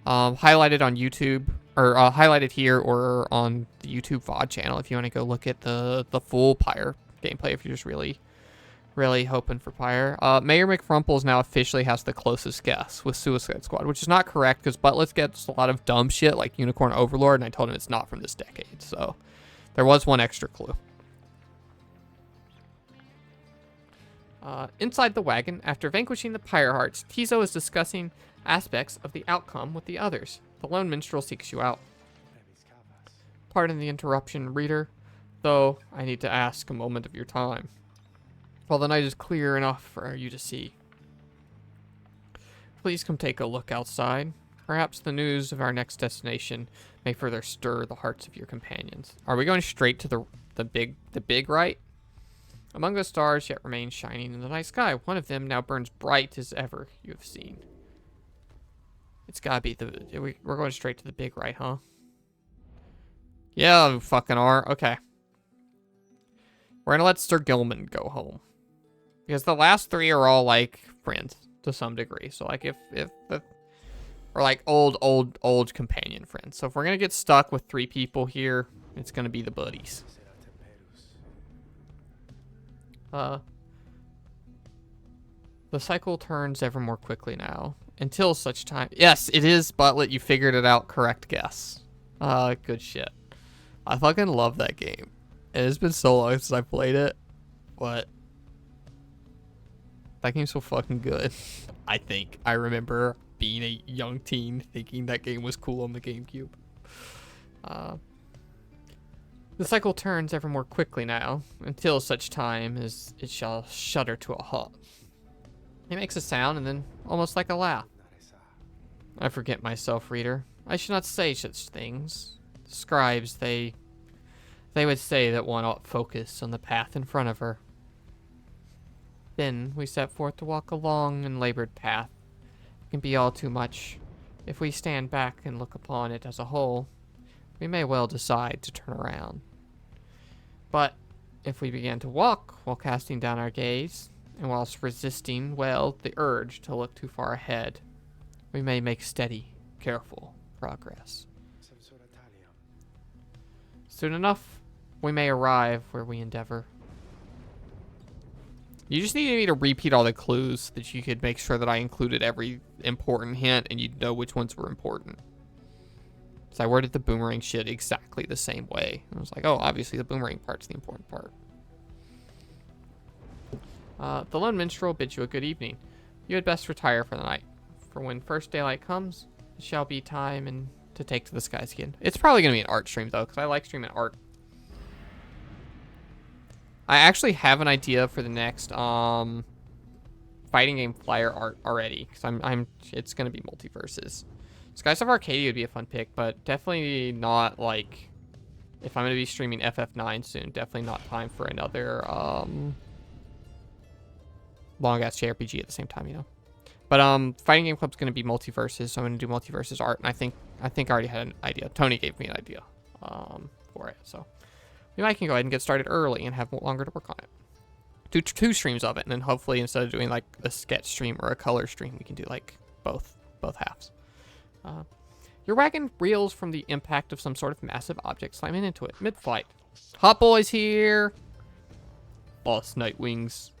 highlight it on YouTube or highlight it here or on the YouTube VOD channel if you want to go look at the full Pyre gameplay if you're just really hoping for Pyre. Mayor McFrumples now officially has the closest guess with Suicide Squad, which is not correct because Buttless gets a lot of dumb shit like Unicorn Overlord, and I told him it's not from this decade. So there was one extra clue. Inside the wagon, after vanquishing the Pyre Hearts, Tizo is discussing aspects of the outcome with the others. The lone minstrel seeks you out. Pardon the interruption, reader, though I need to ask a moment of your time. While the night is clear enough for you to see. Please come take a look outside. Perhaps the news of our next destination may further stir the hearts of your companions. Are we going straight to the big right? Among the stars yet remain shining in the night sky. One of them now burns bright as ever you have seen. It's gotta be we're going straight to the big right, huh? Yeah, we fucking are. Okay. We're gonna let Sir Gilman go home. Because the last three are all, like, friends to some degree. So, like, we're, like, old companion friends. So, if we're gonna get stuck with 3 people here, it's gonna be the buddies. The cycle turns ever more quickly now. Until such time. Yes, it is Butlet. You figured it out. Correct guess. Good shit. I fucking love that game. It has been so long since I played it. But that game's so fucking good. I think. I remember being a young teen thinking that game was cool on the GameCube. The cycle turns ever more quickly now, until such time as it shall shudder to a halt. He makes a sound and then almost like a laugh. I forget myself, reader. I should not say such things. The scribes, they would say that one ought focus on the path in front of her. Then we set forth to walk a long and labored path. It can be all too much. If we stand back and look upon it as a whole, we may well decide to turn around. But if we begin to walk while casting down our gaze, and whilst resisting, well, the urge to look too far ahead, we may make steady, careful progress. Soon enough, we may arrive where we endeavor. You just needed me to repeat all the clues so that you could make sure that I included every important hint and you'd know which ones were important. So I worded the boomerang shit exactly the same way. I was like, oh, obviously the boomerang part's the important part. The lone minstrel bids you a good evening. You had best retire for the night. For when first daylight comes, it shall be time and to take to the skies again. It's probably going to be an art stream, though, because I like streaming art. I actually have an idea for the next fighting game flyer art already, because it's going to be multiverses. Skies of Arcadia would be a fun pick, but definitely not, like, if I'm going to be streaming FF9 soon, definitely not time for another long-ass JRPG at the same time, you know. But Fighting Game Club's going to be multiverses, so I'm going to do multiverses art, and I think I already had an idea. Tony gave me an idea for it, so we might can go ahead and get started early and have longer to work on it. Do two streams of it, and then hopefully instead of doing like a sketch stream or a color stream, we can do like both halves. Your wagon reels from the impact of some sort of massive object slamming into it mid-flight. Hot Boy's here! Boss Nightwings.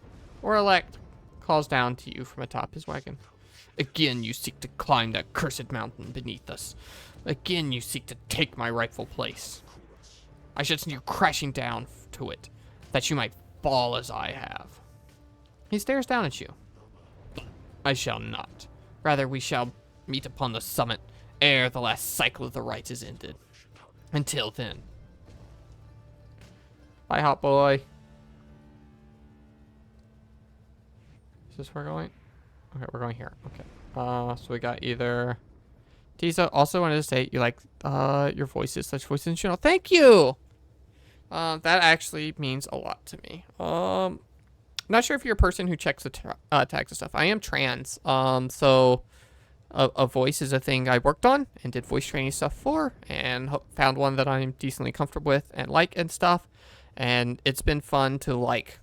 Or Elect calls down to you from atop his wagon. Again you seek to climb that cursed mountain beneath us. Again you seek to take my rightful place. I should send you crashing down to it, that you might fall as I have. He stares down at you. I shall not. Rather we shall meet upon the summit ere the last cycle of the rites is ended. Until then. Bye, Hot Boy. Is this where we're going? Okay, we're going here. Okay. So we got either... Tiza also wanted to say you like your voices, such voices in general. Thank you! That actually means a lot to me. Not sure if you're a person who checks the tags and stuff. I am trans. So... A voice is a thing I worked on and did voice training stuff for, and found one that I'm decently comfortable with and like and stuff. And it's been fun to like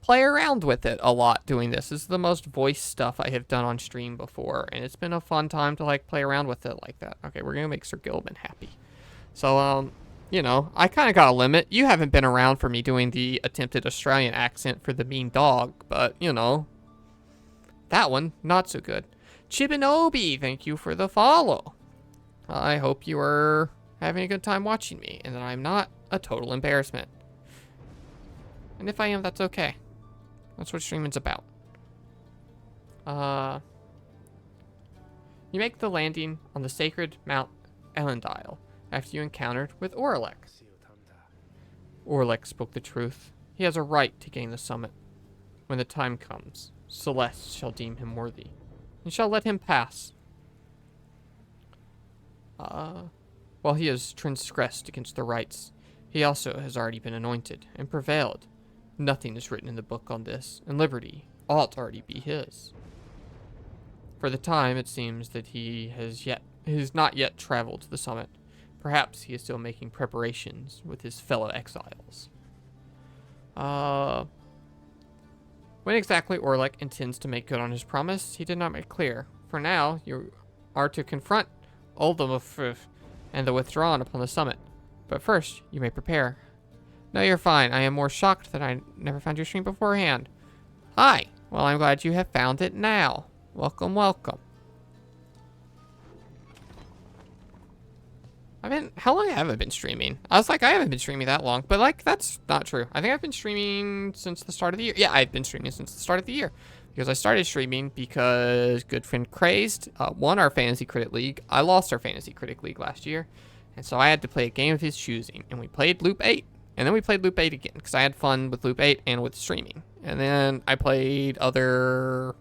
play around with it a lot doing this. This is the most voice stuff I have done on stream before, and it's been a fun time to like play around with it like that. Okay, we're gonna make Sir Gilliman happy. So you know, I kind of got a limit. You haven't been around for me doing the attempted Australian accent for the mean dog, but you know, that one not so good. Chibinobi, thank you for the follow. I hope you are having a good time watching me, and that I'm not a total embarrassment. And if I am, that's okay. That's what streaming's about. You make the landing on the sacred Mount Elendil after you encountered with Orlek. Orlek spoke the truth. He has a right to gain the summit. When the time comes, Celeste shall deem him worthy, and shall let him pass. While he has transgressed against the rites, he also has already been anointed and prevailed. Nothing is written in the book on this, and liberty ought already be his. For the time, it seems that he has not yet traveled to the summit. Perhaps he is still making preparations with his fellow exiles. When exactly Orlek intends to make good on his promise, he did not make clear. For now, you are to confront Oldemofruf and the withdrawn upon the summit. But first, you may prepare. No, you're fine. I am more shocked that I never found your stream beforehand. Hi. Well, I'm glad you have found it now. Welcome, welcome. How long have I been streaming? I was like, I haven't been streaming that long, but like, that's not true. I think I've been streaming since the start of the year. Yeah, I've been streaming since the start of the year. Because I started streaming because good friend Crazed won our Fantasy Critic League. I lost our Fantasy Critic League last year. And so I had to play a game of his choosing. And we played Loop 8. And then we played Loop 8 again. Because I had fun with Loop 8 and with streaming. And then I played other,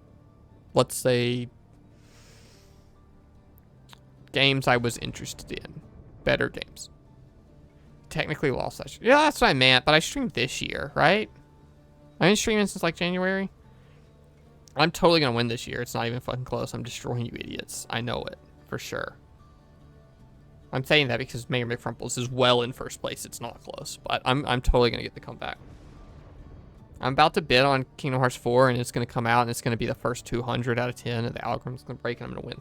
let's say, games I was interested in. Better games. Technically lost that. Yeah, that's what I meant. But I streamed this year, right? I've been streaming since like January. I'm totally going to win this year. It's not even fucking close. I'm destroying you idiots. I know it. For sure. I'm saying that because Mayor McFrumples is well in first place. It's not close. But I'm totally going to get the comeback. I'm about to bid on Kingdom Hearts 4, and it's going to come out, and it's going to be the first 200 out of 10, and the algorithm's going to break, and I'm going to win.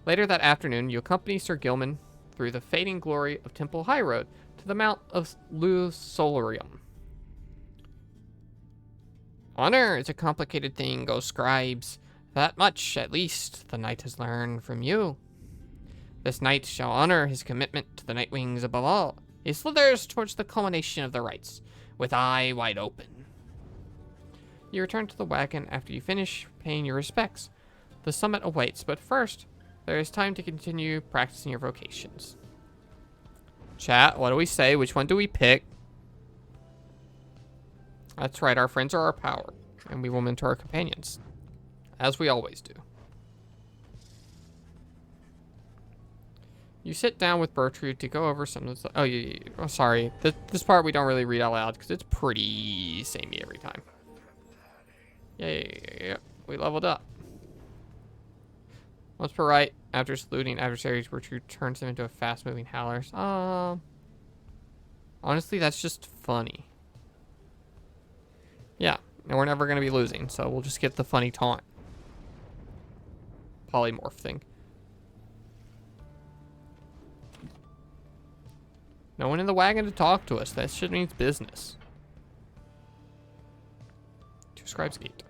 Later that afternoon, you accompany Sir Gilman through the fading glory of Temple High Road to the Mount of Solarium. Honor is a complicated thing, O scribes. That much, at least, the knight has learned from you. This knight shall honor his commitment to the Nightwings above all. He slithers towards the culmination of the rites, with eye wide open. You return to the wagon after you finish paying your respects. The summit awaits, but first, there is time to continue practicing your vocations. Chat, what do we say? Which one do we pick? That's right, our friends are our power, and we will mentor our companions, as we always do. You sit down with Bertrude to go over some of the... Oh, oh sorry. This part we don't really read out loud, because it's pretty samey every time. Yeah. We leveled up. Once per right, after saluting adversaries, Bertrude turns them into a fast-moving howlers. Honestly, that's just funny. Yeah, and we're never going to be losing, so we'll just get the funny taunt. Polymorph thing. No one in the wagon to talk to us. That shit means business. To Scribe's Gate.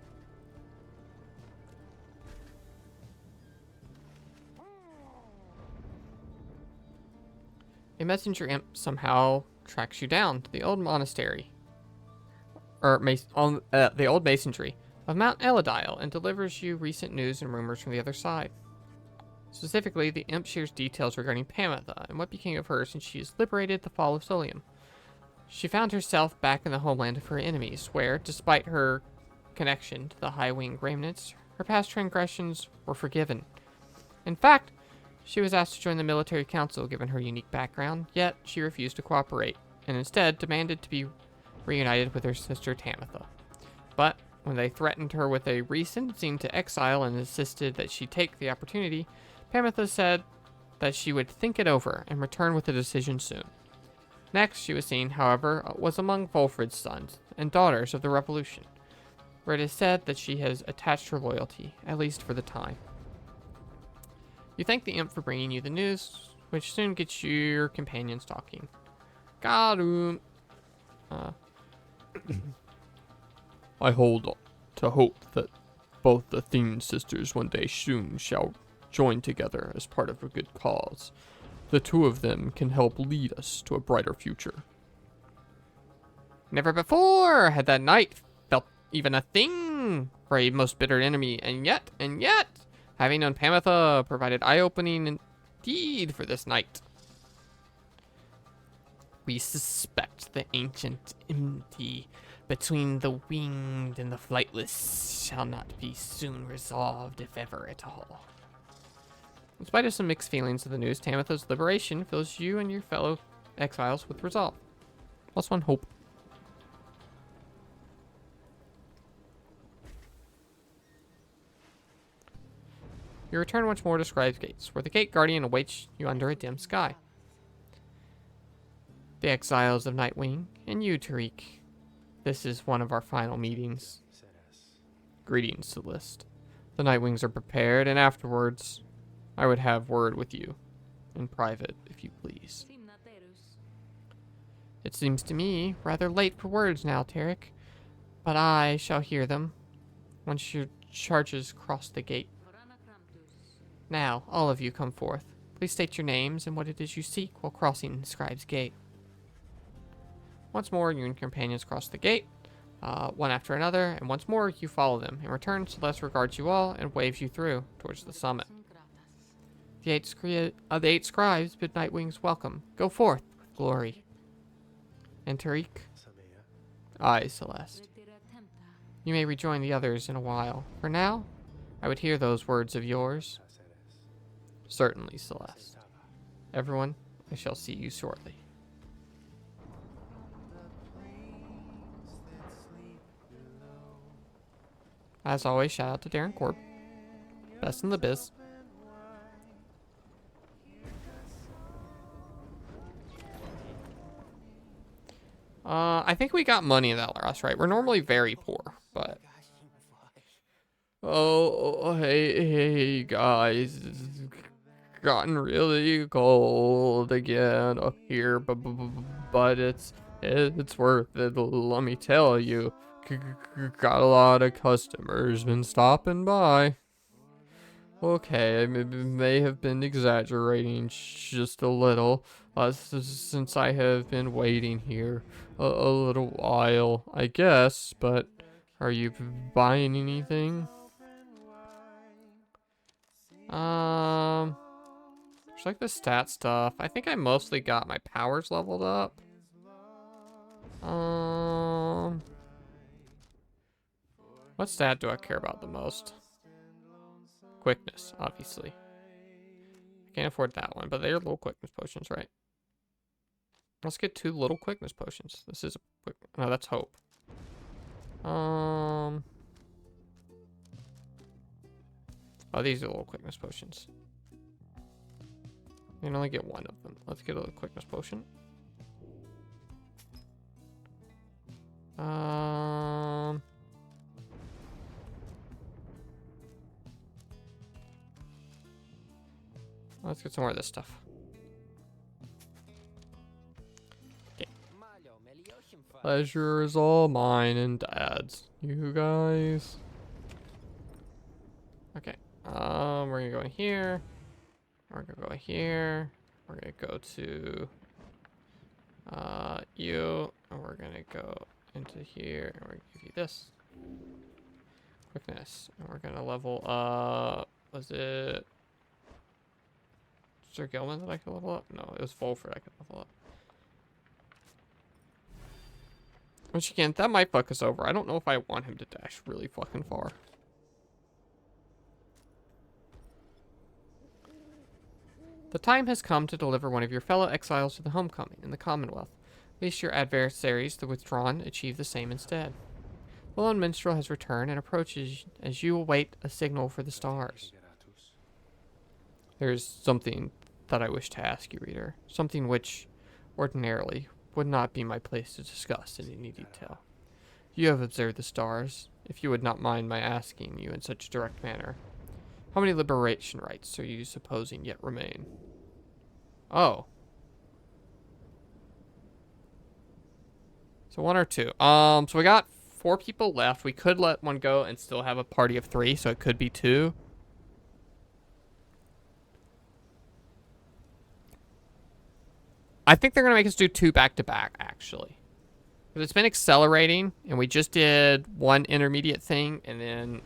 A messenger imp somehow tracks you down to the old monastery. The old masonry of Mount Elidile and delivers you recent news and rumors from the other side. Specifically, the imp shares details regarding Pamitha and what became of her since she has liberated the fall of Solium. She found herself back in the homeland of her enemies, where, despite her connection to the high-winged remnants, her past transgressions were forgiven. In fact, she was asked to join the military council given her unique background, yet she refused to cooperate, and instead demanded to be reunited with her sister Tamitha. But when they threatened her with a resentencing to exile and insisted that she take the opportunity, Pamitha said that she would think it over and return with a decision soon. Next, she was seen, however, was among Volfred's sons and daughters of the Revolution, where it is said that she has attached her loyalty, at least for the time. You thank the imp for bringing you the news, which soon gets your companions talking. Garum. I hold to hope that both the Thene sisters one day soon shall join together as part of a good cause. The two of them can help lead us to a brighter future. Never before had that knight felt even a thing for a most bitter enemy, and yet, having known Pamitha provided eye-opening indeed for this knight. We suspect the ancient enmity between the winged and the flightless shall not be soon resolved, if ever at all. In spite of some mixed feelings of the news, Tamitha's liberation fills you and your fellow exiles with resolve. +1 hope. You return once more to Scribe's Gates, where the gate guardian awaits you under a dim sky. The exiles of Nightwing, and you, Tariq. This is one of our final meetings. Greetings, Celeste. The Nightwings are prepared, and afterwards, I would have word with you. In private, if you please. It seems to me rather late for words now, Tariq, but I shall hear them once your charges cross the gate. Now, all of you come forth. Please state your names and what it is you seek while crossing the Scribe's Gate. Once more, you and your companions cross the gate, one after another, and once more, you follow them. In return, Celeste regards you all and waves you through towards the summit. The eight scribes bid Nightwing's welcome. Go forth with glory. And Tariq? Aye, Celeste. You may rejoin the others in a while. For now, I would hear those words of yours. Certainly, Celeste. Everyone, I shall see you shortly. As always, shout out to Darren Korb. Best in the biz. I think we got money in that last, right? We're normally very poor, but... Oh, hey guys. It's gotten really cold again up here, but it's worth it, let me tell you. Got a lot of customers been stopping by. Okay, I may have been exaggerating just a little, since I have been waiting here a little while, I guess, but are you buying anything? There's like the stat stuff. I think I mostly got my powers leveled up. What stat do I care about the most? Quickness, obviously. I can't afford that one, but they're little quickness potions, right? Let's get 2 little quickness potions. This is a quick... No, that's hope. Oh, these are little quickness potions. You can only get 1 of them. Let's get a little quickness potion. Let's get some more of this stuff. Okay. Pleasure is all mine and Dad's. You guys. Okay. We're gonna go in here. We're gonna go here. We're gonna go to you, and we're gonna go into here, and we're gonna give you this quickness, and we're gonna level up. Was it Sir Gilman that I could level up? No, it was Volford I could level up. Which again, that might fuck us over. I don't know if I want him to dash really fucking far. The time has come to deliver one of your fellow exiles to the homecoming in the Commonwealth. Lest your adversaries, the withdrawn, achieve the same instead. The lone minstrel has returned and approaches as you await a signal for the stars. There's something that I wish to ask you, reader. Something which, ordinarily, would not be my place to discuss in any detail. You have observed the stars. If you would not mind my asking you in such a direct manner, how many liberation rights are you supposing yet remain? Oh. So 1 or 2. So we got 4 people left. We could let one go and still have a party of 3, so it could be 2. I think they're going to make us do 2 back-to-back, actually. Because it's been accelerating, and we just did 1 intermediate thing, and then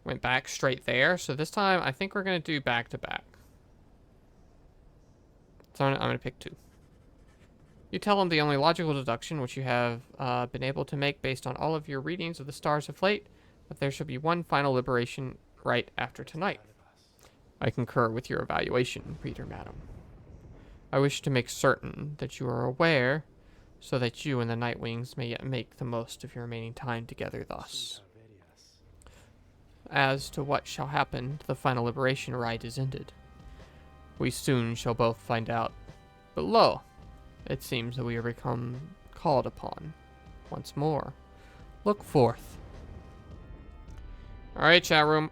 went back straight there. So this time, I think we're going to do back-to-back. So I'm going to pick 2. You tell them the only logical deduction which you have been able to make based on all of your readings of the stars of late, that there shall be 1 final liberation right after tonight. I concur with your evaluation, reader madam. I wish to make certain that you are aware, so that you and the Nightwings may yet make the most of your remaining time together thus. As to what shall happen to the final liberation rite is ended, we soon shall both find out. But lo, it seems that we have become called upon once more. Look forth. Alright, chat room.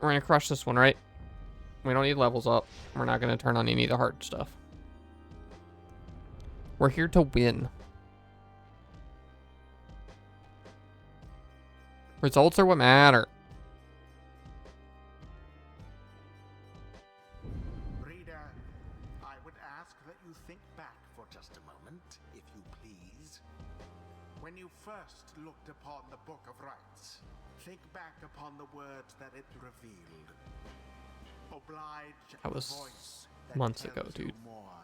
We're gonna crush this one, right? We don't need levels up. We're not gonna turn on any of the hard stuff. We're here to win. Results are what matter. that you think back for just a moment, if you please. When you first looked upon the Book of Rites, think back upon the words that it revealed. Oblige That was the voice that months tells ago, you dude. more.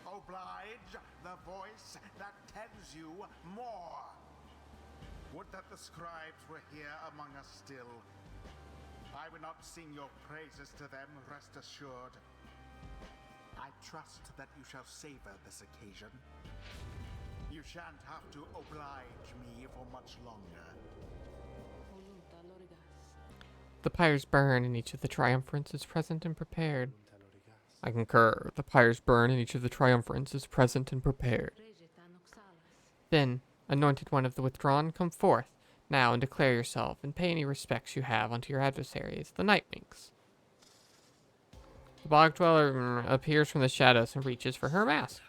Oblige the voice that tells you more. Would that the scribes were here among us still. I would not sing your praises to them, rest assured. I trust that you shall savor this occasion. You shan't have to oblige me for much longer. The pyres burn, and each of the triumphants is present and prepared. I concur. The pyres burn, and each of the triumphants is present and prepared. Then, anointed one of the withdrawn, come forth now and declare yourself, and pay any respects you have unto your adversaries, the Nightwings. The bog dweller appears from the shadows and reaches for her mask.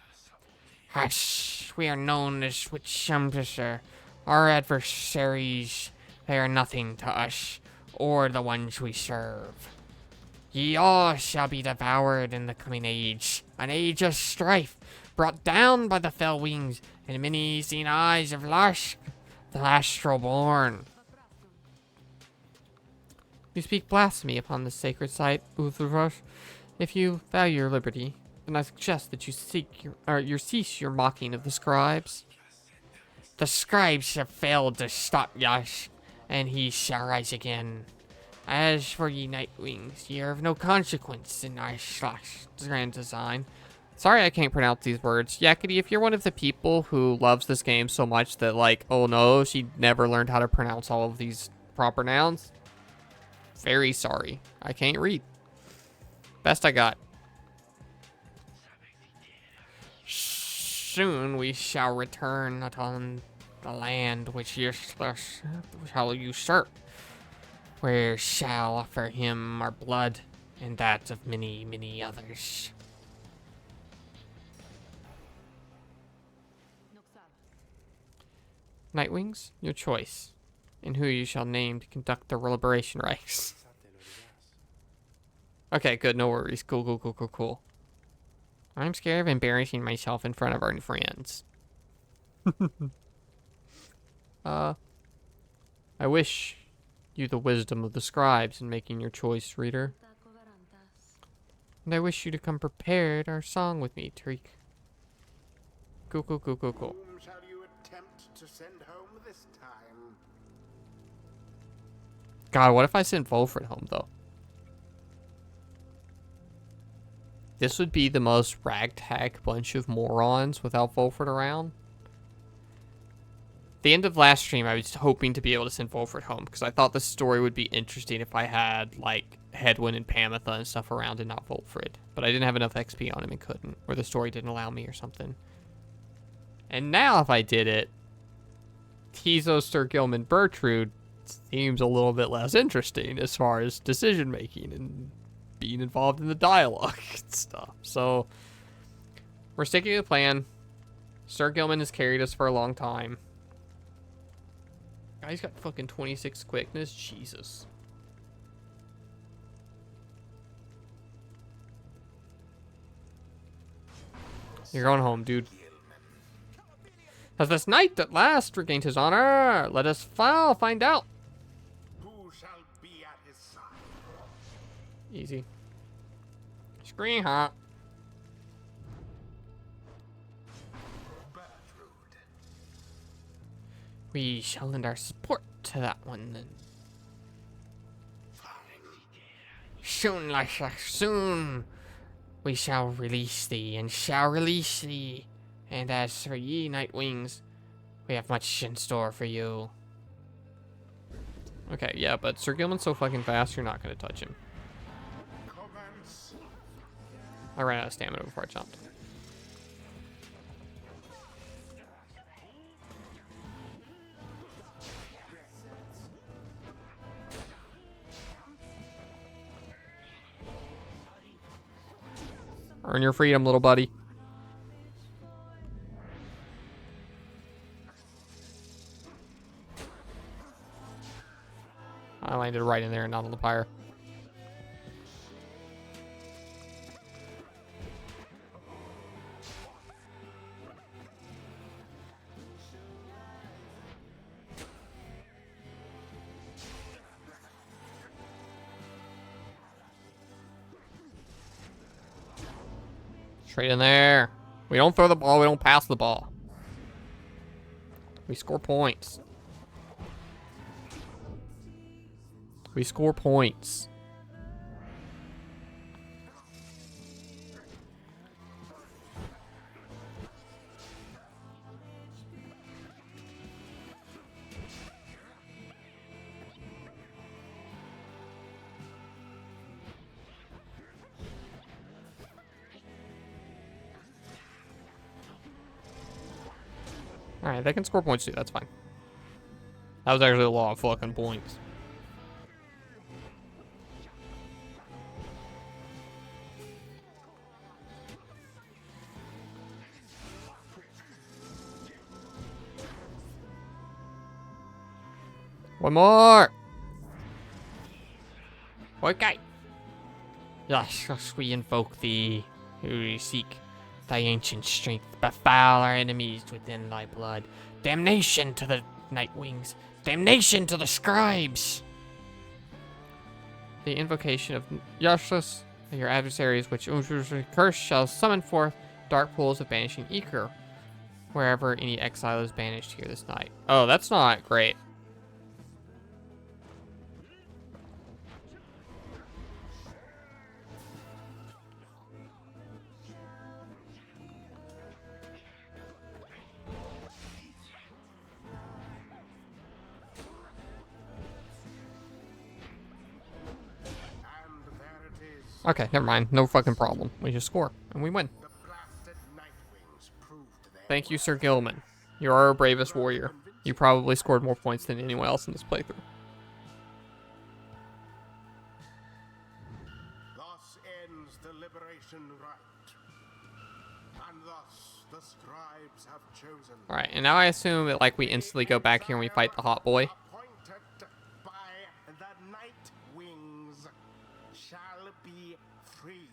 Hush! We are known as Witchumpisher. Our adversaries, they are nothing to us, or the ones we serve. Ye all shall be devoured in the coming age, an age of strife, brought down by the fell wings and many seen eyes of Lashk, the astral born. You speak blasphemy upon this sacred site, Uthrush. If you value your liberty, then I suggest that you cease your mocking of the scribes. The scribes have failed to stop Yash, and he shall rise again. As for ye Nightwings, ye are of no consequence in our grand design. Sorry I can't pronounce these words. Yakety, if you're one of the people who loves this game so much that, like, oh no, she never learned how to pronounce all of these proper nouns, very sorry. I can't read. Best I got. Soon we shall return upon the land which ye shall usurp. We shall offer him our blood and that of many, many others. Nightwings, your choice, and who you shall name to conduct the liberation rites. Okay, good, no worries. Cool. I'm scared of embarrassing myself in front of our friends. I wish you the wisdom of the scribes in making your choice, reader. And I wish you to come prepared our song with me, Tariq. Cool. Whom shall you attempt to send home this time? God, what if I sent Volfred home, though? This would be the most ragtag bunch of morons without Volfred around. The end of last stream, I was hoping to be able to send Volfred home, because I thought the story would be interesting if I had, like, Hedwyn and Pamitha and stuff around and not Volfred. But I didn't have enough XP on him and couldn't, or the story didn't allow me or something. And now if I did it, Tizo, Sir Gilman, Bertrude seems a little bit less interesting as far as decision making and being involved in the dialogue and stuff. So we're sticking to the plan. Sir Gilman has carried us for a long time. Guy's got fucking 26 quickness. Jesus. You're going home, dude. Has this knight at last regained his honor? Let us find out. Who shall be at his side? Easy. Screen hop. Bertrude. We shall lend our support to that one then. Soon, Lysa, soon we shall release thee, and shall release thee. And as for ye, Nightwings, we have much in store for you. Okay, yeah, but Sir Gilman's so fucking fast, you're not gonna touch him. Commence. I ran out of stamina before I jumped. Earn your freedom, little buddy. I landed right in there and not on the pyre. Straight in there. We don't throw the ball, we don't pass the ball. We score points. We score points. Alright, they can score points too, that's fine. That was actually a lot of fucking points. One more! Okay. Yes, we invoke thee, who we seek thy ancient strength, befoul our enemies within thy blood. Damnation to the Nightwings! Damnation to the scribes! The invocation of Yashless, your adversaries, which curse shall summon forth dark pools of banishing Ichor, wherever any exile is banished here this night. Oh, that's not great. Okay, never mind. No fucking problem. We just score, and we win. Thank you, Sir Gilman. You are our bravest warrior. You probably scored more points than anyone else in this playthrough. Thus ends the liberation rite. And thus the scribes have chosen. Alright, and now I assume that, like, we instantly go back here and we fight the hot boy. Appointed by the Night Wings shall be free,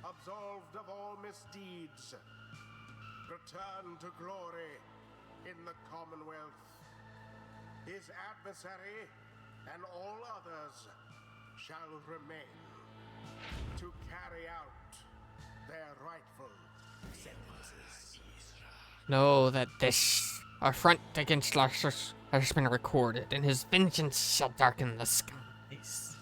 absolved of all misdeeds, return to glory in the Commonwealth. His adversary and all others shall remain to carry out their rightful sentences. Know that this affront against Larsus has been recorded, and his vengeance shall darken the skies.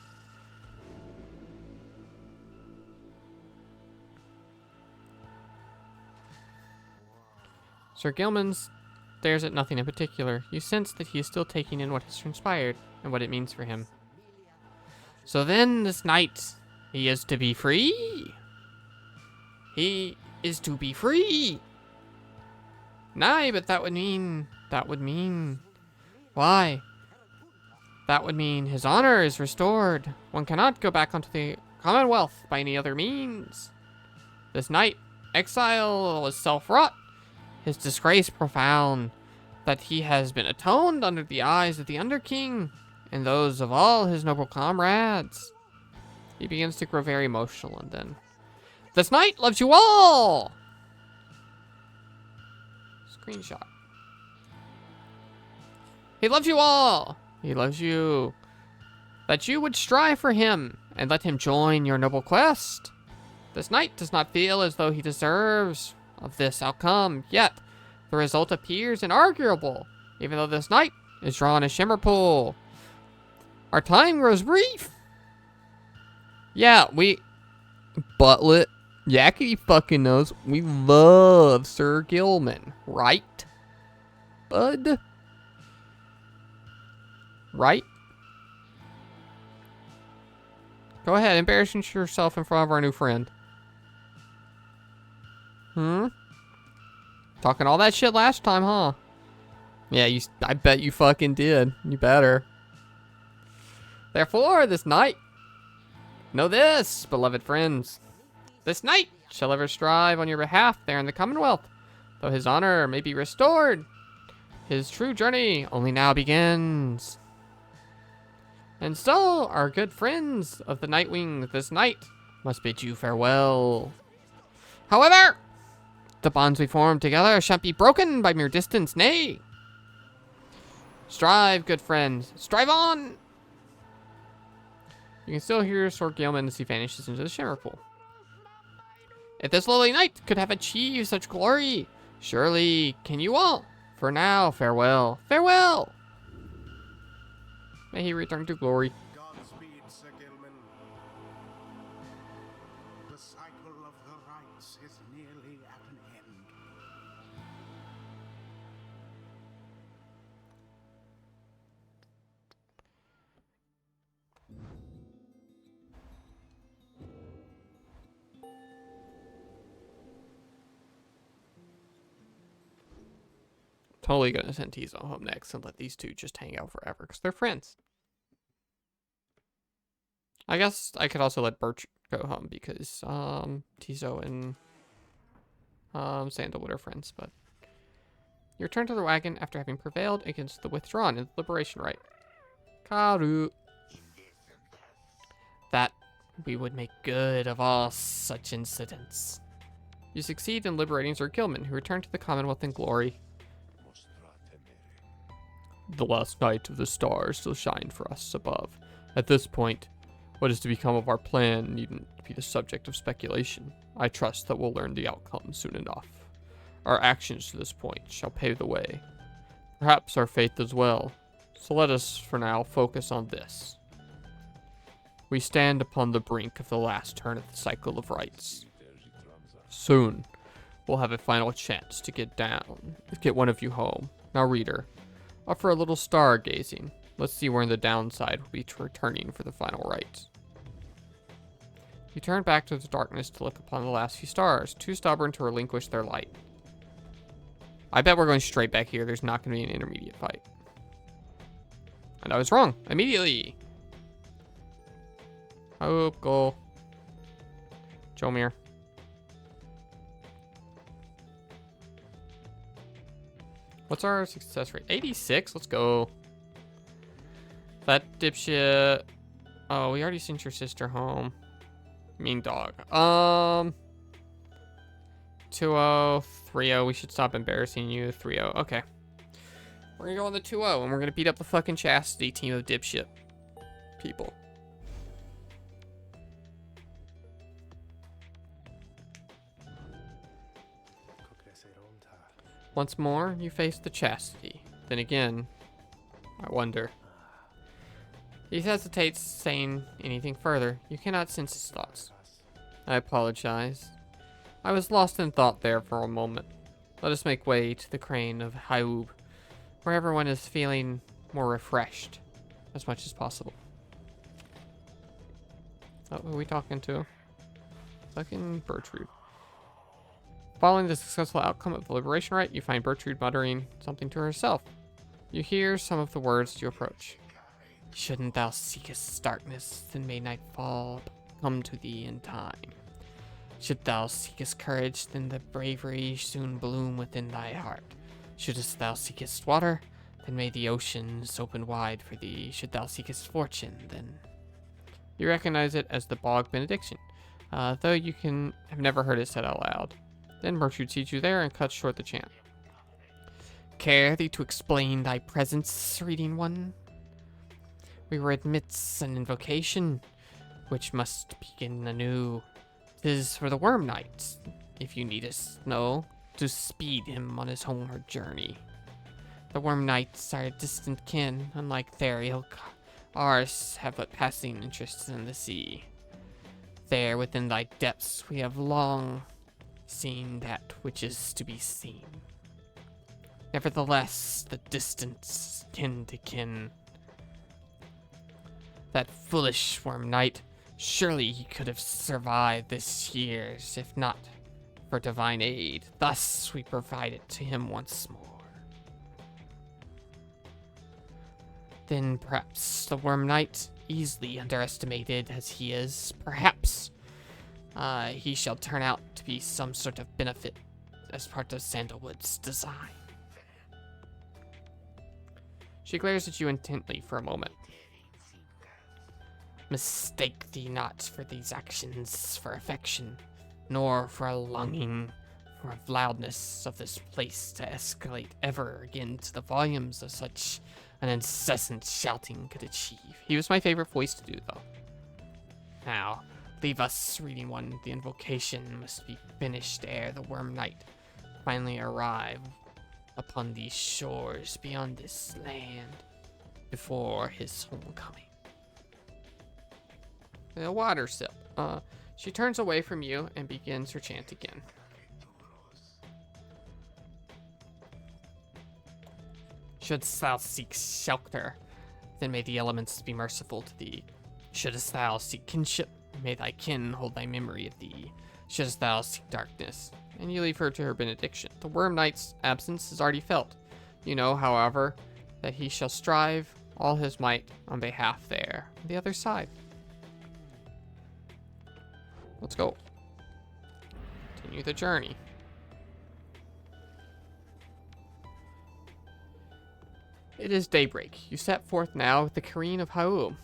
Sir Gilman stares at nothing in particular. You sense that he is still taking in what has transpired and what it means for him. So then, this night, he is to be free? He is to be free! Nay, but that would mean... Why? That would mean his honor is restored. One cannot go back onto the Commonwealth by any other means. This night, exile was self-wrought. His disgrace profound. That he has been atoned under the eyes of the Underking and those of all his noble comrades. He begins to grow very emotional, and then... This night loves you all! Screenshot. He loves you all. He loves you. That you would strive for him and let him join your noble quest. This knight does not feel as though he deserves of this outcome, yet the result appears inarguable, even though this knight is drawn a shimmer pool. Our time grows brief. Yeah, Butlet, Yakety fucking knows, we love Sir Gilman, right? Bud? Right? Go ahead, embarrass yourself in front of our new friend. Talking all that shit last time, huh? Yeah, I bet you fucking did. You better. Therefore, this night, know this, beloved friends. This night shall ever strive on your behalf there in the Commonwealth, though his honor may be restored. His true journey only now begins. And so, our good friends of the Nightwing this night must bid you farewell. However, the bonds we formed together shan't be broken by mere distance, nay. Strive, good friends, strive on! You can still hear Sir Gilman as he vanishes into the shimmer pool. If this lowly knight could have achieved such glory, surely can you all. For now, farewell. Farewell! May he return to glory. Godspeed, Sir Gilman. The cycle of the rites is nearly at an end. Totally gonna send Tizo home next and let these two just hang out forever because they're friends. I guess I could also let Birch go home because Tizo and Sandalwood are friends, but you return to the wagon after having prevailed against the withdrawn in the liberation rite. Karu. That we would make good of all such incidents. You succeed in liberating Sir Gilman, who returned to the Commonwealth in glory. The last night of the stars still shine for us above. At this point, what is to become of our plan needn't be the subject of speculation. I trust that we'll learn the outcome soon enough. Our actions to this point shall pave the way. Perhaps our faith as well. So let us, for now, focus on this. We stand upon the brink of the last turn of the cycle of rites. Soon, we'll have a final chance to get one of you home. Now, reader, offer a little stargazing. Let's see where the downside will be to returning for the final rites. You turn back to the darkness to look upon the last few stars, too stubborn to relinquish their light. I bet we're going straight back here. There's not going to be an intermediate fight. And I was wrong. Immediately. Oh, goal. Jomir. What's our success rate? 86? Let's go. That dipshit. Oh, we already sent your sister home. Mean dog. 2-0, 3-0. We should stop embarrassing you. 3-0. Okay. We're gonna go on the 2-0 and we're gonna beat up the fucking Chastity team of dipshit people. Once more, you face the Chastity. Then again, I wonder. He hesitates, saying anything further. You cannot sense his thoughts. I apologize. I was lost in thought there for a moment. Let us make way to the crane of Haub, where everyone is feeling more refreshed as much as possible. Oh, who are we talking to? Fucking Bertrude. Following the successful outcome of the liberation rite, you find Bertrude muttering something to herself. You hear some of the words you approach. Shouldn't thou seekest darkness, then may nightfall come to thee in time. Should thou seekest courage, then the bravery soon bloom within thy heart. Shouldst thou seekest water, then may the oceans open wide for thee. Should thou seekest fortune, then... You recognize it as the Bog Benediction, though you have never heard it said out loud. Then Bertrude sees you there and cuts short the chant. Care thee to explain thy presence, reading one? We were amidst an invocation, which must begin anew. 'Tis for the Worm Knight, if you needest know, to speed him on his homeward journey. The Worm Knights are a distant kin, unlike Theriok. Ours have but passing interests in the sea. There within thy depths we have long seen that which is to be seen. Nevertheless, the distance kin to kin. That foolish Worm Knight, surely he could have survived this years, if not for divine aid. Thus we provide it to him once more. Then perhaps the Worm Knight, easily underestimated as he is, perhaps he shall turn out to be some sort of benefit as part of Sandalwood's design. She glares at you intently for a moment. Mistake thee not for these actions for affection, nor for a longing for loudness of this place to escalate ever again to the volumes of such an incessant shouting could achieve. He was my favorite voice to do, though. Now, Leave us, reading one. The invocation must be finished ere the Worm Knight finally arrive upon these shores beyond this land before his homecoming. The water sip. She turns away from you and begins her chant again. Shouldst thou seek shelter, then may the elements be merciful to thee. Shouldst thou seek kinship, may thy kin hold thy memory of thee. Shouldst thou seek darkness, and you leave her to her benediction. The Worm Knight's absence is already felt. You know, however, that he shall strive all his might on behalf there, on the other side. Let's go. Continue the journey. It is daybreak. You set forth now with the Kareen of Haum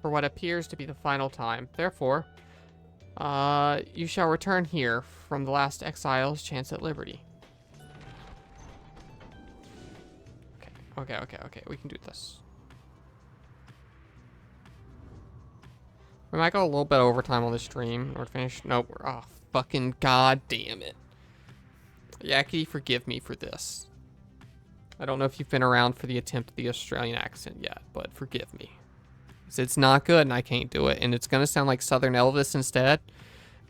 for what appears to be the final time. Therefore, you shall return here from the last exile's chance at liberty. Okay. We can do this. We might go a little bit overtime on the stream or finish. Nope. Oh, fucking god damn it. Yakety, forgive me for this. I don't know if you've been around for the attempt at the Australian accent yet, but forgive me. It's not good and I can't do it, and it's going to sound like Southern Elvis instead.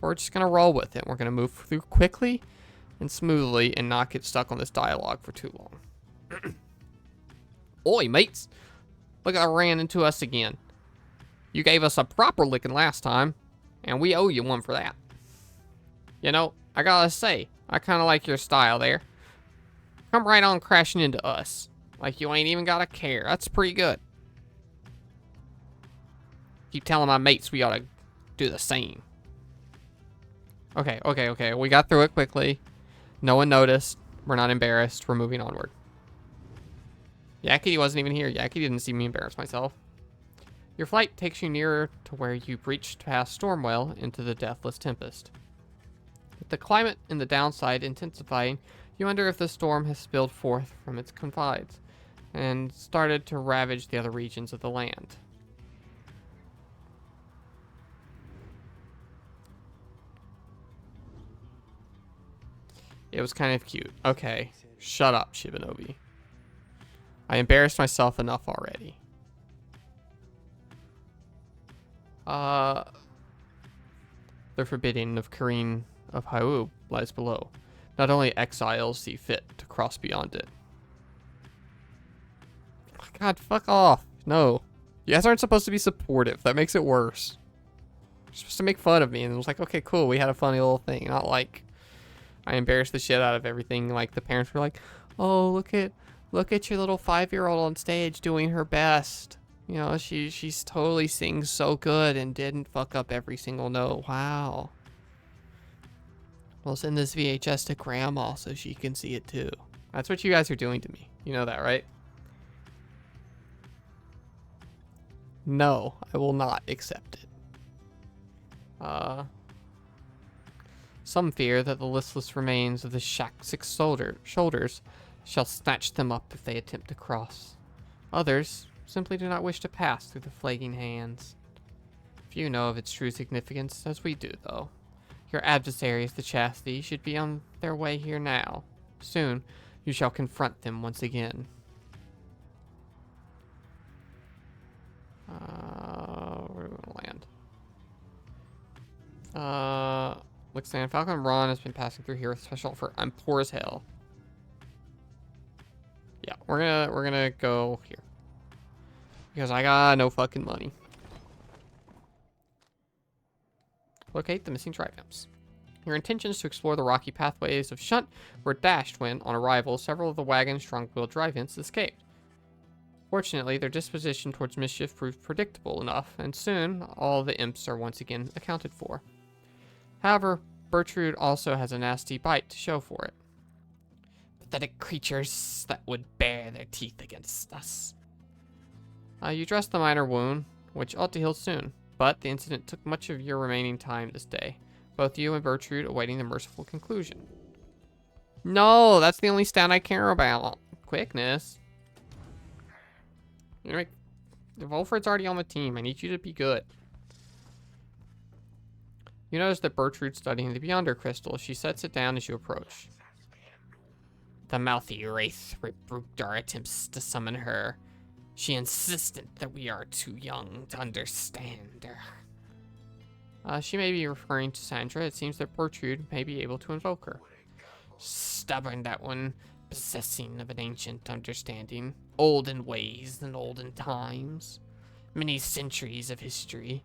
We're just going to roll with it. We're going to move through quickly and smoothly and not get stuck on this dialogue for too long. Oi, mates. Look, I ran into us again. You gave us a proper licking last time, and we owe you one for that. You know, I gotta say, I kind of like your style there. Come right on crashing into us. Like you ain't even gotta care. That's pretty good. Keep telling my mates we ought to do the same. Okay. We got through it quickly. No one noticed. We're not embarrassed. We're moving onward. Yakety wasn't even here. Yakety didn't see me embarrass myself. Your flight takes you nearer to where you've reached past Stormwell into the Deathless Tempest. With the climate and the downside intensifying, you wonder if the storm has spilled forth from its confines and started to ravage the other regions of the land. It was kind of cute. Okay, shut up, Shibanobi. I embarrassed myself enough already. The forbidding of Kareen of Haub lies below. Not only exiles see fit to cross beyond it. God, fuck off. No. You guys aren't supposed to be supportive. That makes it worse. You're supposed to make fun of me. And it was like, okay, cool. We had a funny little thing. Not like I embarrassed the shit out of everything. Like the parents were like, oh, look at your little 5-year-old on stage doing her best. You know, she's totally sings so good and didn't fuck up every single note. Wow. We'll send this VHS to Grandma so she can see it too. That's what you guys are doing to me. You know that, right? No, I will not accept it. Some fear that the listless remains of the shack's 6 shoulders shall snatch them up if they attempt to cross. Others simply do not wish to pass through the flagging hands. Few know of its true significance, as we do, though. Your adversaries, the Chastity, should be on their way here now. Soon, you shall confront them once again. Where do we want to land? Looks like Falcon Ron has been passing through here with special offer. I'm poor as hell. Yeah, we're gonna go here. Because I got no fucking money. Locate the missing triumphs. Your intentions to explore the rocky pathways of Shunt were dashed when, on arrival, several of the wagon's strong-willed drive-ins escaped. Fortunately, their disposition towards mischief proved predictable enough, and soon all the imps are once again accounted for. However, Bertrude also has a nasty bite to show for it. Pathetic creatures that would bare their teeth against us. You dressed the minor wound, which ought to heal soon, but the incident took much of your remaining time this day, both you and Bertrude awaiting the merciful conclusion. No, that's the only stat I care about. Quickness. You know, Volfred's already on the team. I need you to be good. You notice that Bertrude's studying the Beyonder crystal. She sets it down as you approach. The mouthy wraith rebuked our attempts to summon her. She insisted that we are too young to understand her. She may be referring to Sandra. It seems that Bertrude may be able to invoke her. Stubborn, that one, possessing of an ancient understanding, old in ways and old in times. Many centuries of history,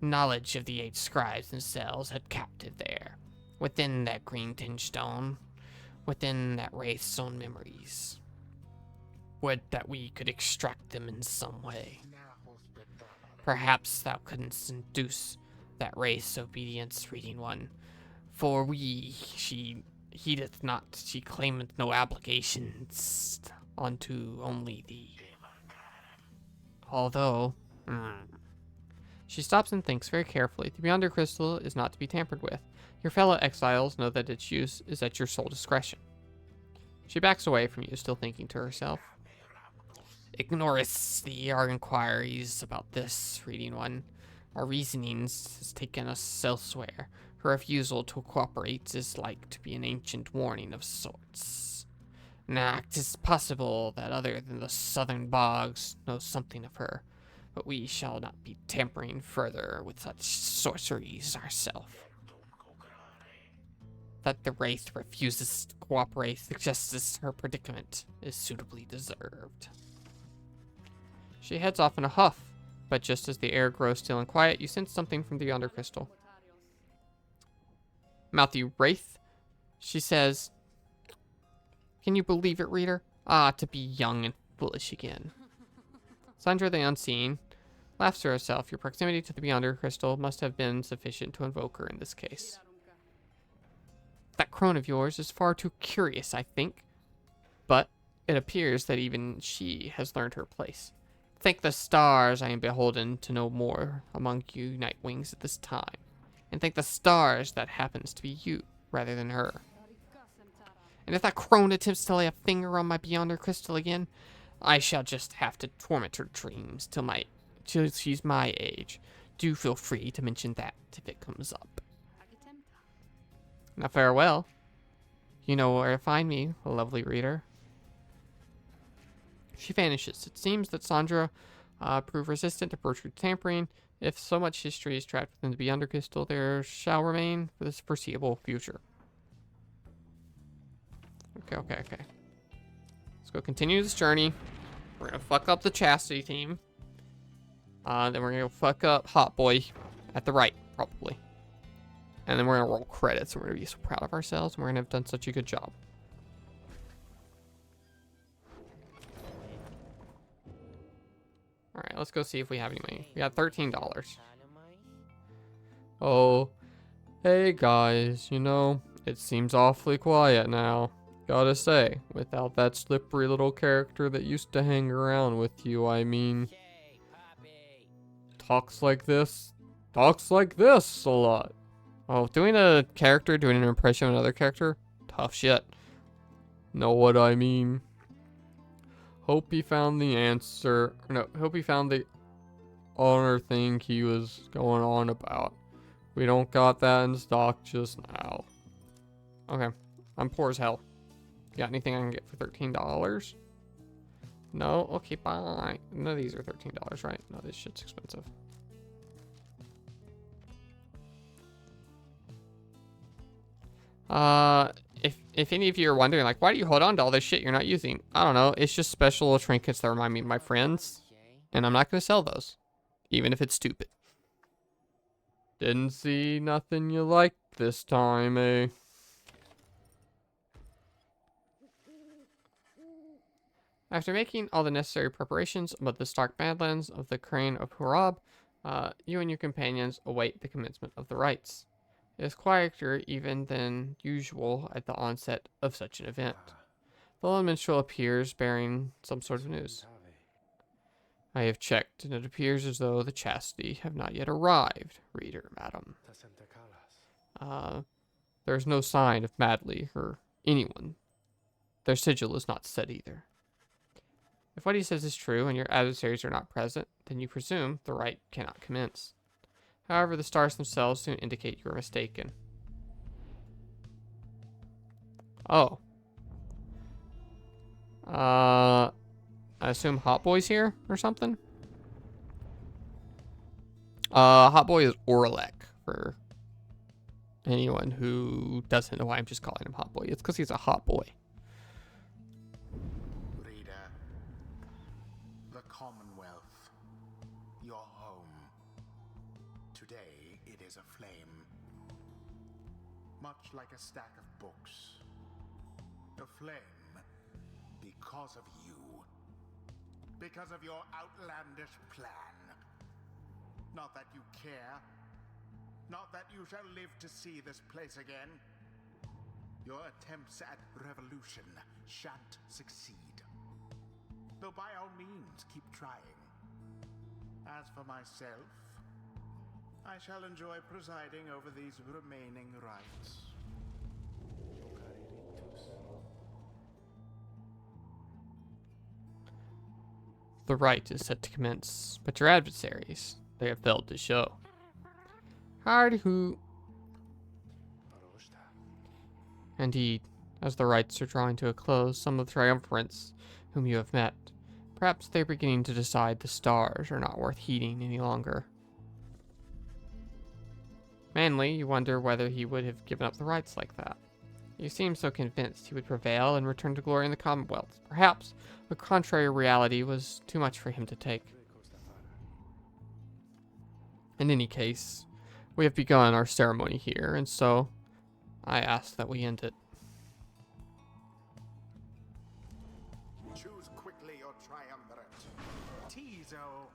knowledge of the 8 scribes themselves had captive there, within that green-tinged stone, within that wraith's own memories. Would that we could extract them in some way. Perhaps thou couldn't induce that wraith's obedience, reading one, for she heedeth not, she claimeth no obligations unto only thee. Although, She stops and thinks very carefully. The Beyonder crystal is not to be tampered with. Your fellow exiles know that its use is at your sole discretion. She backs away from you, still thinking to herself. Ignorest our inquiries about this, reading one. Our reasonings has taken us elsewhere. Her refusal to cooperate is like to be an ancient warning of sorts. Now, it is possible that other than the southern bogs know something of her, but we shall not be tampering further with such sorceries ourselves. That the wraith refuses to cooperate suggests her predicament is suitably deserved. She heads off in a huff, but just as the air grows still and quiet, you sense something from the yonder crystal. Mouthy wraith, she says, "Can you believe it, reader? Ah, to be young and foolish again." Sandra the Unseen laughs to herself. Your proximity to the Beyonder crystal must have been sufficient to invoke her in this case. That crone of yours is far too curious, I think. But it appears that even she has learned her place. Thank the stars I am beholden to know more among you Nightwings at this time. And thank the stars that happens to be you, rather than her. And if that crone attempts to lay a finger on my Beyonder crystal again, I shall just have to torment her dreams till she's my age. Do feel free to mention that if it comes up. Now farewell. You know where to find me, lovely reader. She vanishes. It seems that Sandra proved resistant to Bertrude's tampering. If so much history is trapped within the Beyonder crystal, there shall remain for this foreseeable future. Okay. Let's go continue this journey. We're gonna fuck up the Chastity team. Then we're gonna fuck up Hot Boy at the right, probably. And then we're gonna roll credits, and we're gonna be so proud of ourselves, and we're gonna have done such a good job. Alright, let's go see if we have any money. We got $13. Oh, hey guys, you know, it seems awfully quiet now. Gotta say, without that slippery little character that used to hang around with you, I mean, talks like this a lot. Oh, doing an impression of another character, tough shit. Know what I mean? Hope he found the answer. No, hope he found the honor thing he was going on about. We don't got that in stock just now. Okay, I'm poor as hell. Got anything I can get for $13? No? Okay, bye. None of these are $13, right? No, this shit's expensive. If any of you are wondering, like, why do you hold on to all this shit you're not using? I don't know. It's just special little trinkets that remind me of my friends. And I'm not going to sell those. Even if it's stupid. Didn't see nothing you liked this time, eh? After making all the necessary preparations about the stark badlands of the Crane of Hurab, you and your companions await the commencement of the rites. It is quieter even than usual at the onset of such an event. The lone minstrel appears bearing some sort of news. I have checked, and it appears as though the Chastity have not yet arrived, reader, madam. There's no sign of Madley or anyone. Their sigil is not set either. If what he says is true and your adversaries are not present, then you presume the rite cannot commence. However, the stars themselves soon indicate you are mistaken. Oh. I assume Hot Boy's here or something? Hot Boy is Orlek, for anyone who doesn't know why I'm just calling him Hot Boy. It's because he's a hot boy. Reader, the Commonwealth, your home. Today it is aflame. Much like a stack of books. Aflame because of you. Because of your outlandish plan. Not that you care. Not that you shall live to see this place again. Your attempts at revolution shan't succeed. Though by all means, keep trying. As for myself, I shall enjoy presiding over these remaining rites. The rite is set to commence, but your adversaries, they have failed to show. Hardy who. Indeed, as the rites are drawing to a close, some of the triumphants whom you have met, perhaps they're beginning to decide the stars are not worth heeding any longer. Mainly, you wonder whether he would have given up the rites like that. You seem so convinced he would prevail and return to glory in the Commonwealth. Perhaps the contrary reality was too much for him to take. In any case, we have begun our ceremony here, and so I ask that we end it. Choose quickly your triumvirate. Tizo.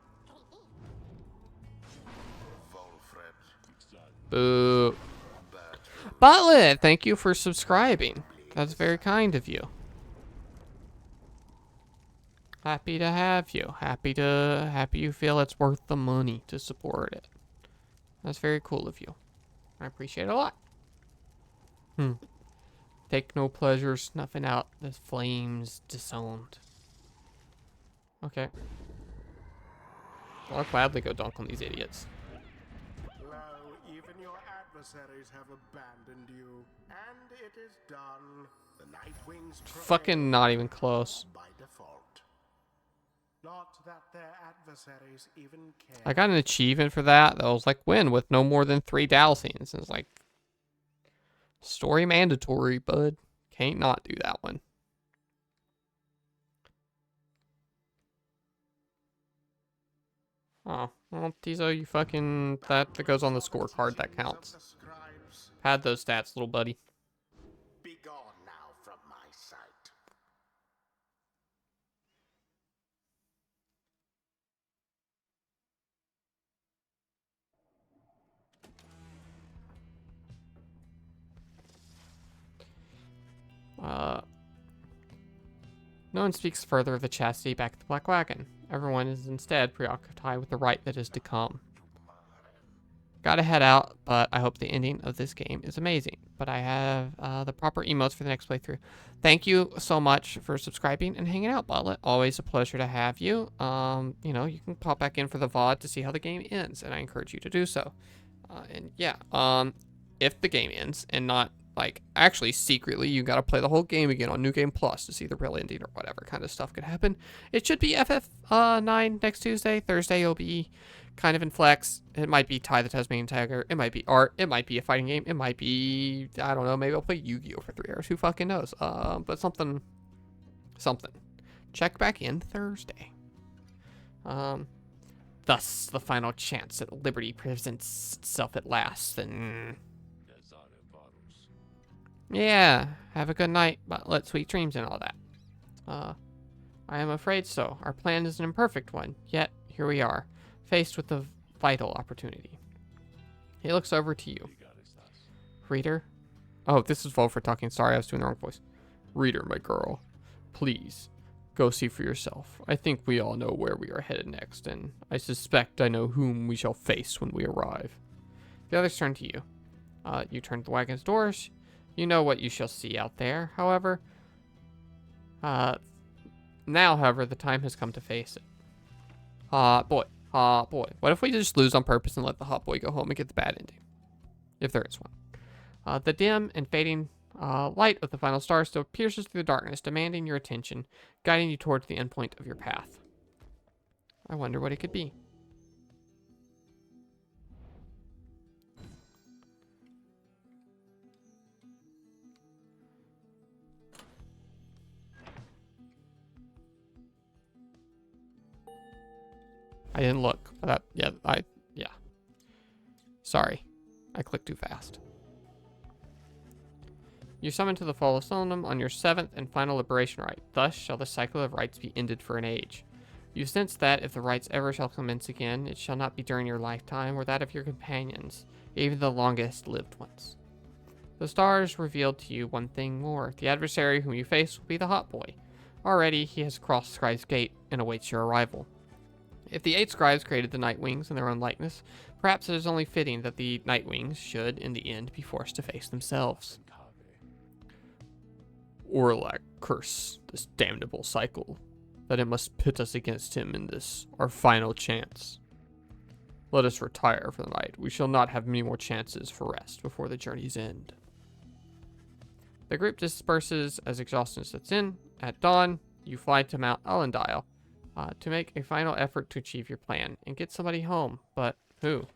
Volfred. Boo. Butlet, thank you for subscribing. That's very kind of you. Happy to have you. Happy you feel it's worth the money to support it. That's very cool of you. I appreciate it a lot. Take no pleasure snuffing out the flames disowned. Okay. I'll gladly go dunk on these idiots. Lo, even your adversaries have abandoned you, and it is done. The Nightwings Fucking not even close. by default. Not that their adversaries even care. I got an achievement for that. That was like win with no more than 3 dowsings. It's like story mandatory, bud. Can't not do that one. Oh, well, Tizo, you fucking that goes on the scorecard. That counts. Had those stats, little buddy. Be gone now from my sight. No one speaks further of the chastity back at the Black Wagon. Everyone is instead preoccupied with the rite that is to come. Gotta head out, but I hope the ending of this game is amazing. But I have the proper emotes for the next playthrough. Thank you so much for subscribing and hanging out, Botlet. Always a pleasure to have you. You know, you can pop back in for the VOD to see how the game ends, and I encourage you to do so. And yeah, if the game ends and not like actually secretly you gotta play the whole game again on New Game Plus to see the real ending or whatever kind of stuff could happen. It should be FF9 next Tuesday. Thursday it'll be kind of in Flex. It might be Ty the Tasmanian Tiger. It might be art. It might be a fighting game. It might be, I don't know, maybe I'll play Yu-Gi-Oh for 3 hours. Who fucking knows? But something. Check back in Thursday. Thus the final chance that liberty presents itself at last. And yeah, have a good night, but let sweet dreams and all that. I am afraid so. Our plan is an imperfect one, yet here we are, faced with a vital opportunity. He looks over to you. Reader? Oh, this is Volfred talking. Sorry, I was doing the wrong voice. Reader, my girl, please, go see for yourself. I think we all know where we are headed next, and I suspect I know whom we shall face when we arrive. The others turn to you. You turn to the wagon's doors. You know what you shall see out there. However, now, however, the time has come to face it. Boy, Hot boy. What if we just lose on purpose and let the hot boy go home and get the bad ending? If there is one. The dim and fading light of the final star still pierces through the darkness, demanding your attention, guiding you towards the endpoint of your path. I wonder what it could be. I didn't look. Yeah. Sorry. I clicked too fast. You summon to the fall of Solemnum on your 7th and final liberation rite. Thus shall the cycle of rites be ended for an age. You sense that, if the rites ever shall commence again, it shall not be during your lifetime or that of your companions, even the longest-lived ones. The stars revealed to you one thing more. The adversary whom you face will be the Hot Boy. Already he has crossed Scribe's gate and awaits your arrival. If the 8 scribes created the Night Wings in their own likeness, perhaps it is only fitting that the Night Wings should, in the end, be forced to face themselves. Orlac curse this damnable cycle, that it must pit us against him in this, our final chance. Let us retire for the night. We shall not have many more chances for rest before the journey's end. The group disperses as exhaustion sets in. At dawn, you fly to Mount Ellendile to make a final effort to achieve your plan and get somebody home. But who?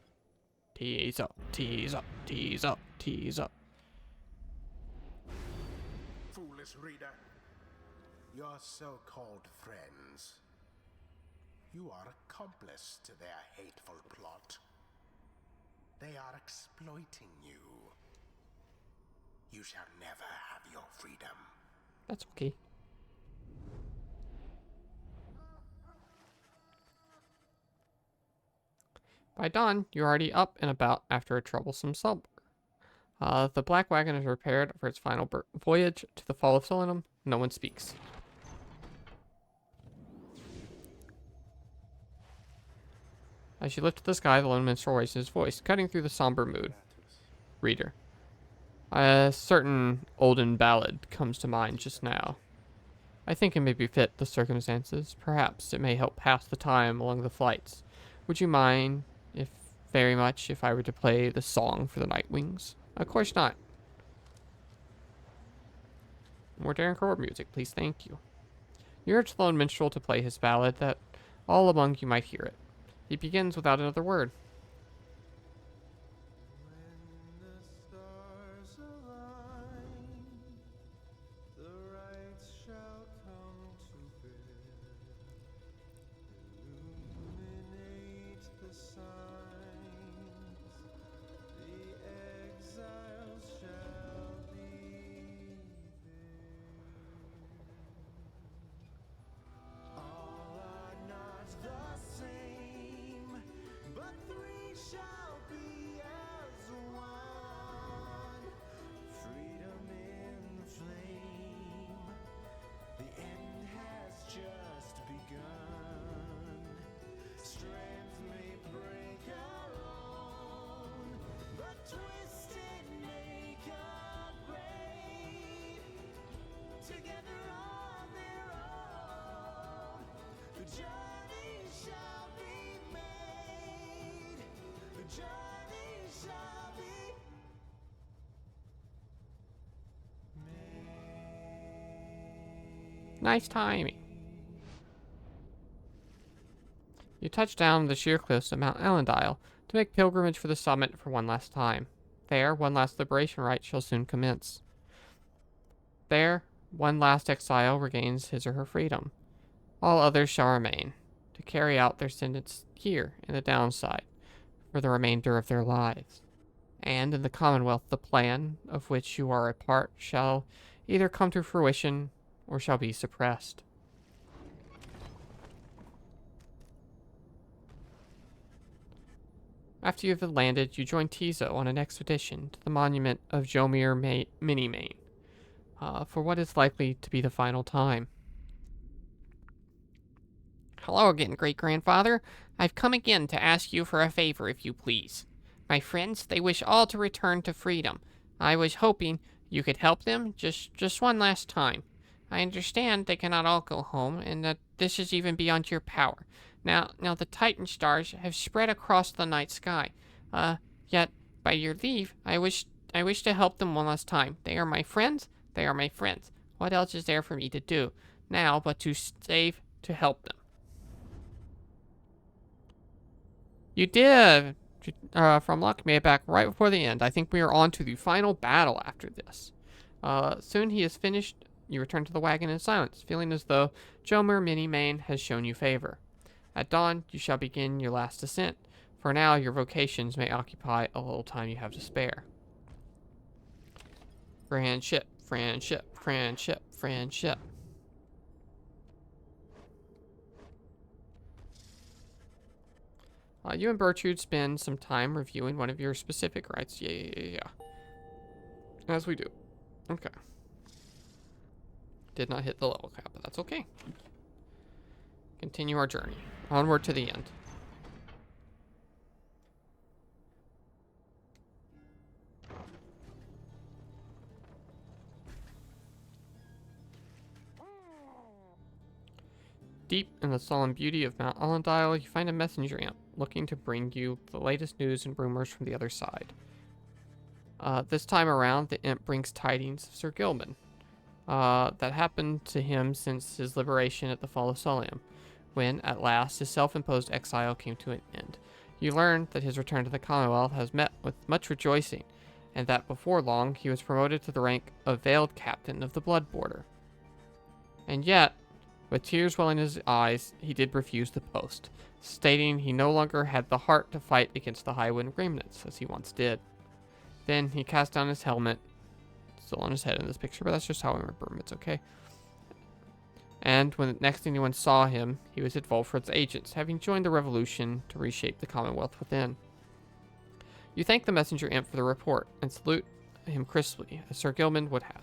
Tease up, tease up, tease up, tease up. Foolish reader, your so-called friends, you are accomplice to their hateful plot. They are exploiting you. You shall never have your freedom. That's okay. By dawn, you're already up and about after a troublesome slumber. The black wagon is prepared for its final voyage to the fall of Solemnum. No one speaks. As you lift to the sky, the lone minstrel raises his voice, cutting through the somber mood. Reader. A certain olden ballad comes to mind just now. I think it may befit the circumstances. Perhaps it may help pass the time along the flights. Would you mind, if very much, if I were to play the song for the Night Wings? Of course not. More Darren Crower music, please, thank you. You urge the lone minstrel to play his ballad, that all among you might hear it. He begins without another word. Nice timing. You touch down the sheer cliffs of Mount Ellendile to make pilgrimage for the summit for one last time. There, one last liberation rite shall soon commence. There, one last exile regains his or her freedom. All others shall remain, to carry out their sentence here in the downside for the remainder of their lives. And in the Commonwealth, the plan of which you are a part shall either come to fruition or shall be suppressed. After you have landed, you join Tizo on an expedition to the monument of Jomir Minimane, for what is likely to be the final time. Hello again, great-grandfather. I've come again to ask you for a favor, if you please. My friends, they wish all to return to freedom. I was hoping you could help them just one last time. I understand they cannot all go home, and that this is even beyond your power. Now the Titan stars have spread across the night sky. Yet, by your leave, I wish to help them one last time. They are my friends. They are my friends. What else is there for me to do now but to help them? You did. From luck, made it back right before the end. I think we are on to the final battle after this. Soon he is finished. You return to the wagon in silence, feeling as though Jomer Minimane has shown you favor. At dawn, you shall begin your last ascent. For now, your vocations may occupy a little time you have to spare. Friendship, friendship, friendship, friendship. You and Bertrude spend some time reviewing one of your specific rights. Yeah. As we do. Okay. Did not hit the level cap, but that's okay. Continue our journey. Onward to the end. Deep in the solemn beauty of Mount Allendale, you find a messenger imp looking to bring you the latest news and rumors from the other side. This time around, the imp brings tidings of Sir Gilman that happened to him since his liberation at the fall of Solium, when, at last, his self-imposed exile came to an end. You learn that his return to the Commonwealth has met with much rejoicing, and that before long he was promoted to the rank of Veiled Captain of the Blood Border. And yet, with tears welling in his eyes, he did refuse the post, stating he no longer had the heart to fight against the Highwind remnants, as he once did. Then he cast down his helmet, still on his head in this picture, but that's just how I remember him, it's okay. And when next anyone saw him, he was at Volfred's agents, having joined the revolution to reshape the Commonwealth within. You thank the messenger imp for the report, and salute him crisply, as Sir Gilman would have.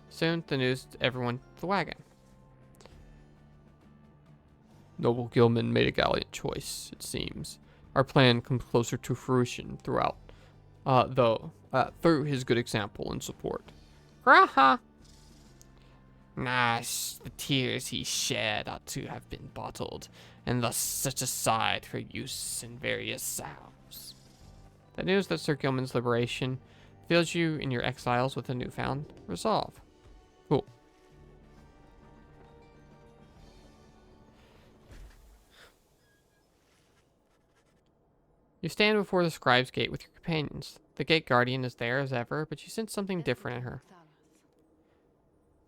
Soon, the news to everyone at the wagon. Noble Gilman made a gallant choice, it seems. Our plan comes closer to fruition through his good example and support. Graha! The tears he shed ought to have been bottled, and thus set aside for use in various salves. The news that Sir Gilman's liberation fills you in your exiles with a newfound resolve. Cool. You stand before the scribe's gate with your companions. The gate guardian is there as ever, but you sense something different in her.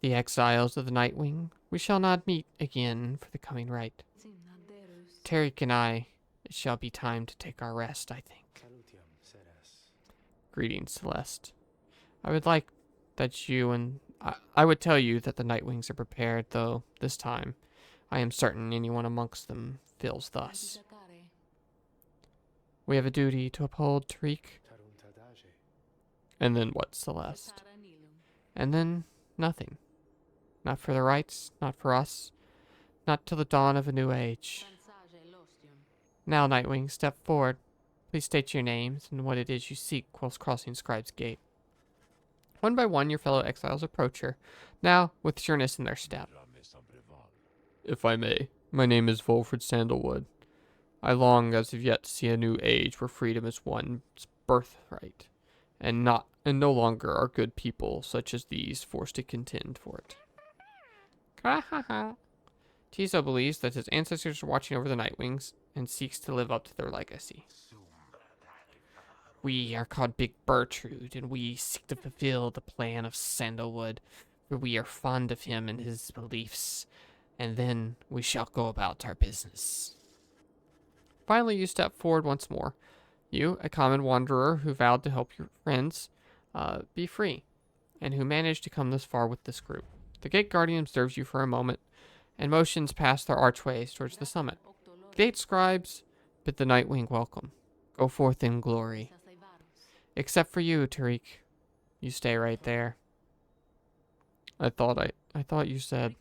The exiles of the Nightwing, we shall not meet again for the coming rite. Tariq and I, it shall be time to take our rest, I think. Greetings, Celeste. I would like that you and... I would tell you that the Nightwings are prepared, though, this time, I am certain anyone amongst them feels thus. We have a duty to uphold, Tariq. And then what, Celeste? And then nothing. Not for the rights, not for us, not till the dawn of a new age. Now, Nightwing, step forward. Please state your names and what it is you seek whilst crossing Scribe's Gate. One by one, your fellow exiles approach her, now with sureness in their step. If I may, my name is Volfred Sandalwood. I long as of yet to see a new age where freedom is one's birthright, and no longer are good people such as these forced to contend for it. Tiso believes that his ancestors are watching over the Nightwings and seeks to live up to their legacy. We are called Big Bertrude, and we seek to fulfill the plan of Sandalwood, for we are fond of him and his beliefs, and then we shall go about our business. Finally, you step forward once more. You, a common wanderer who vowed to help your friends be free, and who managed to come this far with this group. The gate guardian observes you for a moment, and motions past their archways towards the summit. Gate scribes bid the Nightwing welcome. Go forth in glory. Except for you, Tariq. You stay right there. I thought you said.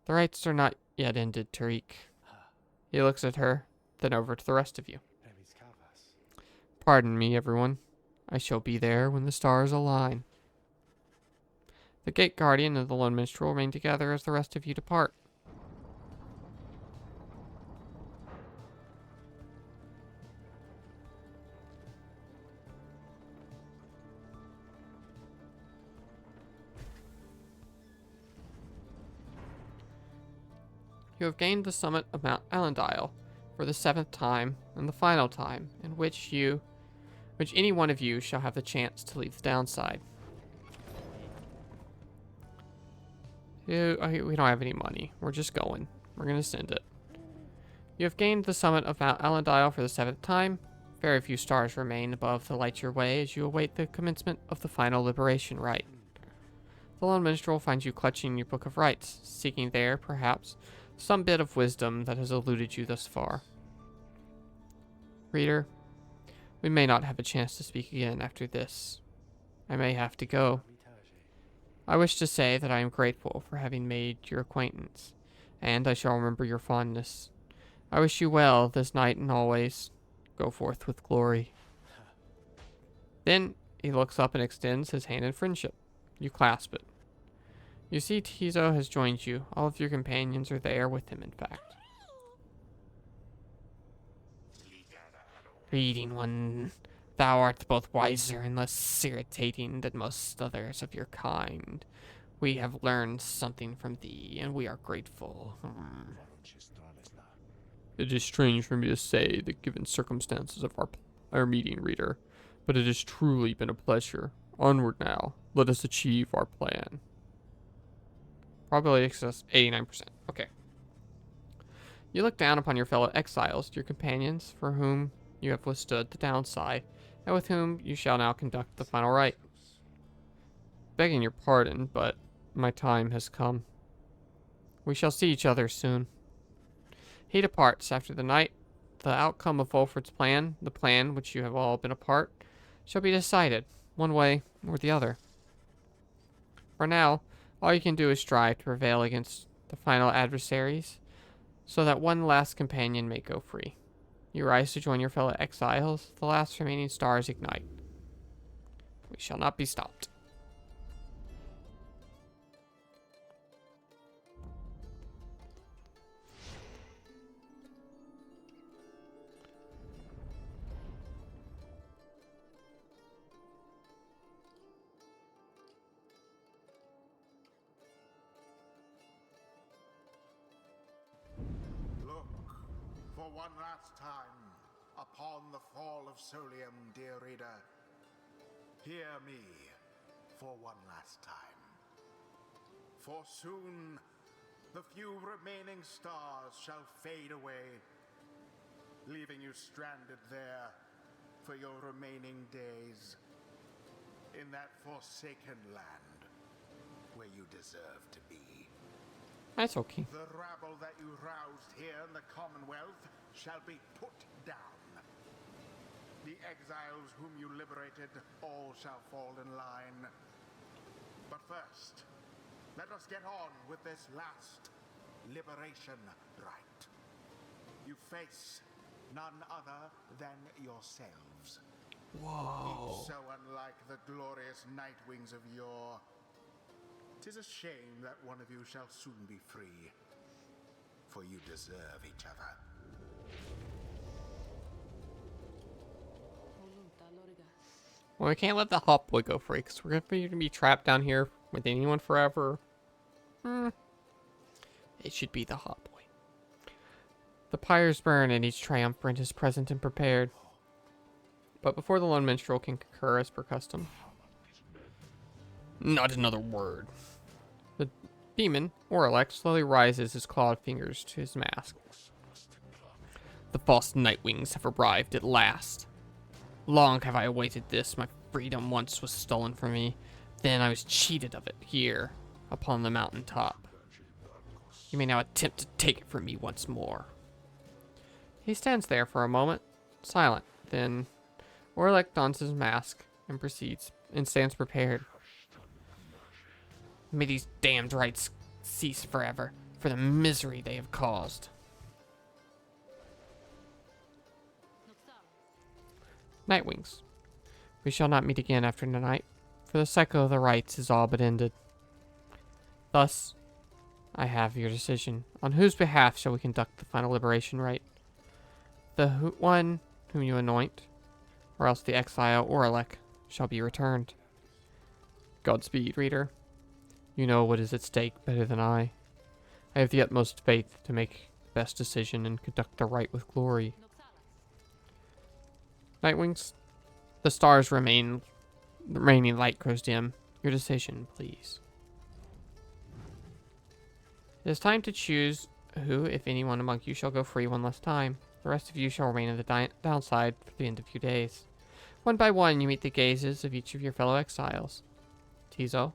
The rites are not yet ended, Tariq. He looks at her, then over to the rest of you. Pardon me, everyone. I shall be there when the stars align. The gate guardian and the lone minstrel remain together as the rest of you depart. You have gained the summit of Mount Allendale for the 7th time and the final time, in which any one of you shall have the chance to leave the downside. We don't have any money. We're just going. We're going to send it. You have gained the summit of Mount Allendale for the 7th time. Very few stars remain above to light your way as you await the commencement of the final liberation rite. The lone minstrel finds you clutching your book of rites, seeking there, perhaps, some bit of wisdom that has eluded you thus far. Reader, we may not have a chance to speak again after this. I may have to go. I wish to say that I am grateful for having made your acquaintance, and I shall remember your fondness. I wish you well this night and always. Go forth with glory. Then he looks up and extends his hand in friendship. You clasp it. You see Tizo has joined you. All of your companions are there with him, in fact. Reading one, thou art both wiser and less irritating than most others of your kind. We have learned something from thee, and we are grateful. It is strange for me to say the given circumstances of our meeting, reader, but it has truly been a pleasure. Onward now. Let us achieve our plan. Probability success 89%. Okay. You look down upon your fellow exiles, your companions, for whom you have withstood the downside, and with whom you shall now conduct the final rite. Begging your pardon, but my time has come. We shall see each other soon. He departs after the night. The outcome of Wolford's plan, the plan which you have all been a part, shall be decided, one way or the other. For now, all you can do is strive to prevail against the final adversaries, so that one last companion may go free. You rise to join your fellow exiles. The last remaining stars ignite. We shall not be stopped. Look, for one last time, upon the fall of Solium, dear reader. Hear me for one last time. For soon, the few remaining stars shall fade away, leaving you stranded there for your remaining days in that forsaken land where you deserve to be. That's okay. The rabble that you roused here in the Commonwealth shall be put down. The exiles whom you liberated all shall fall in line. But first, let us get on with this last liberation rite. You face none other than yourselves. Whoa. Each so unlike the glorious Nightwings of yore. 'Tis a shame that one of you shall soon be free, for you deserve each other. Well, we can't let the hop boy go free, because we're going to be trapped down here with anyone forever. It should be the hop boy. The pyres burn, and each triumphant is present and prepared. But before the lone minstrel can concur as per custom. Not another word. The demon, Orelek, slowly rises his clawed fingers to his mask. The false Nightwings have arrived at last. Long have I awaited this. My freedom once was stolen from me. Then I was cheated of it here, upon the mountain top. You may now attempt to take it from me once more. He stands there for a moment, silent. Then Orelek dons his mask and proceeds, and stands prepared. May these damned rites cease forever, for the misery they have caused. Nightwings, we shall not meet again after tonight, for the cycle of the rites is all but ended. Thus, I have your decision. On whose behalf shall we conduct the final liberation rite? The one whom you anoint, or else the exile Orelek shall be returned. Godspeed, reader. You know what is at stake better than I. I have the utmost faith to make the best decision and conduct the right with glory. Nightwings, the stars remain. The remaining light grows dim. Your decision, please. It is time to choose who, if anyone among you, shall go free one last time. The rest of you shall remain in the downside for the end of your days. One by one, you meet the gazes of each of your fellow exiles. Tizo,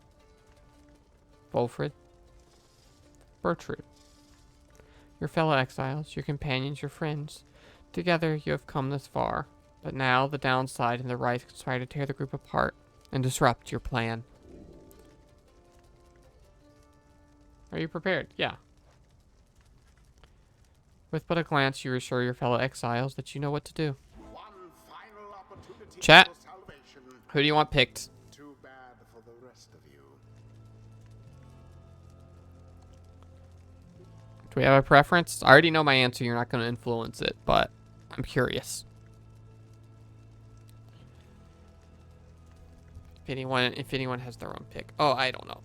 Wolfred, Bertrude. Your fellow exiles, your companions, your friends. Together you have come this far, but now the downside and the right conspire to tear the group apart and disrupt your plan. Are you prepared? Yeah. With but a glance, you assure your fellow exiles that you know what to do. Chat, who do you want picked? Too bad for the rest of you. Do we have a preference? I already know my answer. You're not going to influence it, but I'm curious. If anyone has their own pick. Oh, I don't know.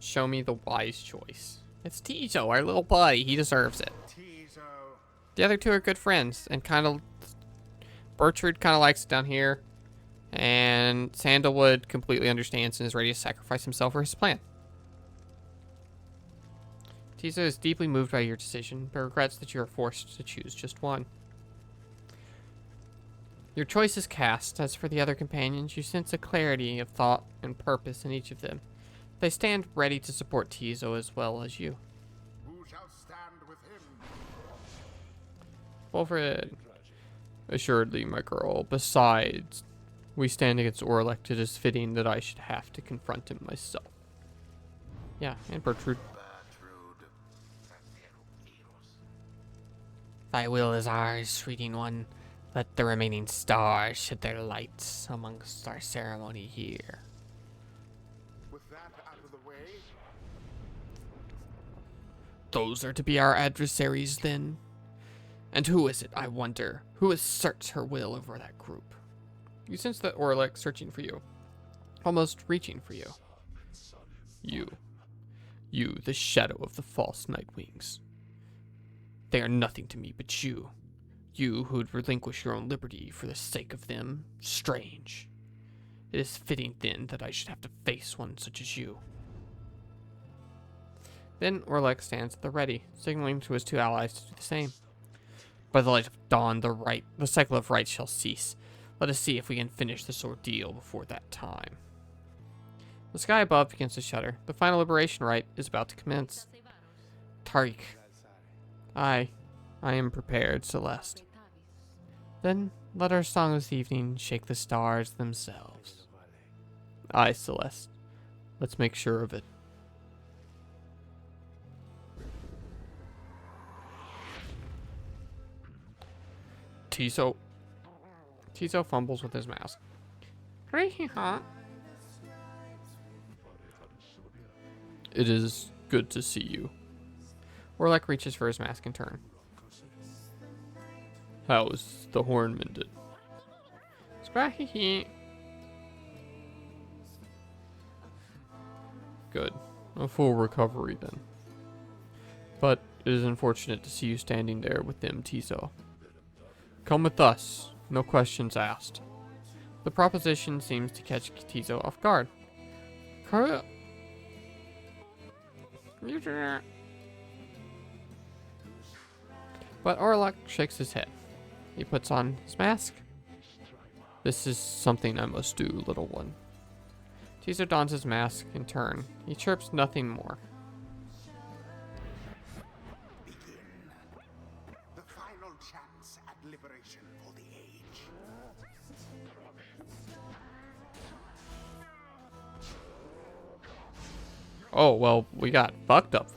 Show me the wise choice. It's Tizo, our little buddy. He deserves it. Tizo. The other two are good friends, and kind of... Bertrude kind of likes it down here, and Sandalwood completely understands and is ready to sacrifice himself for his plan. Tizo is deeply moved by your decision, but regrets that you are forced to choose just one. Your choice is cast. As for the other companions, you sense a clarity of thought and purpose in each of them. They stand ready to support Tizo as well as you. Who shall stand with him? Wolfred. Assuredly, my girl. Besides, we stand against Orlek. It is fitting that I should have to confront him myself. Yeah, and Bertrude. Thy will is ours, sweeting one. Let the remaining stars shed their lights amongst our ceremony here. With that out of the way, Those are to be our adversaries, then? And who is it, I wonder, who asserts her will over that group? You sense that Orlek searching for you, almost reaching for you. You, the shadow of the false Nightwings. They are nothing to me but you. You who would relinquish your own liberty for the sake of them. Strange. It is fitting, then, that I should have to face one such as you. Then Orlek stands at the ready, signaling to his two allies to do the same. By the light of dawn, the cycle of right shall cease. Let us see if we can finish this ordeal before that time. The sky above begins to shudder. The final liberation rite is about to commence. Tariq. I am prepared, Celeste. Then let our song this evening shake the stars themselves. Aye, Celeste. Let's make sure of it. Tizo fumbles with his mask. It is good to see you. Orlek reaches for his mask in turn. How is the horn mended? Good. A full recovery then. But it is unfortunate to see you standing there with them, Tizo. Come with us. No questions asked. The proposition seems to catch Tizo off guard. But Orlek shakes his head. He puts on his mask. This is something I must do, little one. Tizo dons his mask in turn. He chirps nothing more. begin. The final chance at liberation for the age. Oh, well, we got fucked up.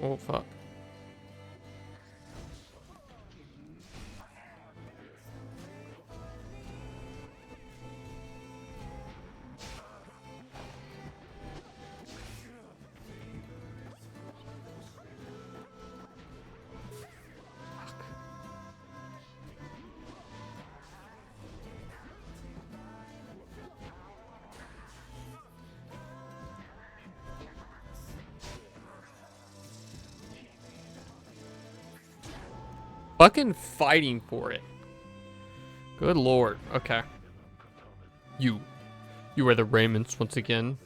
Oh, fuck. fucking fighting for it. Good lord. Okay. You wear the raiments once again.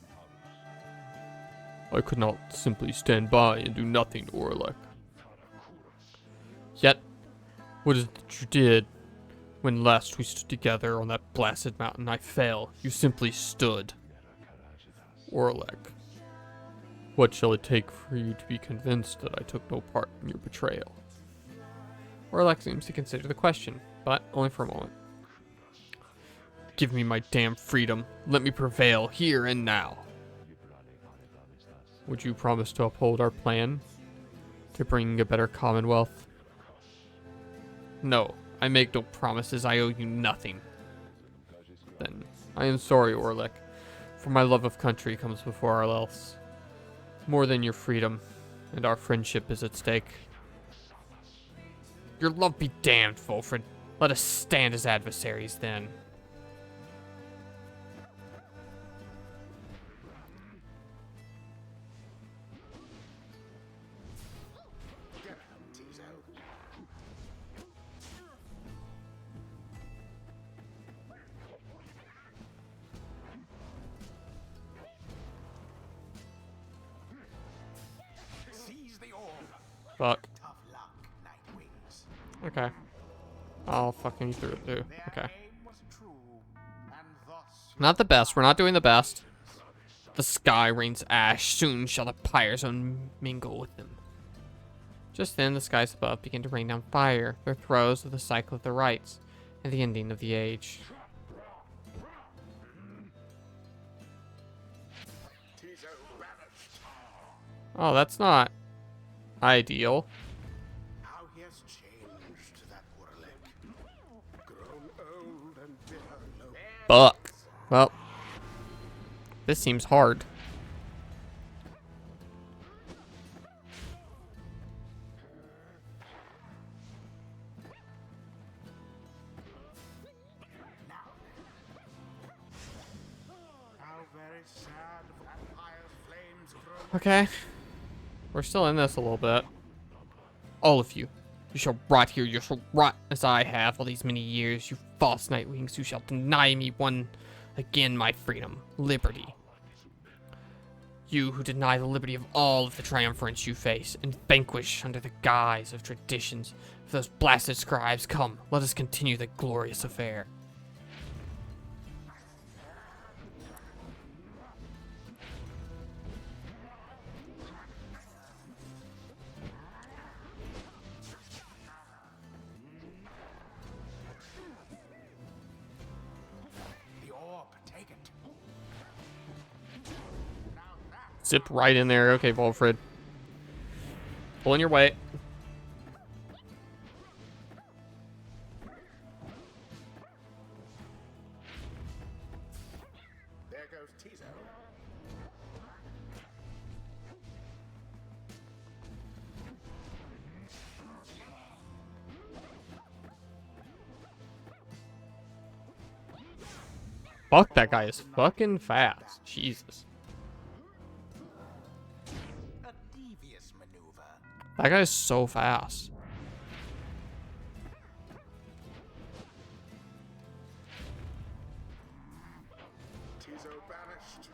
I could not simply stand by and do nothing, Orlek. Yet, what is it that you did? When last we stood together on that blasted mountain, I fell. You simply stood. Orlek, what shall it take for you to be convinced that I took no part in your betrayal? Orlek seems to consider the question, but only for a moment. Give me my damn freedom. Let me prevail here and now. Would you promise to uphold our plan? To bring a better commonwealth? No, I make no promises. I owe you nothing. Then, I am sorry, Orlek, for my love of country comes before all else. More than your freedom, and our friendship is at stake. Your love be damned, Wolfred. Let us stand as adversaries then. Fuck. Okay. I'll fucking through it too. Okay. Not the best. We're not doing the best. The sky rains ash. Soon shall the pyres mingle with them. Just then, the skies above begin to rain down fire. The throes of the cycle of the rites and the ending of the age. Oh, that's not ideal. How he has changed, that Orlek. Grown old and bitter, low. Fuck. Well, this seems hard. How very sad that fire's flames grow. Okay. We're still in this a little bit. All of you. You shall rot here. You shall rot as I have all these many years. You false nightwings who shall deny me one again my freedom, liberty. You who deny the liberty of all of the triumphants you face and vanquish under the guise of traditions of those blasted scribes, come, let us continue the glorious affair. The orb, take it. Zip right in there. Okay, Wolfred. Pulling your weight. There goes Tizo. Fuck, that guy is fucking fast. Jesus. A devious maneuver. That guy is so fast. Tizo banished.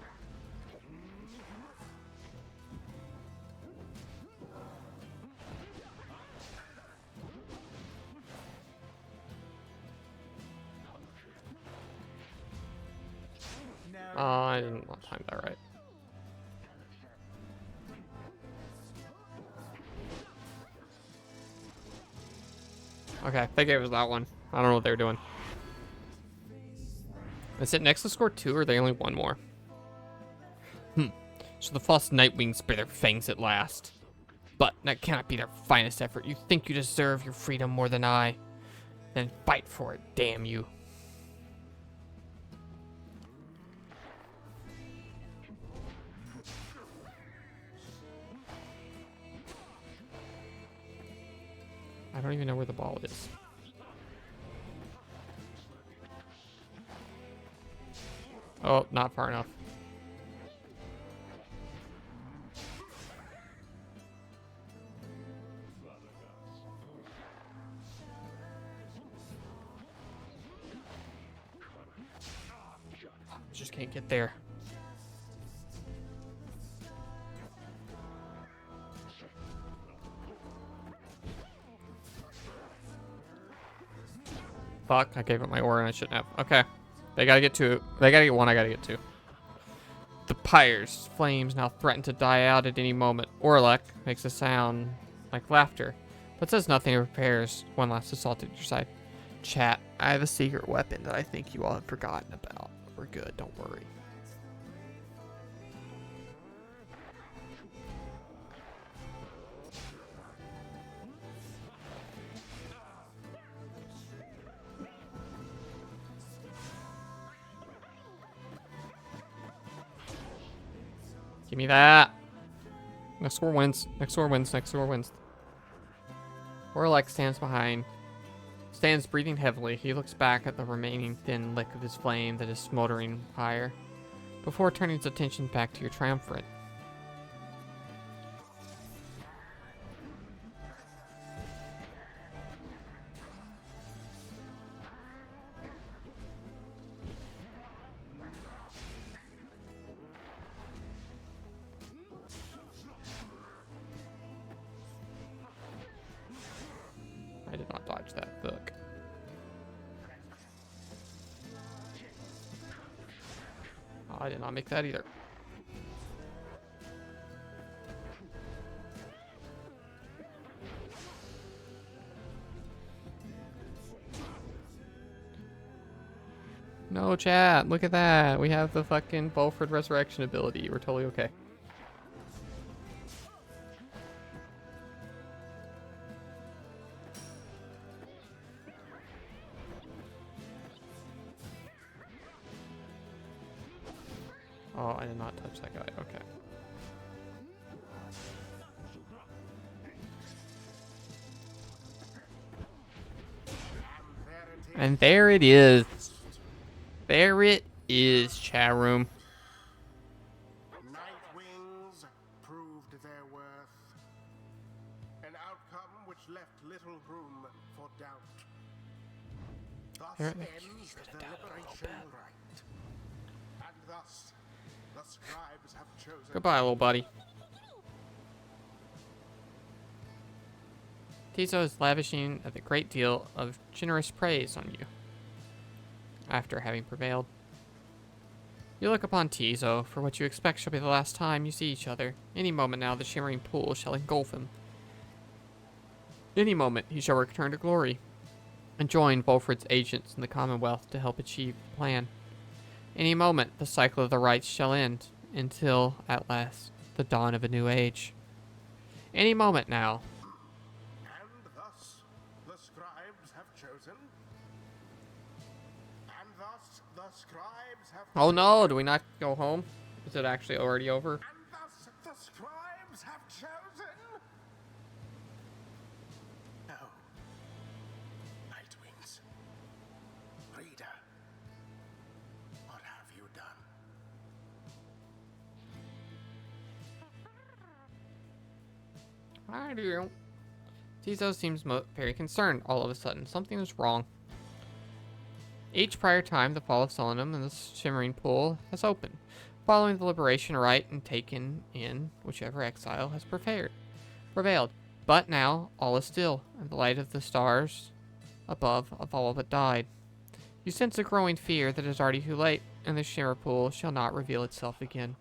No. I didn't want to time that right. Okay, they gave us that one. I don't know what they were doing. Is it next to score 2 or are they only one more? So the false Nightwings bear their fangs at last. But that cannot be their finest effort. You think you deserve your freedom more than I? Then fight for it, damn you. I don't even know where the ball is. Oh, not far enough. can't get there. Fuck, I gave up my ore and I shouldn't have. Okay. They gotta get two. They gotta get one, I gotta get two. The Pyre's flames now threaten to die out at any moment. Orlek makes a sound like laughter, but says nothing and prepares one last assault at your side. Chat, I have a secret weapon that I think you all have forgotten about. We're good, don't worry. Give me that. Next door wins. Next door wins. Next door wins. Orlek stands breathing heavily. He looks back at the remaining thin lick of his flame that is smoldering higher, before turning his attention back to your triumvirate. I did not dodge that. Look. Oh, I did not make that either. No, chat. Look at that. We have the fucking Bulford Resurrection ability. We're totally okay. Oh, I did not touch that guy. Okay. And there it is. There it is, chat room. Nightwings proved their worth. An outcome which left little room for doubt. Thus There- ends the liberation rite. And thus, the scribes have chosen... Goodbye, little buddy. Tizo is lavishing a great deal of generous praise on you after having prevailed. You look upon Tizo, for what you expect shall be the last time you see each other. Any moment now the shimmering pool shall engulf him. Any moment he shall return to glory and join Bulford's agents in the Commonwealth to help achieve the plan. Any moment the cycle of the rites shall end, until, at last, the dawn of a new age. Any moment now. And thus, the scribes have chosen. And thus, the scribes have... Oh no, do we not go home? Is it actually already over? And thus, the scribes have chosen... No. Nightwings. Reader. What have you done? I do. Tizo seems very concerned all of a sudden. Something is wrong. Each prior time the fall of Solemnum and the shimmering pool has opened, following the liberation rite and taken in whichever exile has prevailed. But now all is still, and the light of the stars above have all but died. You sense a growing fear that it is already too late, and the shimmer pool shall not reveal itself again.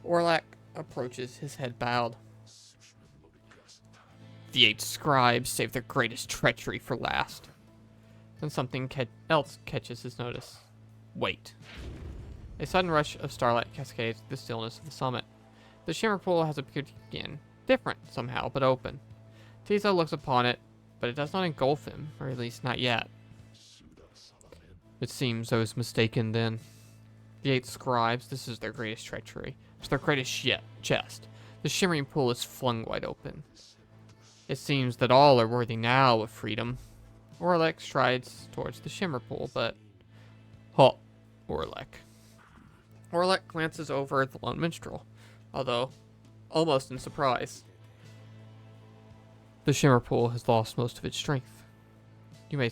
Orlek approaches, his head bowed. The 8 scribes saved their greatest treachery for last. Then something else catches his notice. Wait. A sudden rush of starlight cascades through the stillness of the summit. The shimmer pool has appeared again, different somehow, but open. Tizo looks upon it, but it does not engulf him, or at least not yet. It seems I was mistaken then. The 8 scribes, this is their greatest treachery. It's their greatest chest. The shimmering pool is flung wide open. It seems that all are worthy now of freedom. Orlek strides towards the shimmer pool, but... Halt, Orlek. Orlek glances over at the lone minstrel, although almost in surprise. The shimmer pool has lost most of its strength. You may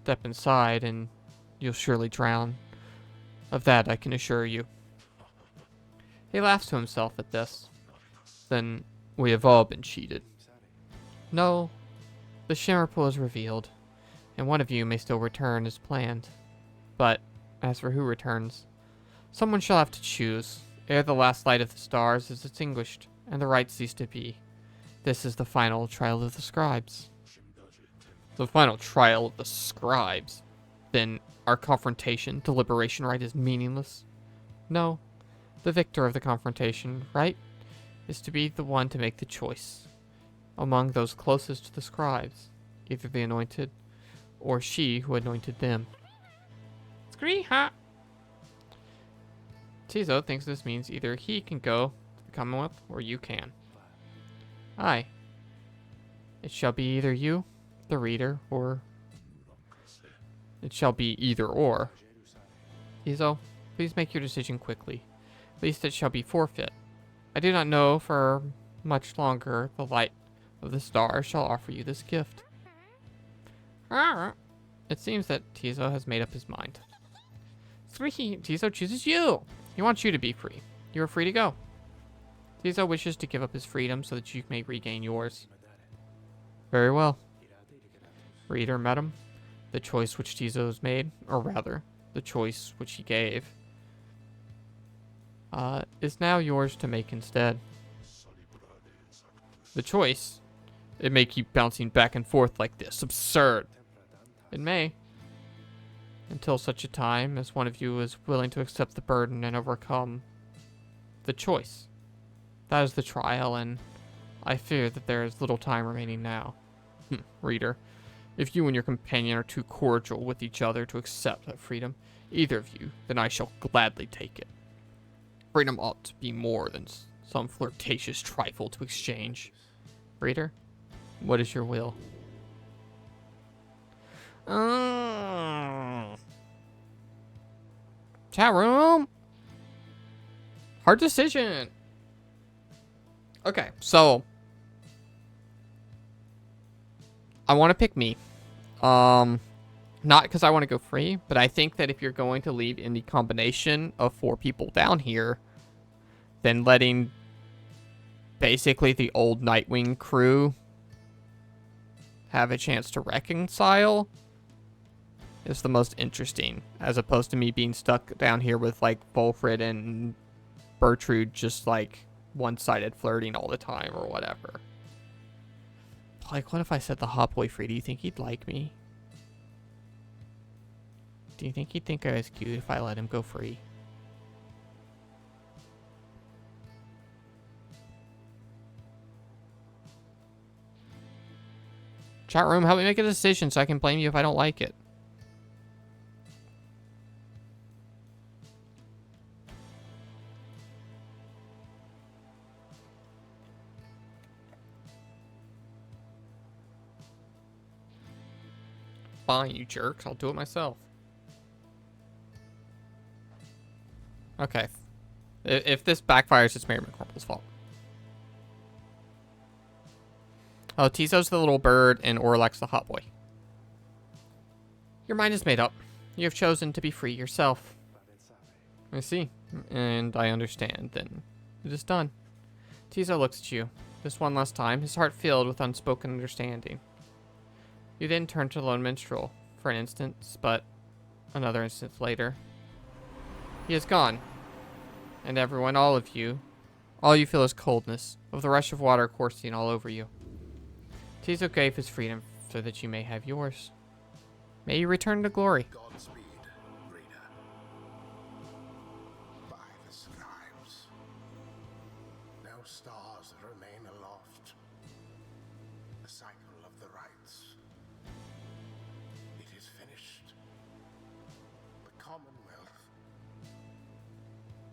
step inside and you'll surely drown. Of that I can assure you. He laughs to himself at this. Then we have all been cheated. No, the shimmer pool is revealed, and one of you may still return as planned. But, as for who returns, someone shall have to choose, ere the last light of the stars is extinguished, and the rites cease to be. This is the final trial of the scribes. The final trial of the scribes? Then our confrontation, deliberation rite is meaningless? No. The victor of the confrontation, right, is to be the one to make the choice among those closest to the scribes, either the anointed or she who anointed them. Scree-ha! Tizo thinks this means either he can go to the Commonwealth or you can. Aye. It shall be either you, the reader, or... It shall be either or. Tizo, please make your decision quickly. Least it shall be forfeit. I do not know for much longer the light of the star shall offer you this gift. It seems that Tizo has made up his mind. Tizo chooses you. He wants you to be free. You are free to go. Tizo wishes to give up his freedom so that you may regain yours. Very well. Reader, madam, the choice which Tizo has made, or rather, the choice which he gave, is now yours to make instead. The choice? It may keep bouncing back and forth like this. Absurd. It may. Until such a time as one of you is willing to accept the burden and overcome the choice. That is the trial, and I fear that there is little time remaining now. Reader, if you and your companion are too cordial with each other to accept that freedom, either of you, then I shall gladly take it. Freedom ought to be more than some flirtatious trifle to exchange. Reader, what is your will? Chat room. Hard decision. Okay, so I want to pick me. Not because I want to go free, but I think that if you're going to leave in the combination of 4 people down here, then letting basically the old Nightwing crew have a chance to reconcile is the most interesting, as opposed to me being stuck down here with like Wolfred and Bertrude just like one-sided flirting all the time or whatever. Like, what if I set the hot boy free? Do you think he'd like me? Do you think he'd think I was cute if I let him go free? Chat room, help me make a decision so I can blame you if I don't like it. Fine, you jerks. I'll do it myself. Okay. If this backfires, it's Mary McCormick's fault. Oh, Tizo's the little bird, and Orlax's the hot boy. Your mind is made up. You have chosen to be free yourself. I see. And I understand, then. It is done. Tizo looks at you. This one last time, his heart filled with unspoken understanding. You then turn to the lone minstrel for an instant, but another instant later. He is gone. And everyone, all you feel is coldness, of the rush of water coursing all over you. Tizo gave his freedom so that you may have yours. May you return to glory. Godspeed, reader. By the scribes. No stars remain aloft. The cycle of the rites. It is finished. The Commonwealth.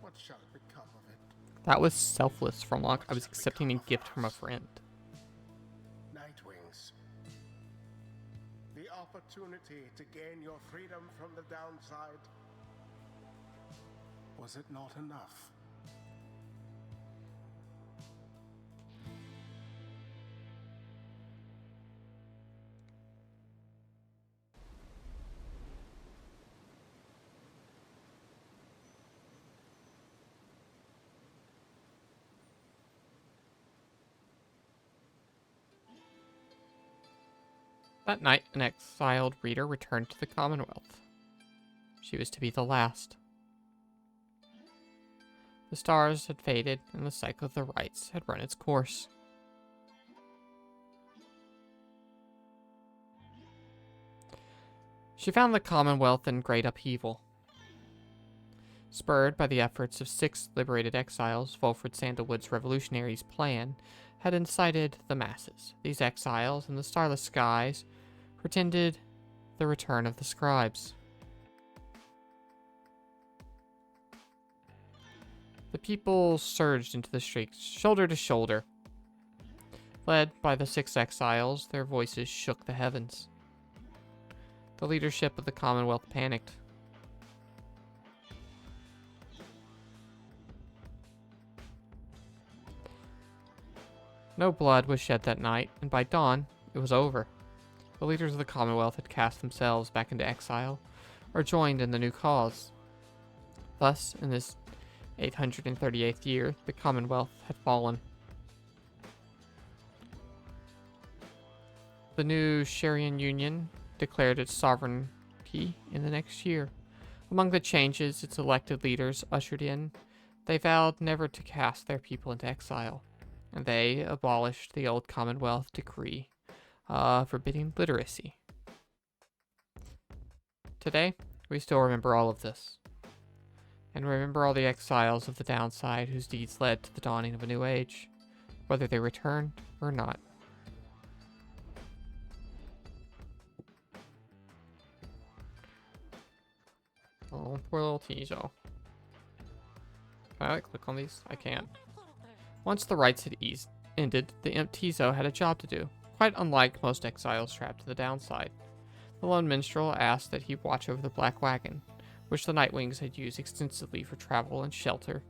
What shall become of it? That was selfless from Locke. I was accepting a gift from a friend. Nightwings. The opportunity to gain your freedom from the downside. Was it not enough? That night, an exiled reader returned to the Commonwealth. She was to be the last. The stars had faded, and the cycle of the rites had run its course. She found the Commonwealth in great upheaval. Spurred by the efforts of 6 liberated exiles, Fulford Sandalwood's revolutionaries' plan had incited the masses. These exiles, in the starless skies, pretended the return of the scribes. The people surged into the streets, shoulder to shoulder. Led by the 6 exiles, their voices shook the heavens. The leadership of the Commonwealth panicked. No blood was shed that night, and by dawn, it was over. The leaders of the Commonwealth had cast themselves back into exile, or joined in the new cause. Thus, in this 838th year, the Commonwealth had fallen. The new Sharian Union declared its sovereignty in the next year. Among the changes its elected leaders ushered in, they vowed never to cast their people into exile, and they abolished the old Commonwealth decree forbidding literacy. Today, we still remember all of this, and remember all the exiles of the downside whose deeds led to the dawning of a new age, whether they returned or not. Oh, poor little Tizo. Can I click on these? I can't. Once the rites had ended, the imp Tizo had a job to do, quite unlike most exiles trapped to the downside. The lone minstrel asked that he watch over the black wagon, which the Nightwings had used extensively for travel and shelter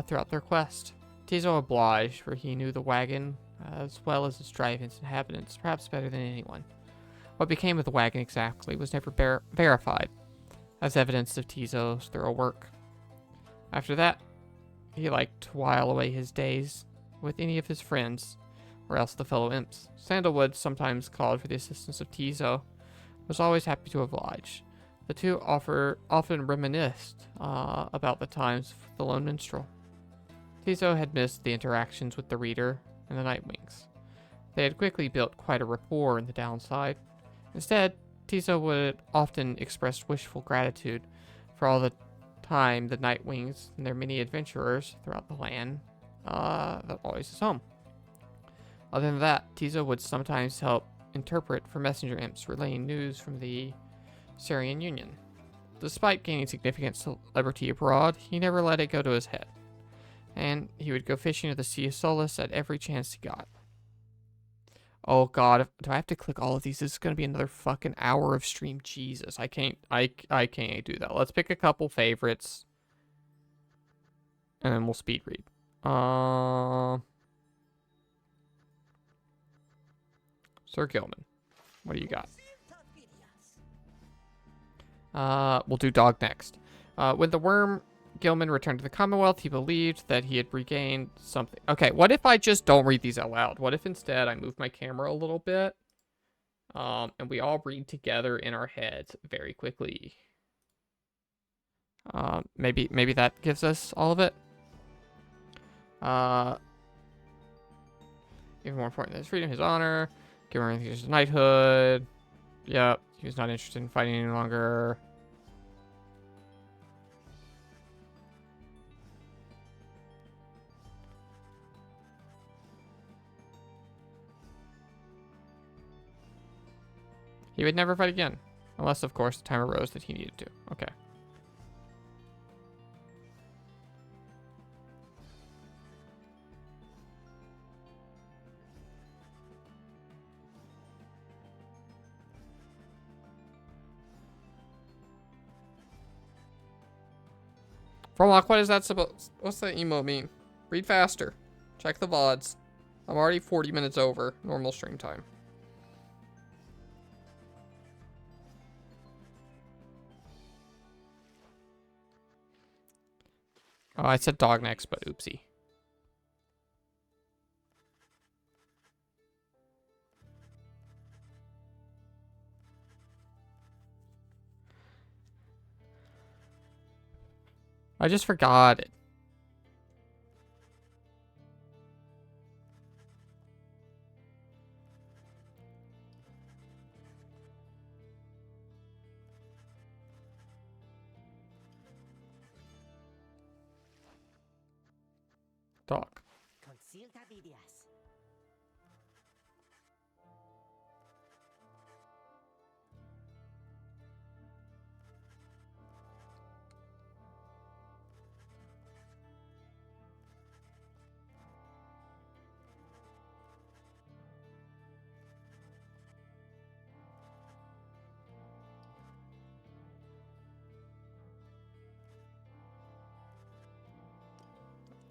throughout their quest. Tizo obliged, for he knew the wagon as well as its drive-ins inhabitants, perhaps better than anyone. What became of the wagon exactly was never verified, as evidence of Tizo's thorough work. After that, he liked to while away his days with any of his friends, or else the fellow imps. Sandalwood sometimes called for the assistance of Tizo, was always happy to oblige. The two often reminisced about the times of the lone minstrel. Tizo had missed the interactions with the reader and the Nightwings. They had quickly built quite a rapport in the downside. Instead, Tizo would often express wishful gratitude for all the time the Nightwings and their many adventurers throughout the land that always his home. Other than that, Tizo would sometimes help interpret for messenger imps relaying news from the Sharian Union. Despite gaining significant celebrity abroad, he never let it go to his head, and he would go fishing at the Sea of Solace at every chance he got. Oh god, do I have to click all of these? This is gonna be another fucking hour of stream. Jesus, I can't do that. Let's pick a couple favorites, and then we'll speed read. Sir Gilman, what do you got? We'll do dog next. When the worm Gilman returned to the Commonwealth, he believed that he had regained something. Okay, what if I just don't read these out loud? What if instead I move my camera a little bit, and we all read together in our heads very quickly? Maybe that gives us all of it. Even more important than his freedom, his honor. Gilman his knighthood. Yep, he was not interested in fighting any longer. He would never fight again. Unless, of course, the time arose that he needed to. Okay. Fromlock, what is that supposed? What's that emote mean? Read faster. Check the VODs. I'm already 40 minutes over normal stream time. Oh, I said dog next, but oopsie. I just forgot it. Dog. Consilta vidias.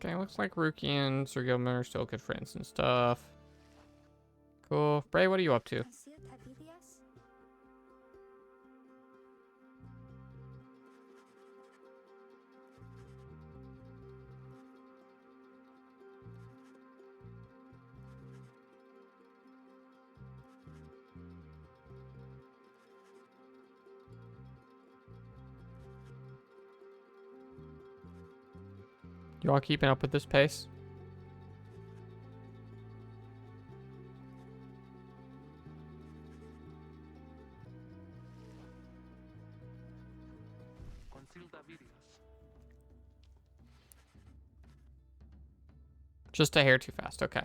Okay, looks like Ruki and Sir Gilman are still good friends and stuff. Cool. Bray, what are you up to? Consilta vidias. You all keeping up with this pace? Consilta vidias. Just a hair too fast. Okay.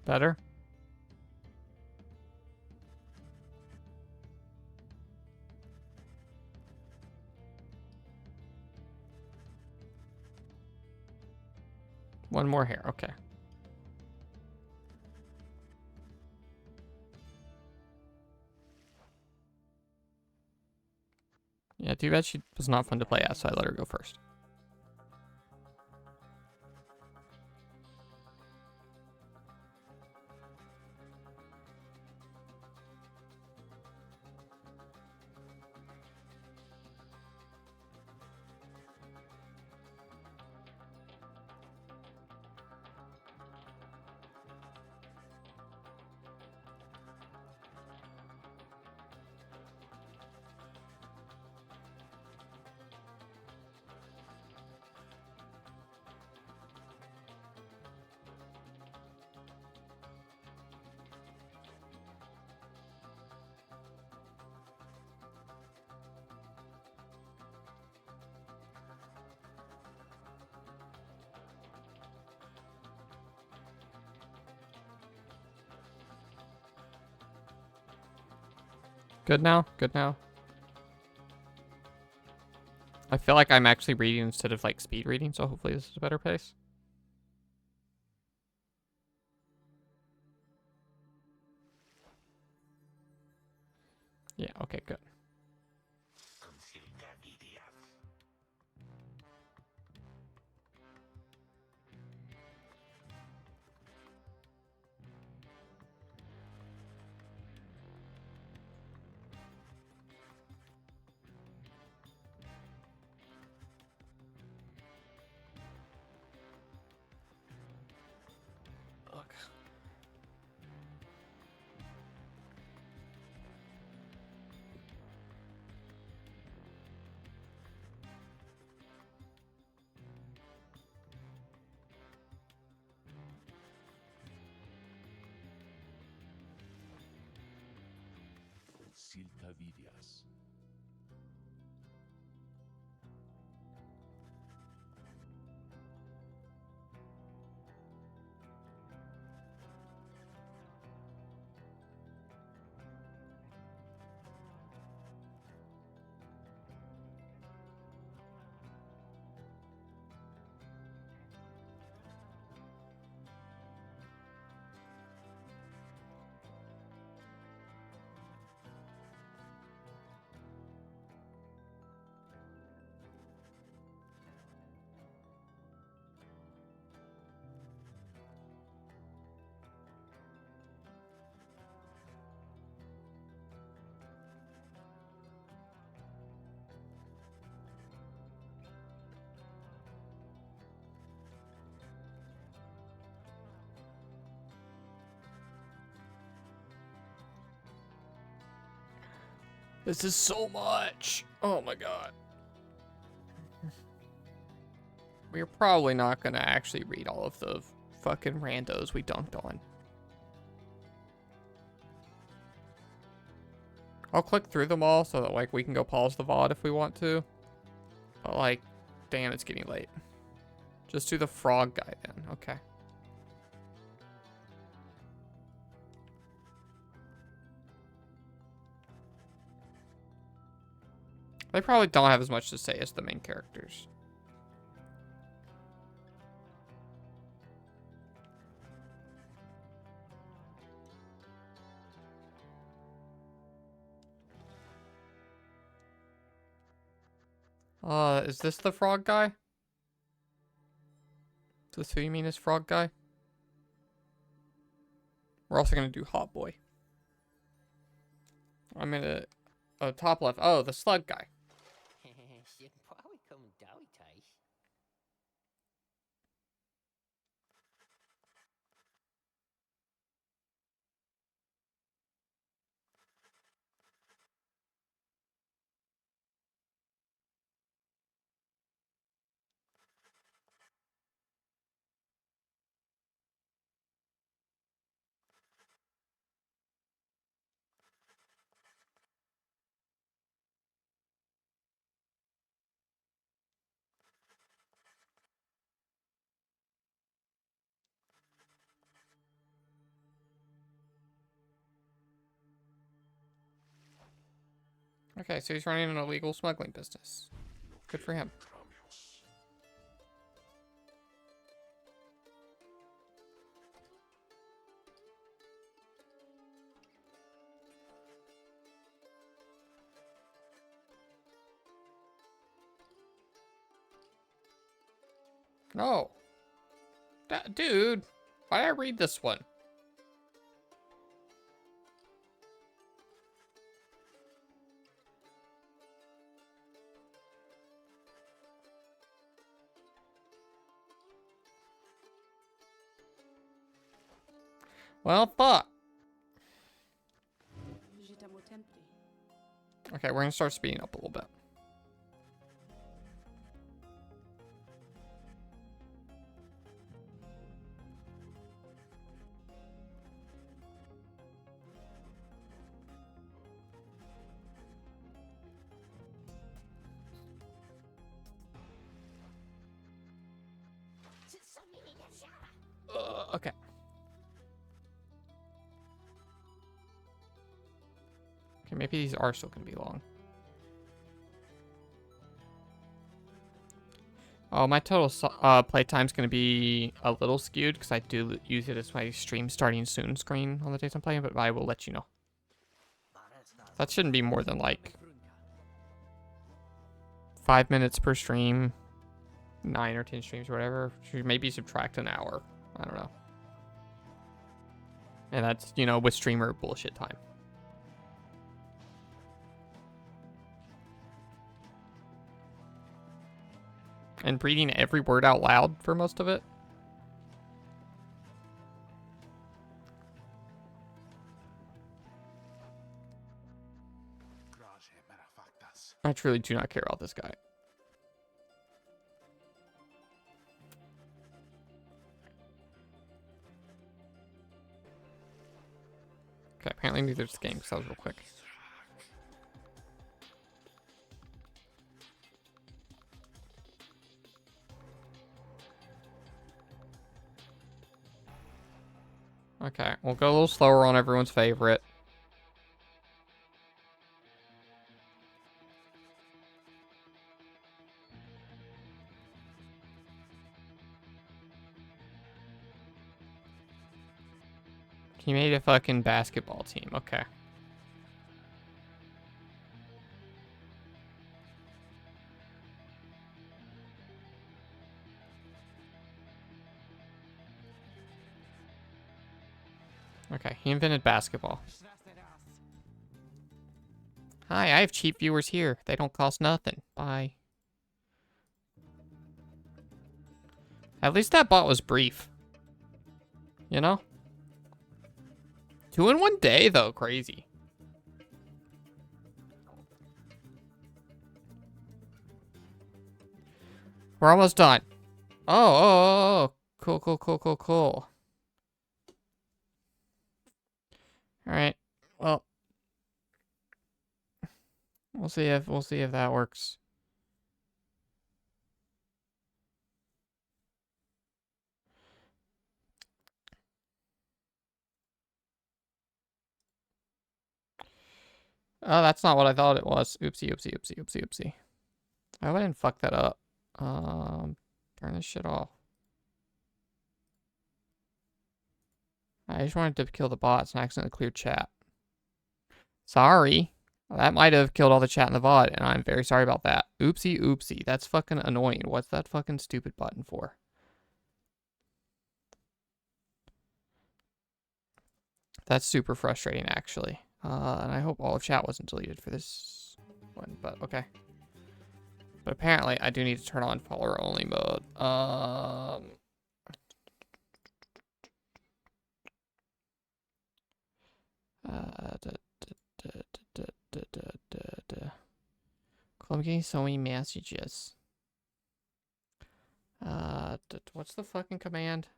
Better? One more hair. Okay. Yeah, too bad she was not fun to play as, so I let her go first. Good now? Good now? I feel like I'm actually reading instead of like speed reading, so hopefully this is a better pace. Yeah, okay, good. Consilta vidias. Look. Consilta vidias. This is so much. Oh my god. We're probably not gonna actually read all of the fucking randos we dunked on. I'll click through them all so that, like, we can go pause the VOD if we want to. But, like, damn, it's getting late. Just do the frog guy then. Okay. They probably don't have as much to say as the main characters. Is this the frog guy? Is this who you mean is frog guy? We're also gonna do hot boy. I'm in a top left. Oh, the slug guy. Okay, so he's running an illegal smuggling business. Good for him. No. Dude, why did I read this one? Well, fuck. Okay, we're gonna start speeding up a little bit. Okay. Okay, maybe these are still gonna be long. Oh, my total playtime's gonna be a little skewed because I do use it as my stream starting soon screen on the days I'm playing, but I will let you know. That shouldn't be more than like 5 minutes per stream, 9 or 10 streams or whatever. Should maybe subtract an hour. I don't know. And that's, you know, with streamer bullshit time. And reading every word out loud for most of it. I truly do not care about this guy. Okay, apparently neither is the game because that was real quick. Okay, we'll go a little slower on everyone's favorite. He made a fucking basketball team. Okay. Okay, he invented basketball. Hi, I have cheap viewers here. They don't cost nothing. Bye. At least that bot was brief. You know? 2 in 1 day, though. Crazy. We're almost done. Oh. Cool. Alright. Well. We'll see if that works. Oh, that's not what I thought it was. Oopsie. I hope I didn't fuck that up. Turn this shit off. I just wanted to kill the bots and accidentally clear chat. Sorry. That might have killed all the chat in the VOD, and I'm very sorry about that. Oopsie. That's fucking annoying. What's that fucking stupid button for? That's super frustrating, actually. And I hope all of chat wasn't deleted for this one, but okay. But apparently, I do need to turn on follower only mode. I'm getting so many messages. What's the fucking command?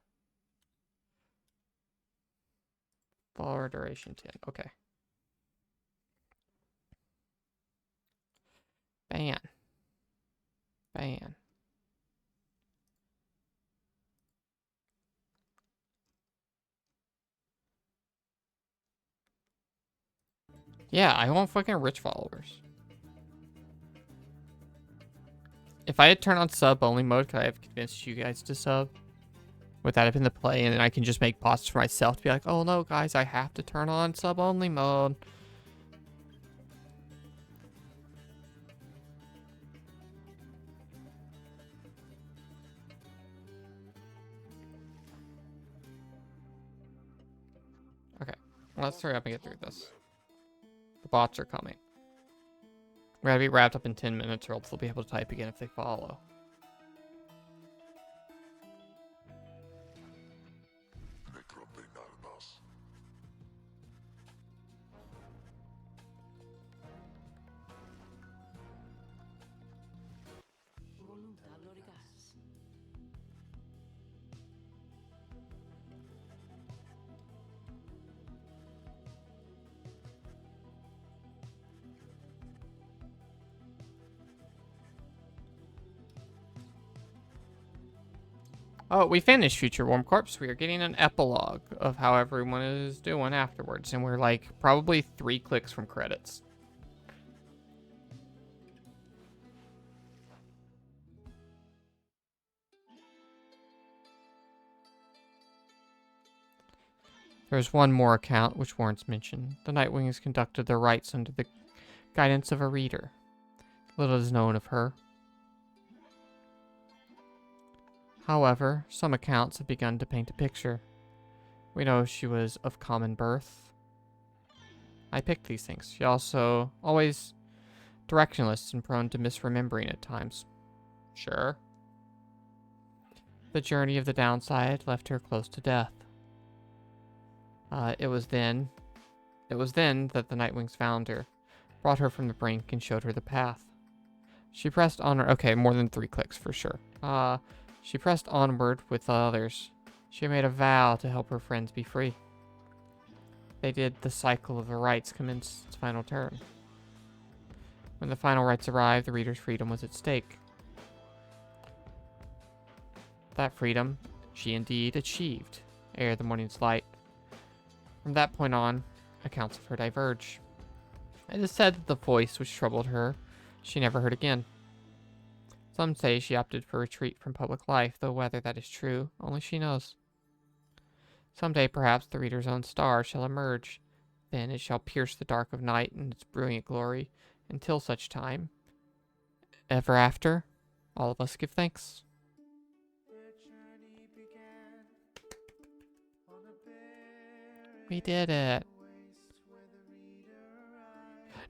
Follower duration 10. Okay. Ban. Yeah, I want fucking rich followers. If I had turned on sub-only mode, could I have convinced you guys to sub? Would that have been the play? And then I can just make posts for myself to be like, oh no, guys, I have to turn on sub-only mode. Okay, let's hurry up and get through this. The bots are coming. We're gonna be wrapped up in 10 minutes or else they'll be able to type again if they follow. Oh, we finished Future Warm Corpse. We are getting an epilogue of how everyone is doing afterwards. And we're like probably 3 clicks from credits. There's one more account which warrants mention. The Nightwings conducted their rites under the guidance of a reader. Little is known of her. However, some accounts have begun to paint a picture. We know she was of common birth. I picked these things. She also always directionless and prone to misremembering at times. Sure. The journey of the downside left her close to death. It was then that the Nightwings found her, brought her from the brink, and showed her the path. She pressed onward. Okay, more than 3 clicks for sure. She pressed onward with the others. She made a vow to help her friends be free. They did. The cycle of the rites commenced its final turn. When the final rites arrived, the reader's freedom was at stake. That freedom she indeed achieved ere the morning's light. From that point on, accounts of her diverge. It is said that the voice which troubled her she never heard again. Some say she opted for retreat from public life, though whether that is true, only she knows. Someday, perhaps, the reader's own star shall emerge. Then it shall pierce the dark of night in its brilliant glory. Until such time, ever after, all of us give thanks. We did it.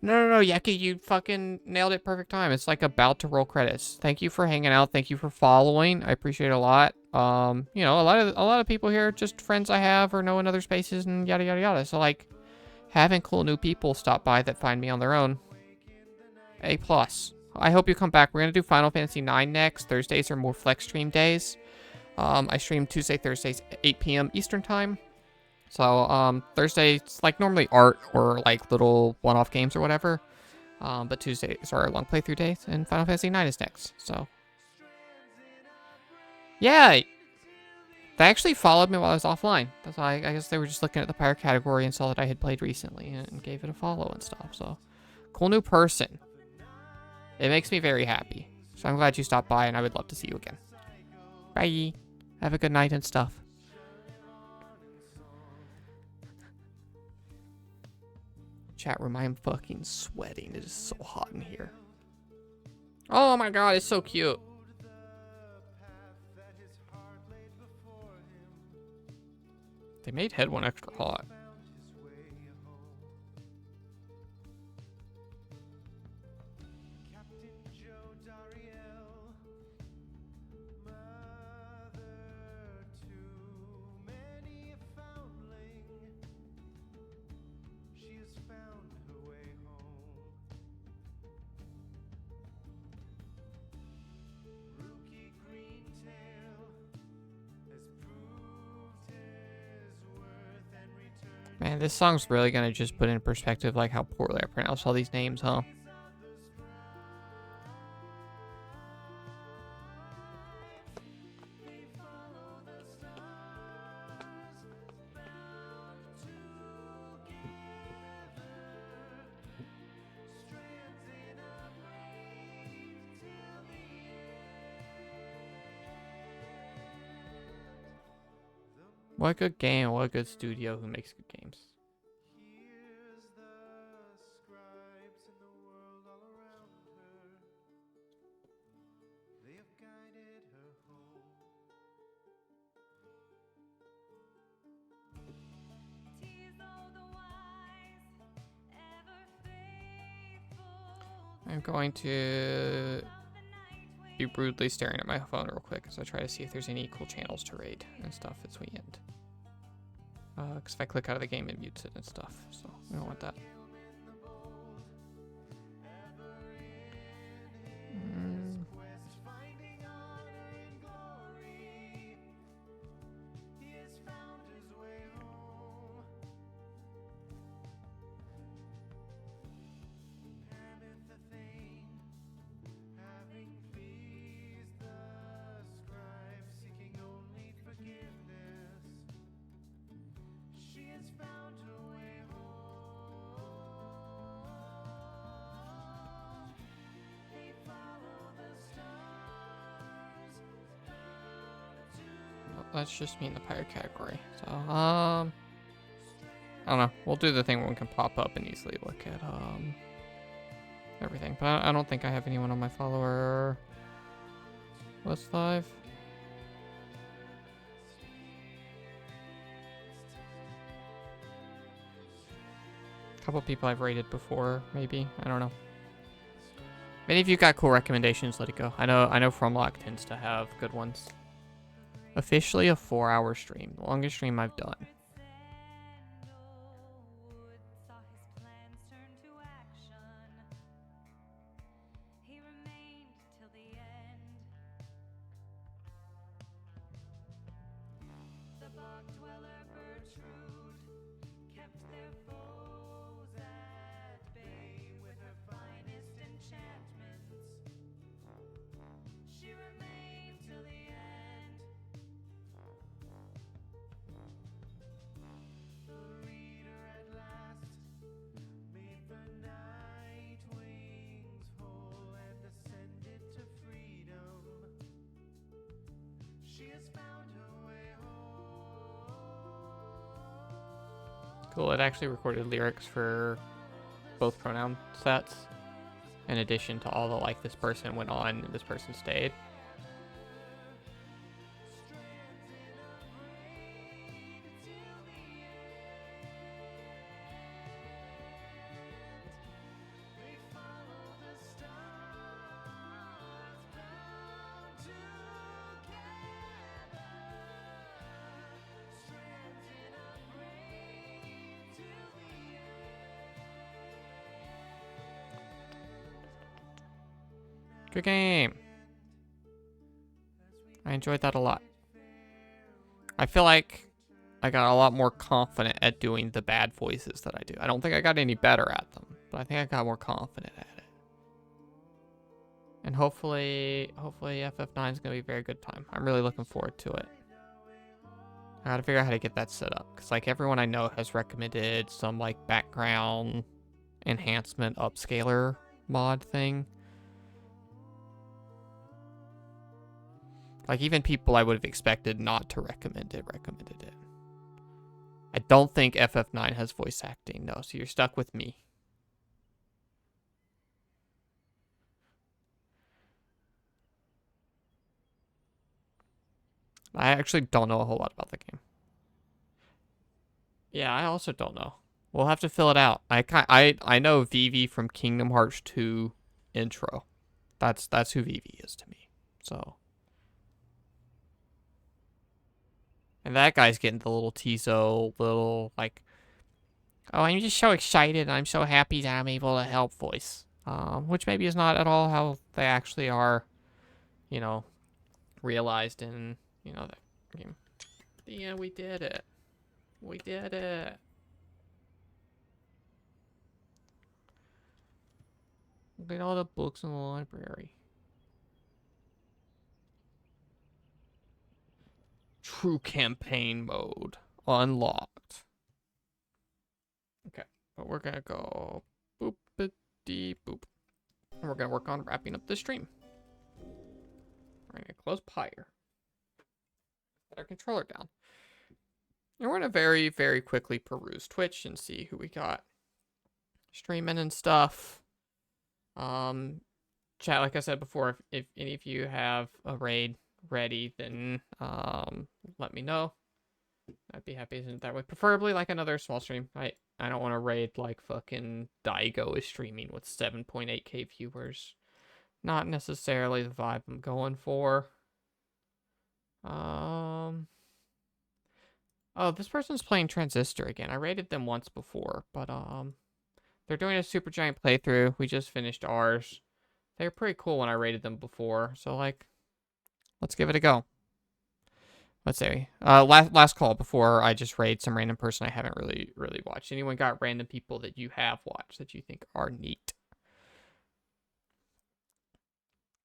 No, Yaki, you fucking nailed it perfect time. It's like about to roll credits. Thank you for hanging out. Thank you for following. I appreciate it a lot. You know, a lot of people here are just friends I have or know in other spaces and yada yada yada. So like having cool new people stop by that find me on their own. A plus. I hope you come back. We're gonna do Final Fantasy 9 next. Thursdays are more flex stream days. I stream Tuesday, Thursdays, 8 p.m. Eastern time. So Thursdays like normally art or like little one-off games or whatever. But Tuesdays are long playthrough days, and Final Fantasy 9 is next. So yeah, they actually followed me while I was offline. That's why I guess they were just looking at the Pyre category and saw that I had played recently and gave it a follow and stuff. So cool new person. It makes me very happy. So I'm glad you stopped by, and I would love to see you again. Bye. Have a good night and stuff. Chat room, I am fucking sweating. It is so hot in here. Oh my god, it's so cute. They made head one extra hot. Man, this song's really gonna just put in perspective like how poorly I pronounce all these names, huh? What a good game, what a good studio who makes good games. I'm going to be brutally staring at my phone real quick as I try to see if there's any cool channels to raid and stuff as we end. Because if I click out of the game, it mutes it and stuff, so we don't want that. That's just me in the Pyre category. So, I don't know. We'll do the thing where we can pop up and easily look at, everything. But I don't think I have anyone on my follower list live. A couple people I've rated before, maybe. I don't know. Many of you got cool recommendations, let it go. I know Fromlock tends to have good ones. Officially a 4-hour stream. The longest stream I've done. Cool, it actually recorded lyrics for both pronoun sets, in addition to all the like this person went on and this person stayed. Good game. I enjoyed that a lot. I feel like I got a lot more confident at doing the bad voices that I do. I don't think I got any better at them, but I think I got more confident at it. And hopefully FF9 is going to be a very good time. I'm really looking forward to it. I gotta figure out how to get that set up. Because, like, everyone I know has recommended some, like, background enhancement upscaler mod thing. Like, even people I would have expected not to recommend it recommended it. I don't think FF9 has voice acting, no, so you're stuck with me. I actually don't know a whole lot about the game. Yeah, I also don't know. We'll have to fill it out. I know Vivi from Kingdom Hearts 2 intro. That's who Vivi is to me. So, and that guy's getting the little Tizo, little like, oh, I'm just so excited and I'm so happy that I'm able to help voice. Which maybe is not at all how they actually are, you know, realized in, you know, that game. Yeah, we did it. We did it. Look at all the books in the library. True campaign mode unlocked. Okay, but we're gonna go boop-a-dee boop. And we're gonna work on wrapping up the stream. We're gonna close Pyre. Put our controller down. And we're gonna very, very quickly peruse Twitch and see who we got streaming and stuff. Chat, like I said before, if any of you have a raid ready, then let me know. I'd be happy to do it that way. Preferably like another small stream. I don't want to raid like fucking Daigo is streaming with 7.8k viewers. Not necessarily the vibe I'm going for. Oh, this person's playing Transistor again. I raided them once before, but they're doing a super giant playthrough. We just finished ours. They were pretty cool when I rated them before, so like, let's give it a go. Let's see. Last call before I just raid some random person I haven't really watched. Anyone got random people that you have watched that you think are neat?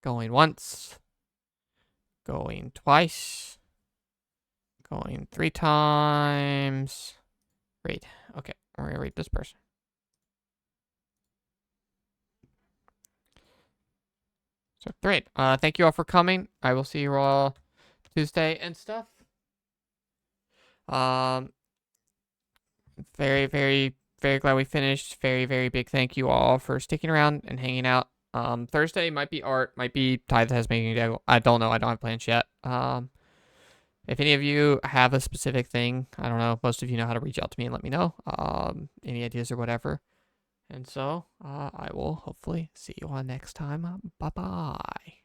Going once. Going twice. Going 3 times. Raid. Okay, we're gonna raid this person. So great. Thank you all for coming. I will see you all Tuesday and stuff. Very, very, very glad we finished. Very, very big thank you all for sticking around and hanging out. Thursday might be art, might be Tithe has making day. I don't know. I don't have plans yet. If any of you have a specific thing, I don't know. Most of you know how to reach out to me and let me know. Any ideas or whatever. And so, I will hopefully see you all next time. Bye-bye.